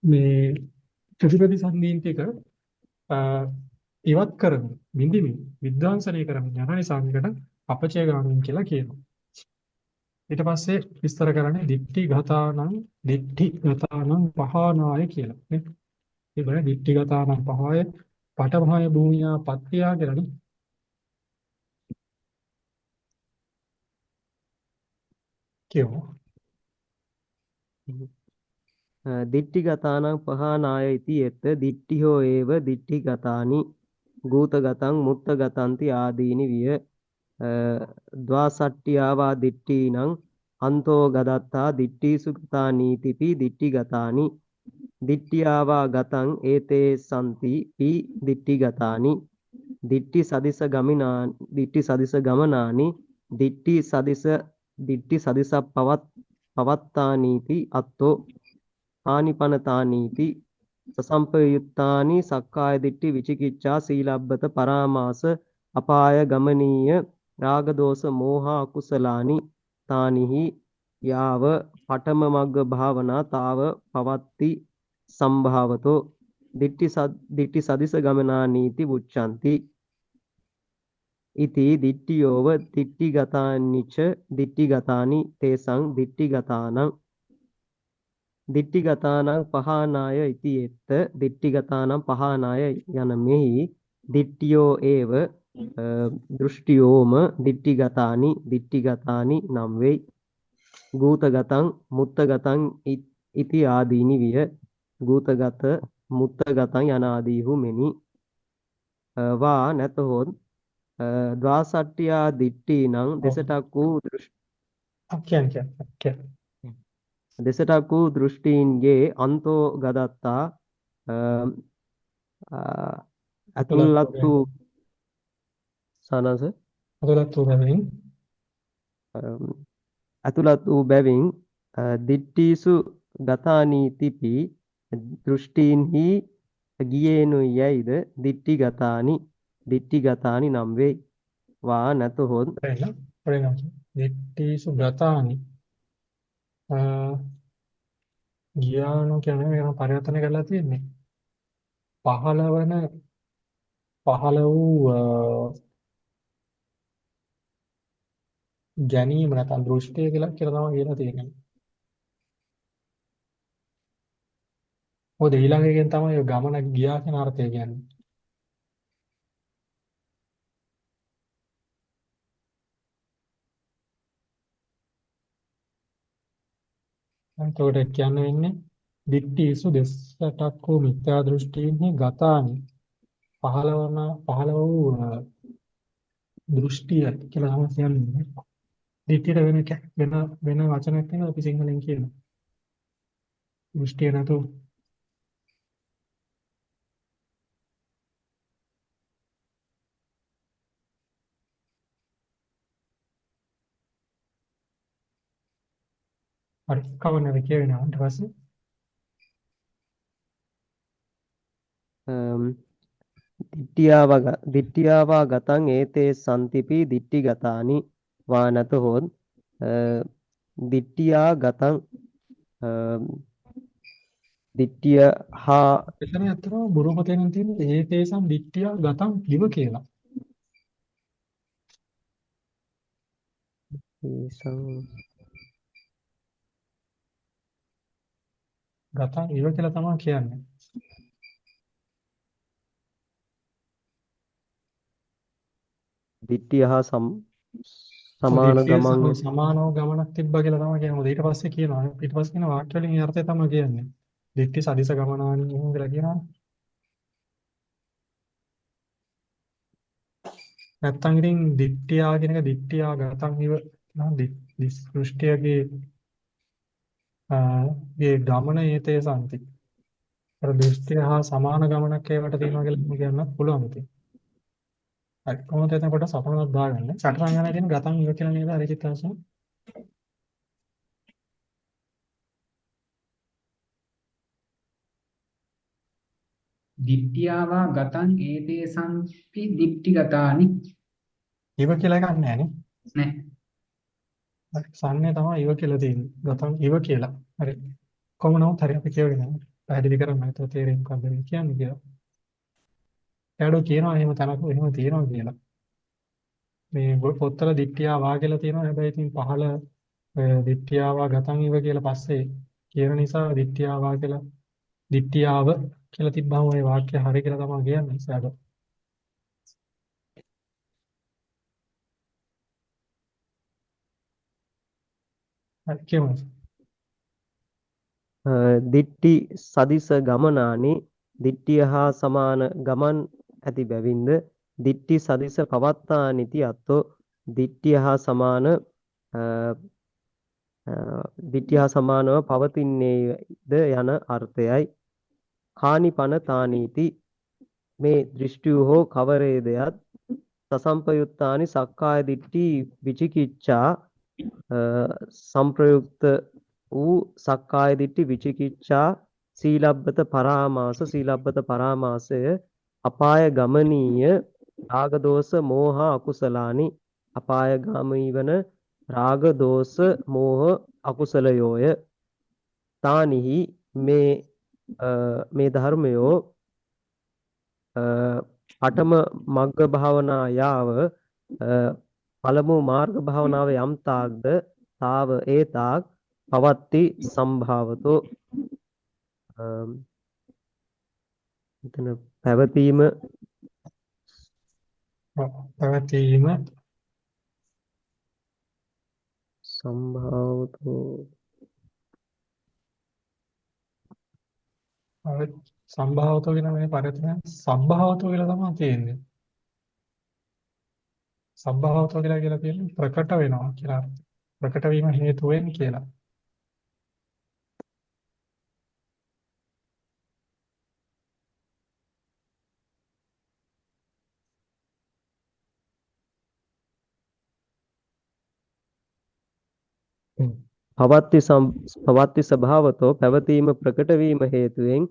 මේ චුති ප්‍රතිසන්දීන් ටික ඉවත් කරමින් විඳිමින් විද්වාංසනය කරමින් යන නිසා මේකට අපචය ගාමින් කියලා කියනවා. ඊට පස්සේ විස්තර කරන්නේ දිට්ඨි ගතානං පහනාය කියලා. නේ? ඒ බලන්න දිට්ඨි ගතානං පහය පඨමහය භූමියා පත්‍යා කියලානේ කියනවා. දිට්ඨිගතානං පහනාය ඉති එත් දිට්ඨියෝ ඒව දිට්ඨිගතානි ගූතගතං මුත්තගතන්ති ආදීනි විය ද්වාසට්ඨියාවා දිට්ඨීනං අන්තෝ ගදත්තා දිට්ඨීසු ගතානීතිපි දිට්ඨිගතානි දිට්ඨියාවා ගතං ඒතේ සම්ති පි දිට්ඨිගතානි දිට්ඨි සදිස ගමනානි දිට්ඨි සදිස පවත්තානීති අත්තෝ ආනිපනතානීති සසම්පයුත්තානි සක්කාය දිට්ඨි විචිකිච්ඡා සීලබ්බත පරාමාස අපාය ගමනීය රාග දෝෂ මෝහ අකුසලානි තානිහි යාව පඨම මග්ග භාවනා තාව පවත්ති සම්භාවතෝ දිට්ඨි සදිස ගමනානීති උච්ඡanti ඉති දිට්ඨියෝව දිට්ඨිගතානිච දිට්ඨිගතානි තේසං දිට්ඨිගතානං දිට්ඨිගතානං පහනාය ඉති එත්ත දිට්ඨිගතානං පහනාය යන මෙහි දිට්ඨියෝ ඒව දෘෂ්ටියෝම දිට්ඨිගතානි නම් වෙයි ගූතගතං මුත්තගතං ඉති ආදීනි විය ගූතගත මුත්තගතං යන ආදීහු මෙනි වා නැතහොත් ද්වාසට්ඨියා දිට්ඨීනං දෙසටක් වූ දෙසටක් වූ දෘෂ්ටීන්ගේ අන්තෝ ගදත්තා ඇතුළත් වූ සනස අදලත් උගමින් ඇතුළත් වූ බැවින් දිට්ඨීසු ගතානීතිපි දෘෂ්ටීන්හි ගියේනු යයිද දිට්ඨිගතානි නම් වෙයි වා නැතහොත් වෙන දිට්ඨිසු ගතානි ගියානු කියන්නේ වෙන පරිවර්තන කරලා තියෙන්නේ. පහළ වූ ගැනීම නැත්නම් දෘෂ්ටිය කියලා තමයි කියලා තියෙන්නේ. මොකද ඊළඟ එකෙන් තමයි ඔය ගමන ගියා කියන අර්ථය කියන්නේ. එතකොට කියන්න වෙන්නේ දිට්ඨිසු දෙසටක් වූ මිත්‍යා දෘෂ්ටීන්හි ගතානි පහළ වූ දෘෂ්ටිය කියලා තමයි කියන්නේ. දිට්ඨියට වෙන වචනයක් තියෙනවා අපි සිංහලෙන් කියනවා. දෘෂ්ටිය නැතු හරි කවන්නද කියවෙනවා ඊට පස්සේ දිට්ඨියාවා ගතං ඒතේ සම්තිපි දිට්ඨිගතානි වා නැතහොත් දිට්ඨියා ගතං දිට්ඨිය හා එතන ඇත්තටම බුරු පොතේනම් තියෙන ඒතේසම් දිට්ඨිය ගතම් ඉව කියලා. ගතම් ඉව කියලා තමයි කියන්නේ. දිට්ඨිය හා සමාන ගමන් සමානව ගමනක් තිබ්බා කියලා තමයි කියන්නේ. ඊට පස්සේ කියනවා වාක්‍ය වලින් ඒ අර්ථය තමයි කියන්නේ. දිට්ඨි සදිස ගමනානි එහෙම කියලා කියනවා. නැත්තම් ඉතින් දිට්ඨියා කියන එක දිට්ඨියා ගතම් ඉව දෘෂ්ටියගේ ගේ ගමන ඒතේ සම්ති. අර දෘෂ්ටිය හා සමාන ගමනක් ඒවට තියෙනවා කියලා කියන්නත් පුළුවන් ඉතින්. හරි කොහොමද එතකොට සටහනක් දාගන්නේ? සටහන් ගන්න තියෙන ගතම් ඉව කියලා නේද අර චිත්‍රාංශය? දිට්ඨියාවා ගතං ඒතේ සම්පි දිට්ඨිගතානි ඉව කියලා එකක් නැහැ නේ. නෑ. හරි සම්නේ තමයි ඉව කියලා තියෙන්නේ. ගතම් ඉව කියලා. හරි. කොහොම නමුත් හරි අපි කියවගෙන යමු. පැහැදිලි කරන්න හිතුව තේරෙන්නේ මොකක්ද මේ කියන්නේ කියලා. එයාඩෝ කියනවා එහෙම තැනක එහෙම තියෙනවා කියලා. මේ පොත්වල දිට්ඨියාවා කියලා තියෙනවා. හැබැයි ඉතින් පහළ දිට්ඨියාවා ගතං ඉව කියලා පස්සේ කියන නිසා දිට්ඨියාවා කියලා දිට්ඨියාව කියලා තිබ්බම ওই වාක්‍ය හරිය කියලා තමයි කියන්නේ ඉස්සරහට. හරි කියමු. දිට්ටි සදිස ගමනානි දිට්ඨිය හා සමාන ගමන් ඇති බැවින්ද දිට්ටි සදිස පවත්තානිති අත්තෝ දිට්ඨිය හා සමාන දිට්ඨිය හා සමානව පවතින්නේද යන අර්ථයයි. කානිපන තානීති මේ දෘෂ්ටිය හෝ කවරේදයත් සසම්පයුත්තානි සක්කාය දිට්ඨි විචිකිච්ඡා සංප්‍රයුක්ත වූ සක්කාය දිට්ඨි විචිකිච්ඡා සීලබ්බත පරාමාසය අපාය ගමනීය රාග දෝෂ මෝහ අකුසලානි අපාය ගාමී වන රාග දෝෂ මෝහ අකුසලයෝය. තානිහි මේ ධර්මයෝ පඨම මග්ග භාවනා යාව පළමු මාර්ග භාවනාව යම් තාක්ද තාව ඒ තාක් පවත්ති සම්භාවතෝ එතන පැවතීම පැවතීම සම්භාවතෝ සම්භාවතෝ කියන මේ පරිත්‍යාග සම්භාවතෝ කියලා තමයි තියෙන්නේ. සම්භාවතෝ කියලා කියන්නේ ප්‍රකට වෙනවා කියලා. ප්‍රකට වීම හේතුවෙන් කියලා. පවත්ති ස්වභාවතෝ පැවතීම ප්‍රකට වීම හේතුවෙන්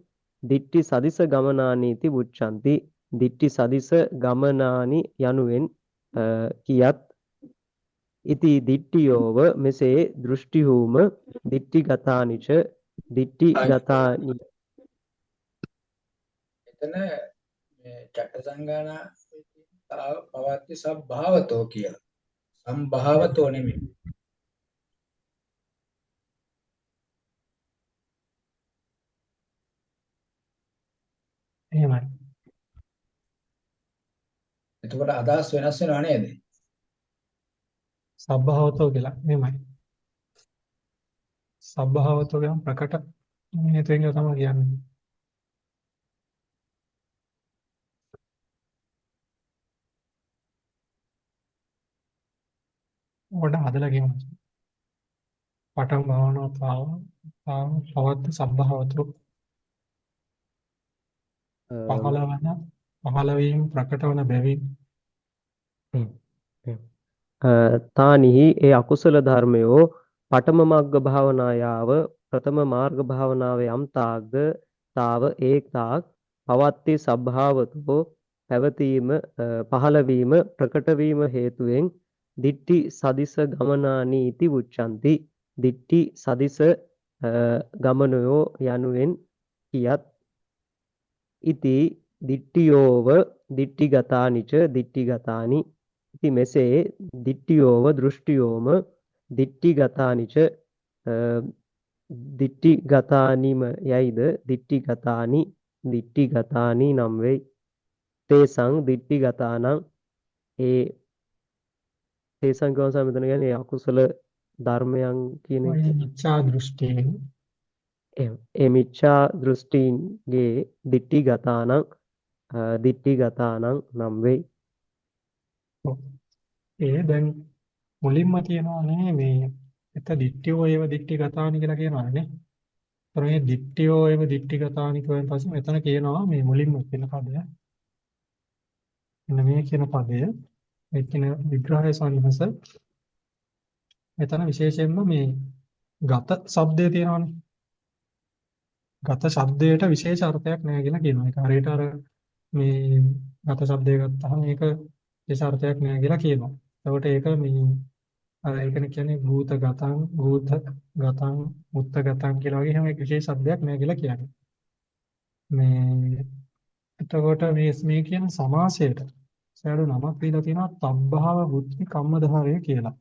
දිට්ටි සදිස ගමනානීති උච්චන්ති. දිට්ටි සදිස ගමනානි යනුවෙන් කියත් ඉති දිට්ඨියෝව මෙසේ දෘෂ්ටිහූම දිට්ඨිගතානිච දිට්ඨිගතානි. එතන මේ චට්ටසංගාන පවත්ති සබ්භාවතෝ කියලා. සම්භාවතෝ නෙමෙයි. එහෙමයි. එතකොට අදහස් වෙනස් වෙනව නේද? සබ්භාවතෝ කියලා. එහෙමයි. සබ්භාවතෝ කියන ප්‍රකට හේතුවෙන් කියලා තමයි කියන්නේ. ඔකට හදලා කියමු. පඨම භාවනාව පවත්ති සබ්භාවතෝ පහළ වීම ප්‍රකට වන බැවින් තානිහි ඒ අකුසල ධර්මයෝ පඨම මග්ග භාවනායාව ප්‍රථම මාර්ග භාවනාව යම් තාක්ද තාව ඒ තාක් පවත්ති සබ්භාවතෝ පැවතීම පහළ වීම ප්‍රකට වීම හේතුවෙන් දිට්ටි සදිස ගමනානි इति උච්චන්ති. දිට්ටි සදිස ගමනයෝ යනුවෙන් කියත් ඉති දිට්ඨියෝව දිට්ඨිගතානිච දිට්ඨිගතානි ඉති මෙසේ දිට්ඨියෝව දෘෂ්ටියෝම දිට්ඨිගතානිච දිට්ඨිගතානිම යයිද දිට්ඨිගතානි නම් වෙයි. තේසං දිට්ඨිගතානං ඒ තේසං කියවන සමතන කියන්නේ අකුසල ධර්මයන් කියන එක. මිච්ඡා දෘෂ්ටියෙන් ඒ මිච්ඡා දෘෂ්ටීන්ගේ දිට්ඨිගතානං නම් වෙයි. ඒ දැන් මුලින්ම තියනවානේ මේ එත දිට්ඨියෝ ඒව දිට්ඨිගතානි කියලා කියනවානේ. ඒතර මේ දිට්ඨියෝ ඒව දිට්ඨිගතානි කියන පස්සේ මෙතන කියනවා මේ මුලින්ම කියන පදය. මෙන්න මේ කියන පදය මේ කියන විග්‍රහය සම්හස මෙතන විශේෂයෙන්ම මේ ගත શબ્දය තියෙනවානේ. ගත શબ્දයට විශේෂ අර්ථයක් නැහැ කියලා කියනවා. ඒක හරියට අර මේ ගත શબ્දය ගත්තාම මේක විශේෂ අර්ථයක් නැහැ කියලා කියනවා. එතකොට ඒක මේ අර ඒකනේ කියන්නේ භූත ගතං මුත්ත ගතං කියලා වගේ හැම විශේෂ શબ્දයක් නැහැ කියලා කියන්නේ. මේ එතකොට මේ කියන සමාසයට සෑඩු නමක් දීලා තියෙනවා තබ්බාව බුද්ධි කම්මධාරය කියලා.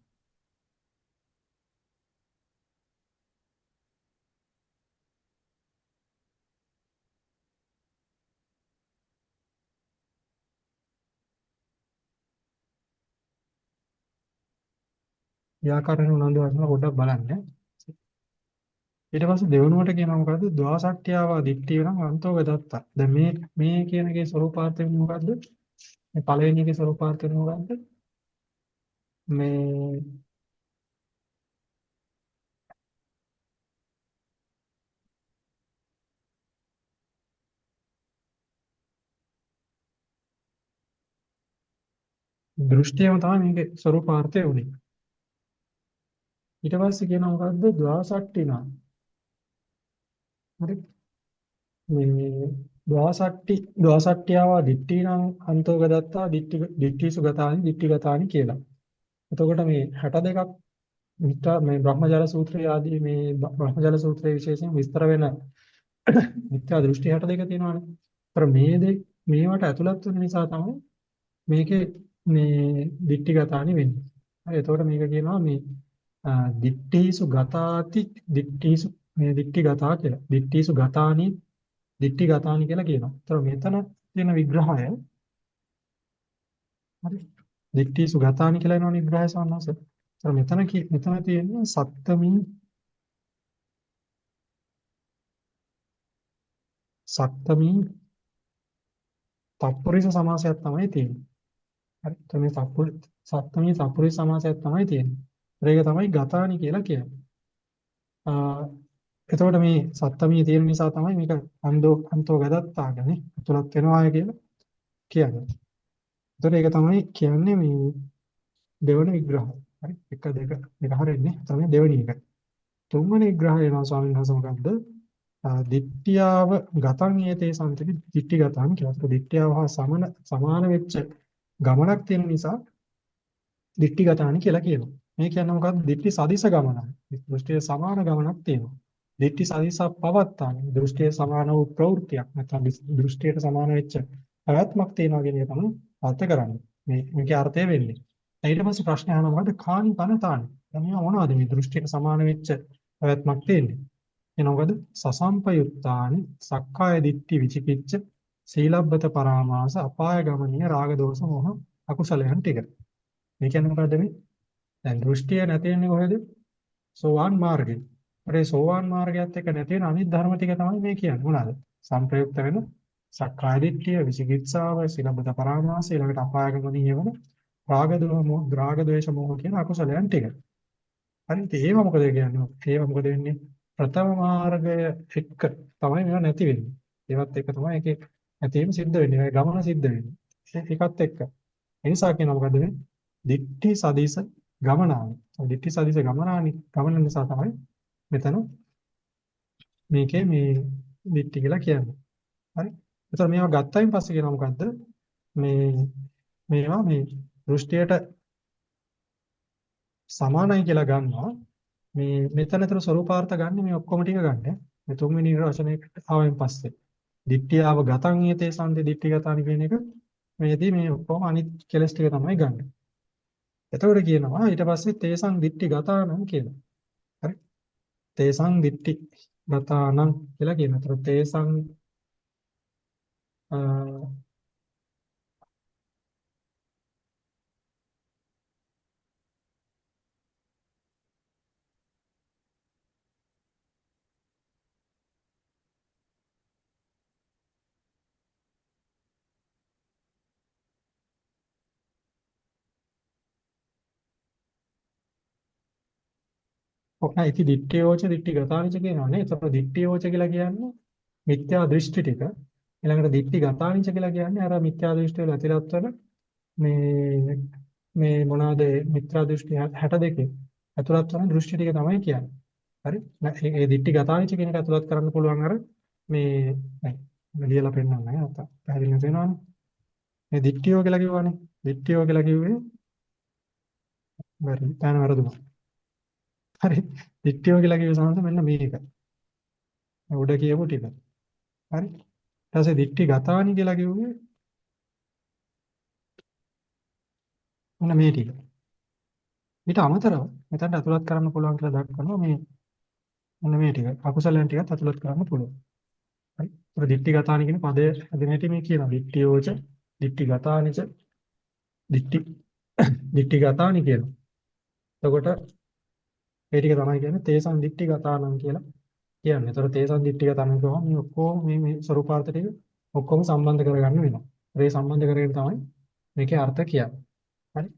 ව්‍යාකරණ උනන්දු වශයෙන් පොඩ්ඩක් බලන්න. ඊට පස්සේ දෙවෙනුවට කියනවා මොකද්ද? ද්වාසට්ඨ්‍යාවා දිට්ඨිය නම් අන්තෝ ගදත්තා. දැන් මේ කියන එකේ ස්වરૂපාර්ථය මොකද්ද? මේ පළවෙනි එකේ ස්වરૂපාර්ථය මොකද්ද? මේ දෘෂ්ටියම තමයි මේකේ ස්වરૂපාර්ථය උනේ. ඊට පස්සේ කියනවා මොකද්ද? ද්වාසට්ඨිනා. හරි. මේ ද්වාසට්ඨ්‍යාවා දිට්ඨිනම් අන්තෝ ගදත්තා දිට්ඨිසු ගතානි දිට්ඨිගතානි කියලා. එතකොට මේ 62ක් මේ බ්‍රහ්මජාල සූත්‍රය ආදී මේ බ්‍රහ්මජාල සූත්‍රයේ විශේෂයෙන් විස්තර වෙන මිත්‍යා දෘෂ්ටි 62 තියෙනවානේ. ඒතර මේවට ඇතුළත් වෙන නිසා තමයි මේකේ මේ දිට්ඨිගතානි වෙන්නේ. හරි. එතකොට මේක කියනවා මේ දිට්ඨිසු ගතාති දිට්ඨිසු මේ දිට්ඨිගතා කියලා. දිට්ඨිසු ගතානි දිට්ඨිගතානි කියලා කියනවා. ඒතර මෙතන තියෙන විග්‍රහය හරි. දිට්ඨිසු ගතානි කියලා එනවා විග්‍රහය සම්මාස. ඒතර මෙතන තියෙන්නේ සප්තමී තත්පුරුෂ සමාසයක් තමයි තියෙන්නේ. හරි. එතන මේ සප්තමී තත්පුරුෂ සමාසයක් තමයි තියෙන්නේ. ඒක තමයි ගතානි කියලා කියන්නේ. එතකොට මේ සප්තමී තියෙන නිසා තමයි මේක අන්තෝ ගදත්තාගනේ අතුලත් වෙනවා කියලා කියන්නේ. එතකොට ඒක තමයි කියන්නේ මේ දෙවන විග්‍රහය. හරි. 1 2 මේක හරියන්නේ තමයි දෙවෙනි එක. තුන්වෙනි විග්‍රහය වෙනවා ස්වාමීන් වහන්සේ මොකද්ද? දිට්ඨියාව ගතං යේතේ සම්තිති දිට්ඨි ගතං කියලා. ඒක දිට්ඨියාව හා සමාන වෙච්ච ගමනක් තියෙන නිසා දිට්ඨි ගතානි කියලා කියනවා. මේ කියන්නේ මොකද්ද? දිට්ඨි සදිස ගමනක්. දෘෂ්ටියේ සමාන ගමනක් තියෙනවා. දිට්ඨි සදිස පවත්තානි. දෘෂ්ටියේ සමාන වූ ප්‍රවෘත්තියක් නැත්නම් දෘෂ්ටියට සමාන වෙච්ච පැවැත්මක් තියෙනවා කියන එක තමයි අර්ථ කරන්නේ. මේකේ අර්ථය වෙන්නේ. ඊට පස්සේ ප්‍රශ්න අහනවා මොකද? කානි පනතානි. දැන් මේවා මොනවද මේ දෘෂ්ටියට සමාන වෙච්ච පැවැත්මක් තියෙන්නේ? එනකොද සසම්පයුත්තානි සක්කාය දිට්ඨි විචිකිච්ඡ සීලබ්බත පරාමාස අපාය ගමනීය රාග දෝෂ මොහ අකුසලයන් ටික. මේ කියන්නේ මොකද්ද මේ? දැන් දෘෂ්ටිය නැති වෙන්නේ කොහෙද? සෝවාන් මාර්ගේ. ඒ සෝවාන් මාර්ගයත් එක්ක නැති වෙන අනිත් ධර්ම ටික තමයි මේ කියන්නේ. මොනවාද? සංප්‍රයුක්ත වෙන සක්කාය දිට්ඨිය, විචිකිච්ඡාව, සීලබ්බත පරාමාස, ඊළඟට අපාය ගමනීය වෙන රාග ද්වේෂ මොහ කියන අකුසලයන් ටික. හරි. ඉතින් ඒව මොකද කියන්නේ? ඒව මොකද වෙන්නේ? ප්‍රථම මාර්ගය එක්ක තමයි මේවා නැති වෙන්නේ. ඒවත් එක්ක තමයි ඒකේ නැතිවීම සිද්ධ වෙන්නේ. ඒ ගමන සිද්ධ වෙන්නේ. ඒකත් එක්ක. ඒ නිසා කියනවා මොකද මේ? දිට්ඨි සදිස ගමනානි. දිට්ඨි සදිස ගමන නිසා තමයි මෙතන මේකේ මේ දිට්ඨි කියලා කියන්නේ. හරි. ඒතර මේවා ගත්තයින් පස්සේ කියනවා මොකද්ද? මේවා මේ දෘෂ්ටියට සමානයි කියලා ගන්නවා. මෙතනතර ස්වરૂපාර්ථ ගන්න මේ ඔක්කොම ටික ගන්න. මේ තුන්වෙනි නිර්වචනයකට ආවෙන් පස්සේ දිට්ඨියව ගතං යතේ සම්දි දිට්ඨි ගතානි කියන එක මේදී මේ ඔක්කොම අනිත් කෙලස් ටික තමයි ගන්න. එතකොට කියනවා ඊට පස්සේ තේසං දිට්ඨි ගතානම් කියලා. හරි. තේසං දිට්ඨි ගතානම් කියලා කියනවා. ඒතර තේසං ඔක්නා ඉති දිට්ඨියෝච දිට්ඨි ගතානිච කියනවානේ. ඒතර දිට්ඨියෝච කියලා කියන්නේ මිත්‍යා දෘෂ්ටි ටික. ඊළඟට දිට්ඨි ගතානිච කියලා කියන්නේ අර මිත්‍යා දෘෂ්ටි වල ඇතිලත් වෙන මේ මොනවාද මිත්‍යා දෘෂ්ටි 62 ඇතුළත් වන දෘෂ්ටි ටික තමයි කියන්නේ. හරි. ඒ දිට්ඨි ගතානිච කියන එක ඇතුළත් කරන්න පුළුවන් අර මේ ලියලා පෙන්නන්න නෑ. අත පැහැදිලි නැතේනවනේ. මේ දිට්ඨියෝ කියලා කිව්වනේ. දිට්ඨියෝ කියලා කිව්වේ පැන වැරදුනා. හරි. දිට්ඨියෝ කියලා කිව්ව සමහරවිට මෙන්න මේක. උඩ කියපු ටික. හරි. පස්සේ දිට්ඨි ගතානි කියලා කිව්වේ මොන මේ ටික. ඊට අමතරව මෙතනට අතුලත් කරන්න පුළුවන් කියලා දක්වනවා මේ මොන මේ ටික. අකුසලයන් ටිකත් අතුලත් කරන්න පුළුවන්. හරි. ඒක දිට්ඨි ගතානි කියන පදය හැදෙන හැටි මේ කියනවා. දිට්ඨියෝච දිට්ඨි ගතානිච දිට්ඨි දිට්ඨි ගතානි කියනවා. එතකොට මේ ටික තමයි කියන්නේ තේසං දිට්ඨි ගතානම් කියලා කියන්නේ. ඒතර තේසං දිට්ඨි ගතානම් කියවම මේ ඔක්කොම මේ ස්වરૂපාර්ථ ටික ඔක්කොම සම්බන්ධ කරගන්න වෙනවා. ඒ සම්බන්ධ කරගෙන තමයි මේකේ අර්ථ කියන්නේ. හරි.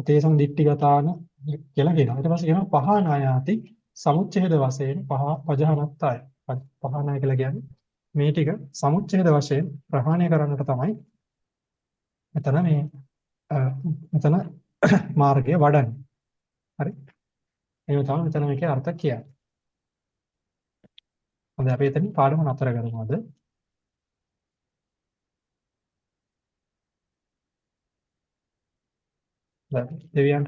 තේසං දිට්ඨි ගතාන කියලා කියනවා. ඊට පස්සේ කියනවා පහනායාති සමුච්ඡේද වශයෙන් පජහනත්තාය. පහනාය කියලා කියන්නේ මේ ටික සමුච්ඡේද වශයෙන් ප්‍රහාණය කරන්නට තමයි මෙතන මේ මෙතන මාර්ගය වඩන්නේ. හරි. එහෙම තමයි මෙතන මේකේ අර්ථ කියන්නේ. හොඳයි අපි එතනින් පාඩම නතර කරමු අද. දැන් දෙවියන්ට